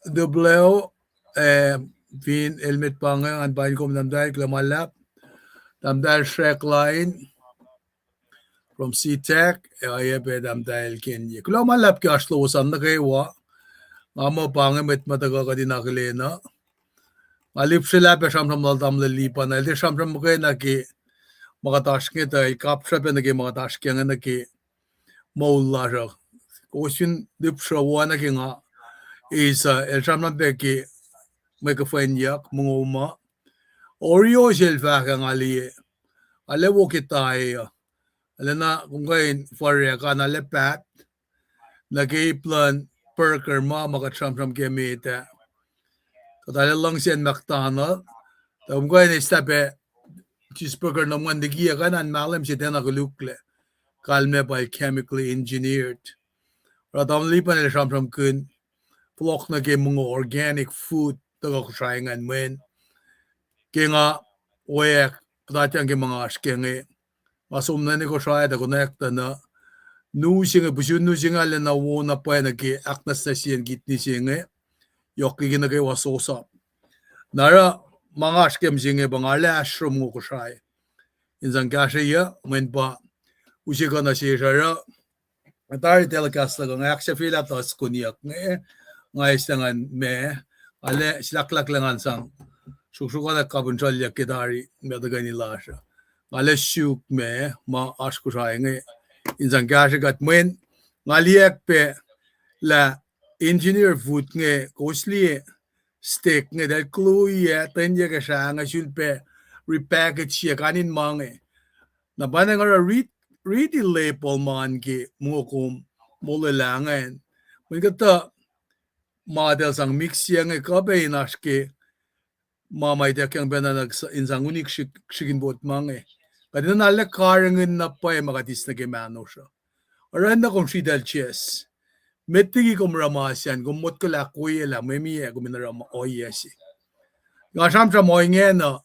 Dubleo Vin Elmet Panga and Bain Kom Namdal Klamalap. Tamdal Shrek Line from C-Tech. Ayabe Damdal Kenya. Klamalap ki aslo usan na kaywa. Mama Panga met mataga ka dinakalena. Malip sila pe shamram dal tamle lipan. Elde shamram mo kayo na ki makatashke tayo. Kapsha pe na ki makatashke nga na ki maula siya. Kosin dip siya wana ki nga. Isa el shamram pe ki may ka-fwin yak munguma. Oreo silfa ka nga liye. Ale wo kitaya. Ale na kung kain farya ka na lepat. Nag-i-plan perker ma makatramtram kemita. Katala lang siya McDonald. Kung kain istape cheeseburger na mga digiya ka na malam siya na kulukle. Kalme by chemically engineered. Ratam lipan nila siyam kun. Plok na kay mga organic food. Togusrai ngan meun. Kaya nga, wek, dati ang mga askengi. Masum na ni ko siya, da konekta na. Nusinga, busyun nusinga, na wuna pa na ki aknas na siyan gitni singa. Yokelik na kay wasosap. Nara, mga askem singa, bangala ashram mo ko siya. Insan kasya ya, men pa, usika na siya siya. Atari telecast na kong aksya fila tos kunyak. Ngay istangan me, ale silaklak langan sang. Suksukon na kabunsalya kitari metaga nila siya. Ale syuk me, ma askusay nga. Insan kasya kat men, ngaliyak pe la engineer food nga, kosli steak nga, dahil kluya, tanya ka siya, nga sulpe, repackage siya, kanin mga. Nabanang nga ready label man ki, mga kum, mulalangan. May kata, model sang mix siya nga, kabay naski, mamay takyang benanag sa insang unik shikin bot mga. Kadina nalak karangin na pa makatis na kimano siya. Aran na kung si dal chess. Metigi kong ramasyan, gumot ko la kuya la, may miya guminarama o yesi. Nga siyam siya mo nga na,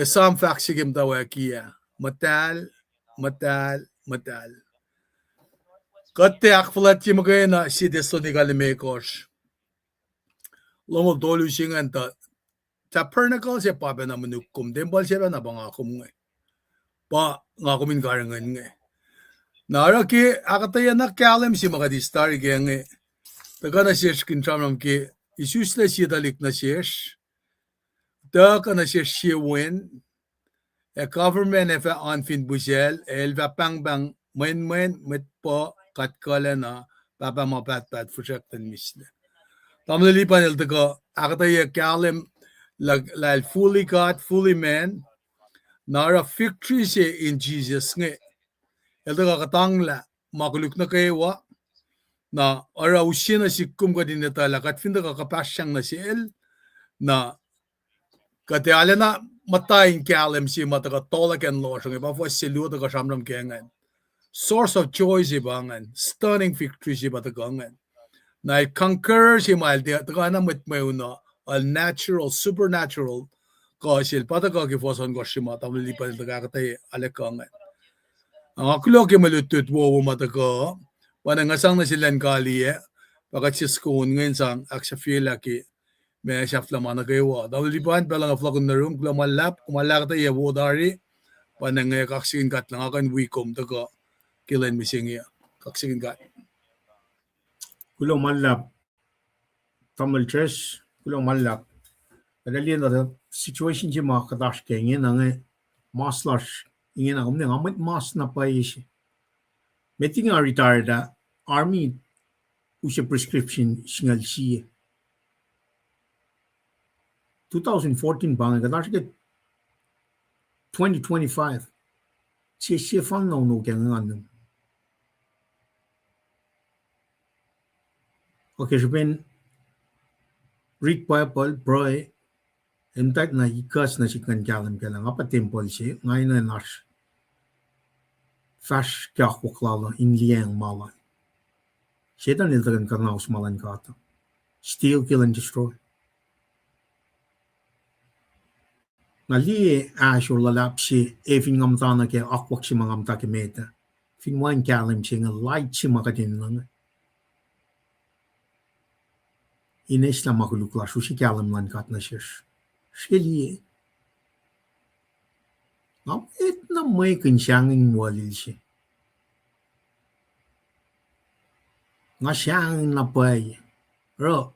some facts sigim tawa kiya. Matal. Kate akfalat siya magaya na si desto ni kalimekos. Lomo dolu siya nga tabernacle siya pa ba na manukum. Dembal siya ba na bang akum nga. Pa nga kumin karangan nga. Nara ki akataya na kalam si makadistar kaya nga. Taga na siya kintamam ki isus na siya dalik na siya. Taga na siya fwin. Government efa anfin busel elva pangbang men met po katkala na papa mapat fushaktan misla. Tamlilipan el taga akataya kalam la fully God, fully man. Nara victory siya in Jesus nga. Ito kakatangla, makuluk na kayo na araw siya na sikum ka din natala, katfinda kakapasyang na siya na katiala na matayin kalam siya matakatolak and loss, ang iba po siya luto ka siyamram kengan. Source of joy siya bangan, stunning victory siya batagangan. Na conquer siya mahal, taka na meun na, a natural, supernatural, kasil patagagifos ko siya matamalipan ito kakatay alakangan. Ang akulo ke malutut wo mataka panangasang na silang kaliye pakat si skon ngayon sang aksafila ki may shafla mana kayo dawlipan pala nga flakon na room kumalap kumalak tayo wo dari panangay kaksigin kat lang akan wikom taka kilan misingya kaksigin kat Kulo malap. Tamal chess. Kulo malap. Kadalian na situation siya mga katashke. Ngayon nga maslash. Ingin ako nga amit mas na pa siya. Meting nga retired army usya prescription singal siya. 2014 bang ka dash ke 2025 che fang no ke ngan okay je ben Rick Purple Broy impact na ikas na sikan kalam ka lang apa temple si ngay na nash fash kya kuklala in liang mala shetan iltagan karna usmalan kata steal kill and destroy nali ashur lalap si efin ngamtana ke akwak si mangamta ke meta fin wan kalam si nga light si makatin lang ines na makulukla susi kalam lan kat na shish shili ngam et na may kensyangin walil si nga siyang na pay ro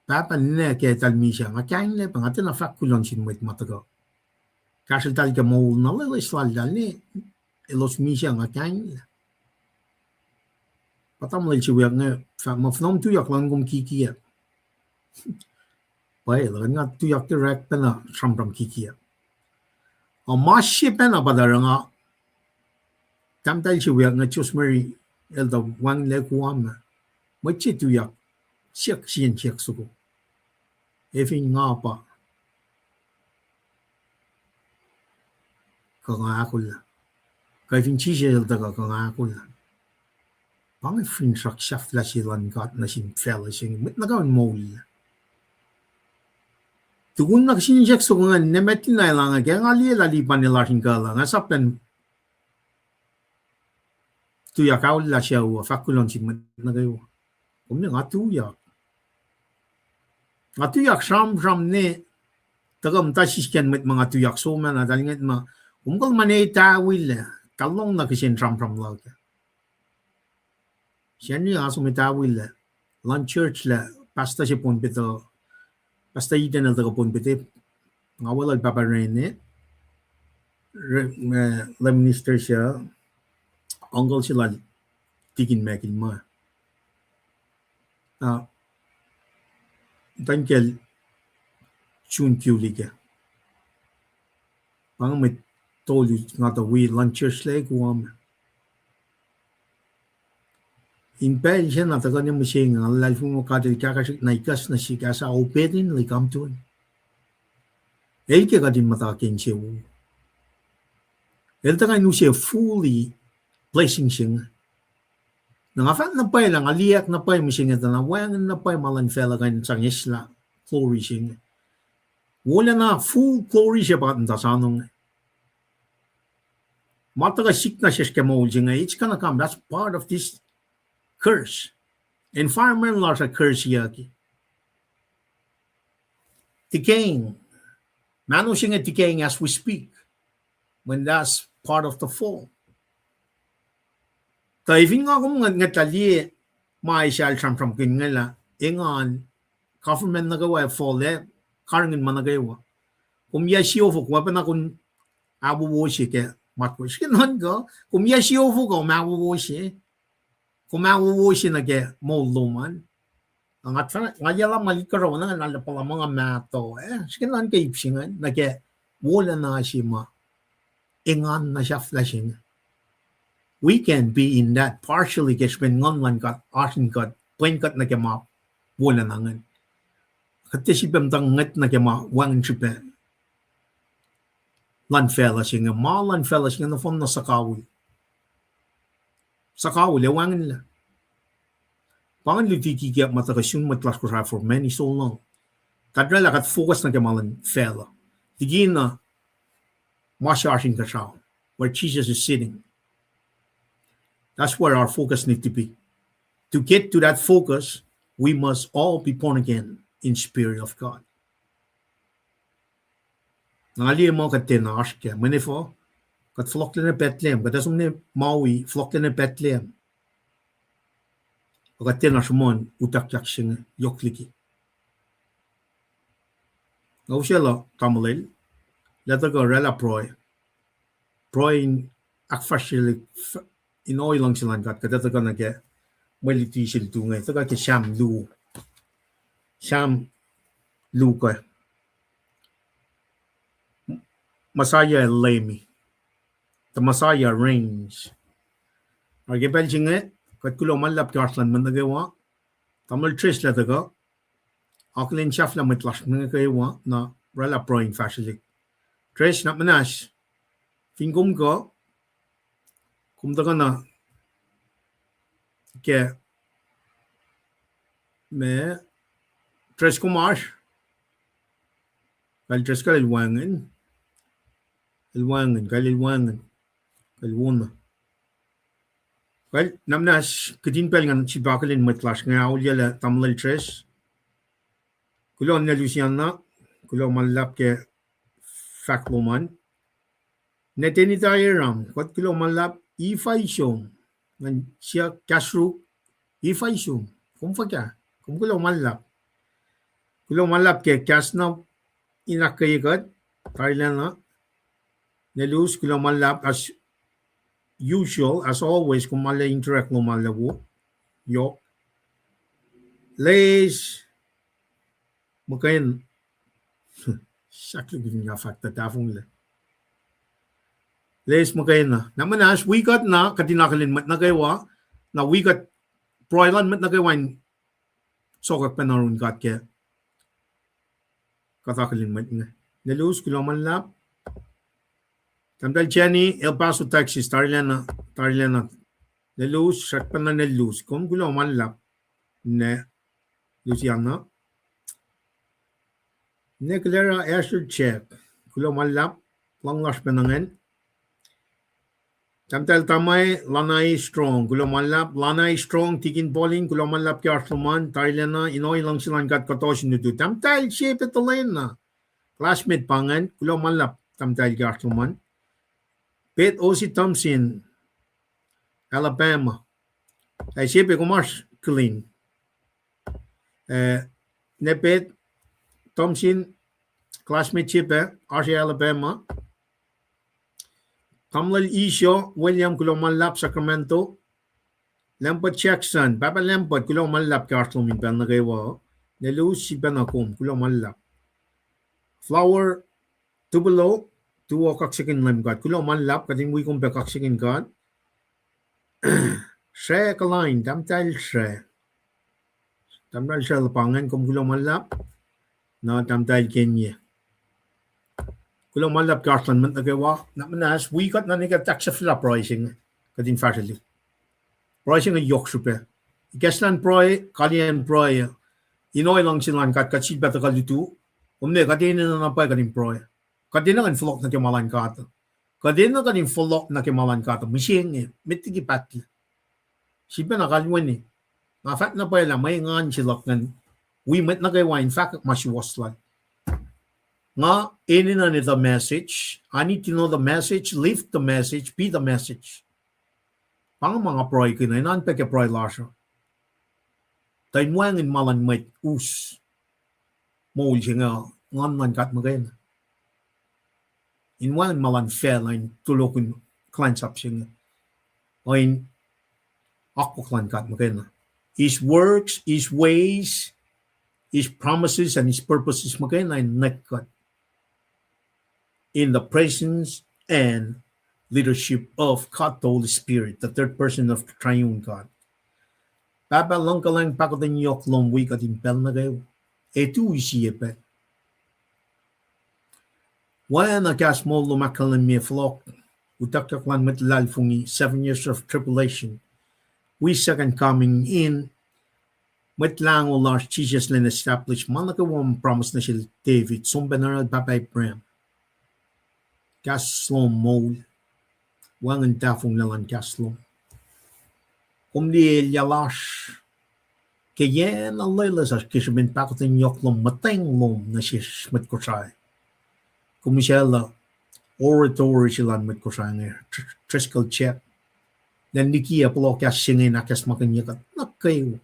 papa ne ke talmisha nga kyan le pangatin na fakulon sin wet matago Kasih tal ke mau nala le swal dal ni elos misha nga kyan patam le chi yak nga fa ma fnom tu yak lang gum kiki ya pai le nga tu yak direct na from kiki ya o ma shi pena badar nga tam tal chi yak nga chus meri el da wang le kuam ma chi tu yak chek sien chek suko efin nga pa ka nga akul ka fin chi je el da ka nga akul pang fin sak shaf la si lan gat na sin fella sing mit na gan mol tugun na sin jek so nga nemet na la nga nga li la li pan la sin ka la nga sapen tu ya ka la sia u fakulon sin mit na ga kum ni nga tu ya sham ne tagam ta sisken mit mga tu yak so man na dalinget ma umgal manay ta wil kalong na kisin sham la ka siyan niya aso may tawil lan church la pasta siya punpito pasta iten na taga punpito nga wala paparene la minister siya uncle sila tikin mekin ma tankel chun kiuli ka pang may tolu nga ta wi lan church la kuwam impel siya na taga niya masing ang lalfong mo kadil kakasik na ikas na si kasa operin li kamtun. El ke kadin matakin siya u. El taga nyo siya fully placing siya. Nangafat na pay lang, aliyak na pay masing ito na wangan na pay malanfela kayo sa isla, glory siya. Wala na full glory siya bakit ntasanong. Mataga sik na siya skemol siya. It's gonna come, that's part of this curse. Environment laws are curse yaki. Decaying. Mano siya decaying as we speak. When that's part of the fall. Taivin nga kung ngatali maaysyal siyang from kingala. Ingan, government nagawa fall karangin managawa. Kung yasyofu, kung pa na kung abuwoshi ke matwish. Kinon ko, kung yasyofu ko, mabuwoshi. Kumawoshi na ke moluman. Ang atfa ngayala malikaro na nalapala mga mato sikinan kay ipsingan na ke wala na sima ingan na siya flashing. We can be in that partially kes when ngon lan kat asin kat plain kat na ke ma wala na ngan. Kati si bemtang ngat na ke ma wang chipe. Lan fella singa ma lan fella singa na fon na sakawi. Sakaw lewangin la. Pangan litiki kaya matakasyong matlas ko for many so long. Kadra kat focus na kamalan fella. Tigin na masyashin ka siya where Jesus is sitting. That's where our focus need to be. To get to that focus, we must all be born again in spirit of God. Ngali mo katenash kaya manifo kat flocklen na Bethlehem, kat asum ni Maui, flocklen na Bethlehem. Kat tenashmon, utak-yak siyang yokeliki. Ngaw siya la, tamalil, lata ka rela proy. Proy in akfashilik, inoy lang silang kat, katata ka na kaya, maliti sil tungay, taka kaya Sham Lu ka. Messiah lemi. The Messiah reigns. Arge belchinge, kat kulo malap karslan mandagawa. Tamal trish lataga. Aklin shafla mitlash nangagawa na rala proin fashilik. Trish na manash. Fingum ko, kumdaga na ke me trish kumash. Kal trish kalilwangan. Kalilwangan. Kalwuna. Well, namnas kadin pelngan si bakalin matlash nga awlyala tamlal trish. Kulon na Luciana, kulon malap ke fakluman. Neteni tayeram, kot kulon malap ifaishom. Ngan siya kasru ifaishom. Kung fakya, kung kulon malap. Kulon malap ke kasna inakayikat, Thailand na. Nelus kulon malap as usual, as always, kung mala interact lo malawo. Yo. Les makain saklo gini nga fakta tafong le. Les makain na. Namanas wikat na katinakalin mat nagaywa na wikat proilan mat nagaywain sokak panarun kat ke katakalin mat nga. Nelus kulo manlap. Tamdal Jenny El Paso Texas Tarilena. Nelus sakpan na nelus kung kulo manlap ne Luciana. Neklera Asher Check. Kulo malap. Langlas penangan. Tamtal tamay lanay strong. Kulo malap. Lanay strong. Tikin bowling. Kulo malap kiartluman. Tarilena. Inoy lang silang kat katosin nito. Tamtal shape italain na. Classmate pangan. Kulo malap. Tamtal kiartluman. Pete O.C. Thompson. Alabama. Ay shape kumas clean. Nepet Thompson, classmate chip, RC Alabama. Kamlal Isyo, William Kulomalap, Sacramento. Lampot Jackson, Papa Lampot, Kulomalap, Cartlumin, Benagawa. Nelus, si Benakum, Kulomalap. Flower, Tubulo, Tuwo Kaksikin Lemgat, Kulomalap, Kating Wikum Bekaksikin God. Shre Kalain, Tamtal Shre. Tamtal Shre Lapangan, Kum Kulomalap. Na tamtay Kenya. Kulo malap Gartland man nagawa na manas we got na nega tax fla pricing kadin fatally. Pricing a yok super. Gaslan proy kalian proy. Inoy lang silang kat katsit bata kalitu. Umne kadin na pa kadin proy. Kadin na kan flok na kemalan kat. Kadin na kadin flok na kemalan kat. Mishing mitigi patli. Sipa na kalwen ni. Na fat na pa la may ngan silok nan. We met nagawa in fact masiwaslan. Nga ini na ni the message. I need to know the message, lift the message, be the message. Pang mga proy kina inan peke proy lasha. Tainwang in malan met us. Mol singa ngan man kat magain. Inwang malan fel in tulokun klans up singa. Oin ako klan kat magain. His works, his ways, his promises and his purposes magain ay nagkat in the presence and leadership of God the Holy Spirit, the third person of the triune God. Papa lang ka lang pakotin yok lomwi ka timpel na kayo. Etu isiye pe. Waya na kas mo lumakalan mi flok. Utak lang matlal fungi 7 years of tribulation. We second coming in Matlang o large Jesus len established manakawam promise na siya Devid sumbenaral Papa Abraham. Kaslom mo wangan tafong nalan kaslom. Kumdi yalash kayen alaylas as kisabin pakotin yoklom matenglom na siya matkusay. Kumisyala oratory silan matkusay nga triskal chat. Dan nikiya palo kas singin akas makanyakat nakayo.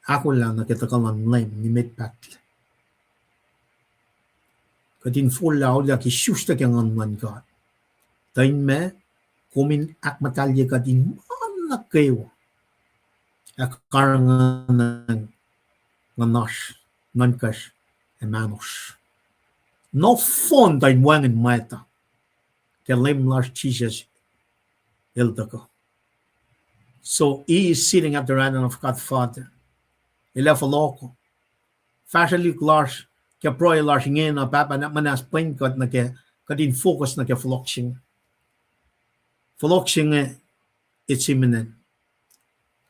Ako lang nakita ka lang lem ni Medpat. Katin full lao la ki shusta kang anman ka. Tain me, kumin ak matalya ka din manak kayo. Akarangan ng nash, nankash, emanos. no fond ein wangen meta. Ke lem lars Jesus ildako. So he is sitting at the right hand of God Father. Ele fa loko. Fashalik lars ke proy lars ngin na papa na manas penkot na ke kadin focus na ke floksing. Floksing it's imminent.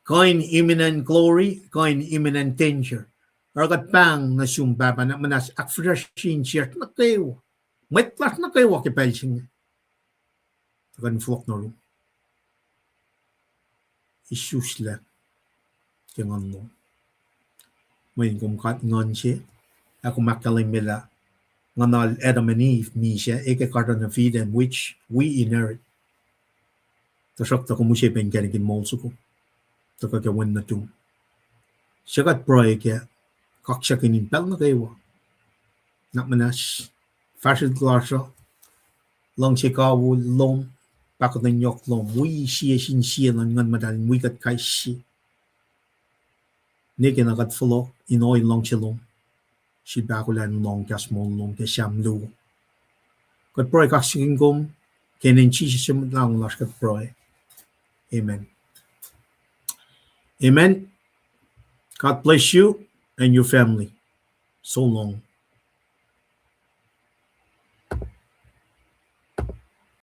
Coin imminent glory, coin imminent danger. Ragat bang na sum papa na manas akfrashin shirt na kayo. Metlas na kayo ke pelsing. Tagan flok no. Isusla ke ngon. When kum kat ngon siya, ako makaling mila nganal Adam and Eve ni siya eke karton na feed them which we inherit. Tasok ta kumusya pen kanikin molso ko. Taka ke wen na tum. Siya kat proy ke kaksya kinin pel na kayo. Nak manas fashion glasha long siya kawo long bakot na nyok long we siya sin siya lang ngan madaling we kat kay siya. Nike na kat follow in oil long chilong. Si bakulan long kas mon long ke siam lu. Kat proy kaksyin kom kenen chi siya lang las kat proy. Amen. Amen. God bless you and your family. So long.